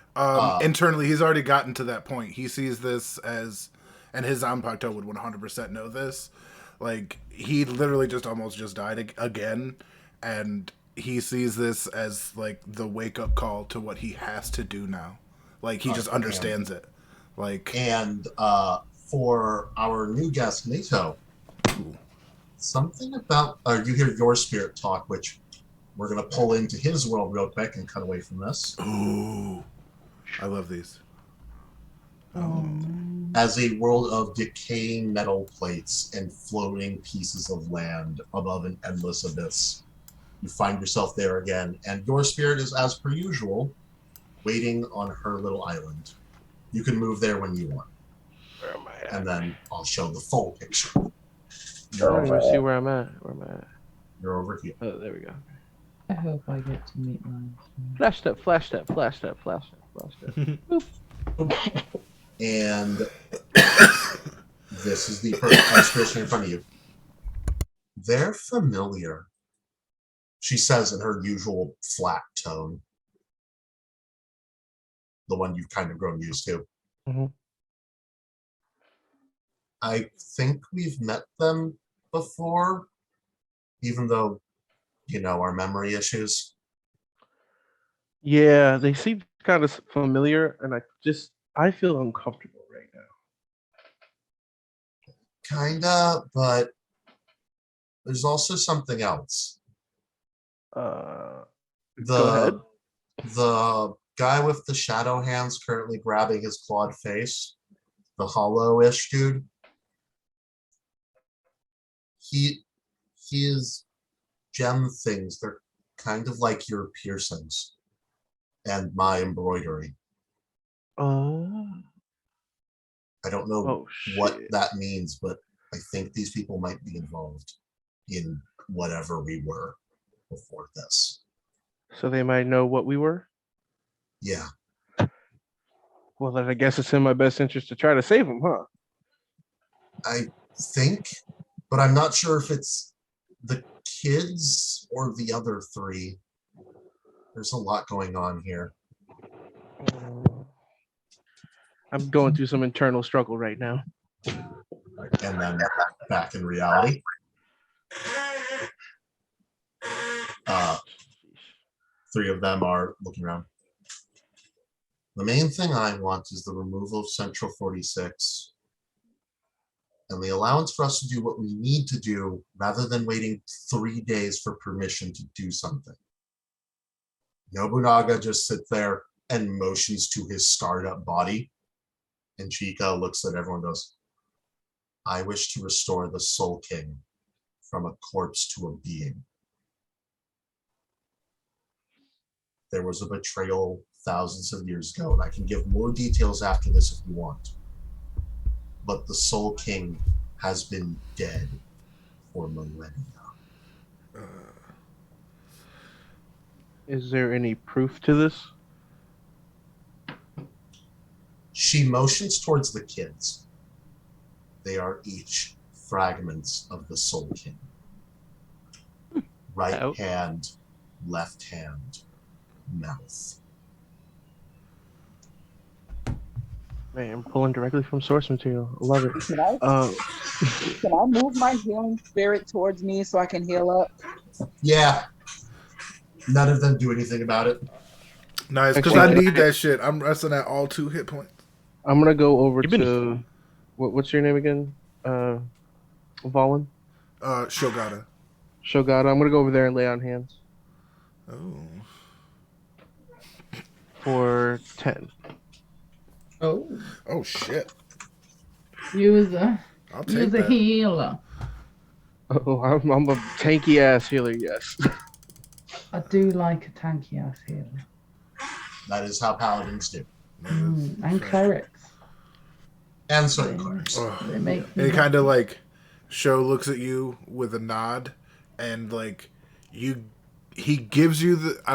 internally he's already gotten to that point. He sees this as, and his Zanpakuto would 100% know this. Like, he literally almost just died again, and he sees this as like the wake up call to what he has to do now. Like, he just understands it. Like, and for our new guest Nato, something about you hear your spirit talk, which we're gonna pull into his world real quick and cut away from this. Ooh. I love these. As a world of decaying metal plates and floating pieces of land above an endless abyss, you find yourself there again, and your spirit is, as per usual, waiting on her little island. You can move there when you want. Where am I at? And then I'll show the full picture. I don't even see where I'm at. Where am I at? You're over here. Oh, there we go. I hope I get to meet mine. Flash step, flash step, flash step, flash step, flash step. And this is the person in front of you. They're familiar, she says in her usual flat tone. The one you've kind of grown used to. Mhm. I think we've met them before, even though, our memory issues. Yeah, they seem kind of familiar, and I feel uncomfortable right now. Kinda, but there's also something else. Go The ahead. the guy with the shadow hands currently grabbing his clawed face, the hollow-ish dude. He is gem things. They're kind of like your piercings and my embroidery. Oh. I don't know Oh what shit. that means, but I think these people might be involved in whatever we were before this. So they might know what we were? Yeah. Well, then I guess it's in my best interest to try to save them, huh? I think, but I'm not sure if it's the kids or the other three. There's a lot going on here. I'm going through some internal struggle right now. And then back in reality. Three of them are looking around. The main thing I want is the removal of Central 46 and the allowance for us to do what we need to do rather than waiting 3 days for permission to do something. Nobunaga just sits there and motions to his scarred up body. And Chika looks at everyone and goes, I wish to restore the Soul King from a corpse to a being. There was a betrayal thousands of years ago, and I can give more details after this if you want. But the Soul King has been dead for millennia. Is there any proof to this? She motions towards the kids. They are each fragments of the Soul King. Right Out. hand, left hand, mouth. Man, I'm pulling directly from source material. I love it. Can I move my healing spirit towards me so I can heal up? Yeah. None of them do anything about it. Nice, because I need that shit. I'm resting at all 2 hit points. I'm gonna go over You've been- to what's your name again? Valen? Shogata. Shogata. I'm gonna go over there and lay on hands Oh. for 10. Oh, Oh shit. you was a I'll you take was a that. healer. Oh, I'm a tanky ass healer, yes. I do like a tanky ass healer. That is how paladins do. And clerics. And certain clerics. They make And he kind of like Sho looks at you with a nod, and like he gives you the I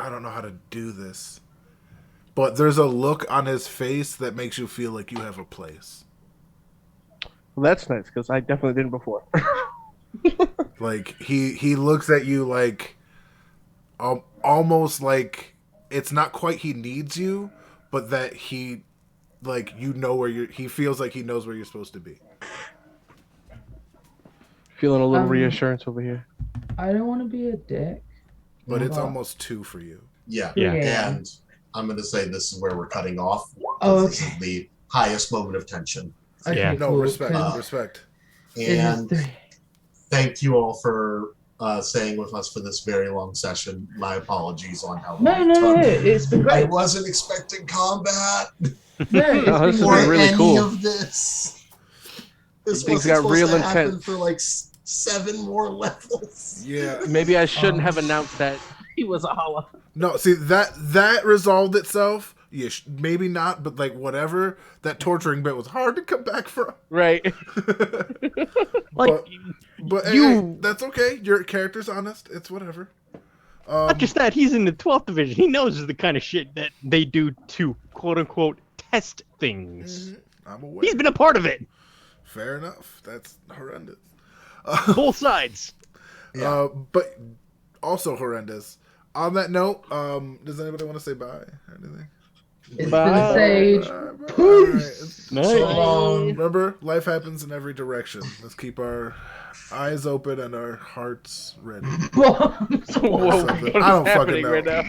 don't know how to do this, but there's a look on his face that makes you feel like you have a place. Well, that's nice because I definitely didn't before. Like he looks at you like almost like it's not quite he needs you, but that he like where he feels like he knows where you're supposed to be. Feeling a little reassurance over here. I don't want to be a dick. But it's almost 2 for you. Yeah. Yeah. And I'm going to say this is where we're cutting off. Oh, This okay. is the highest moment of tension. Okay, Yeah. No, cool, respect, 'cause respect. it is And the- thank you all for staying with us for this very long session. My apologies on how long No, it no, took. no. It's been I great. wasn't expecting combat No, Oh, it's this been has been or great. really any cool. of this. This Things wasn't got supposed real to happen intense. for like 7 more levels. Yeah. Maybe I shouldn't Oh. have announced that he was a holla. No, see that resolved itself. Yeah, maybe not, but like whatever. That torturing bit was hard to come back from. Right. Like, but hey, you- that's okay. Your character's honest. It's whatever. Not just that, he's in the 12th division. He knows the kind of shit that they do to quote unquote test things. I'm aware. He's been a part of it. Fair enough. That's horrendous. Both sides. Yeah. But also horrendous. On that note, does anybody want to say bye or anything? It's Bye. been a sage. Bye. Peace. All right. So long. Remember, life happens in every direction. Let's keep our eyes open and our hearts ready. What? Whoa, something. what I is don't fucking happening know. right now?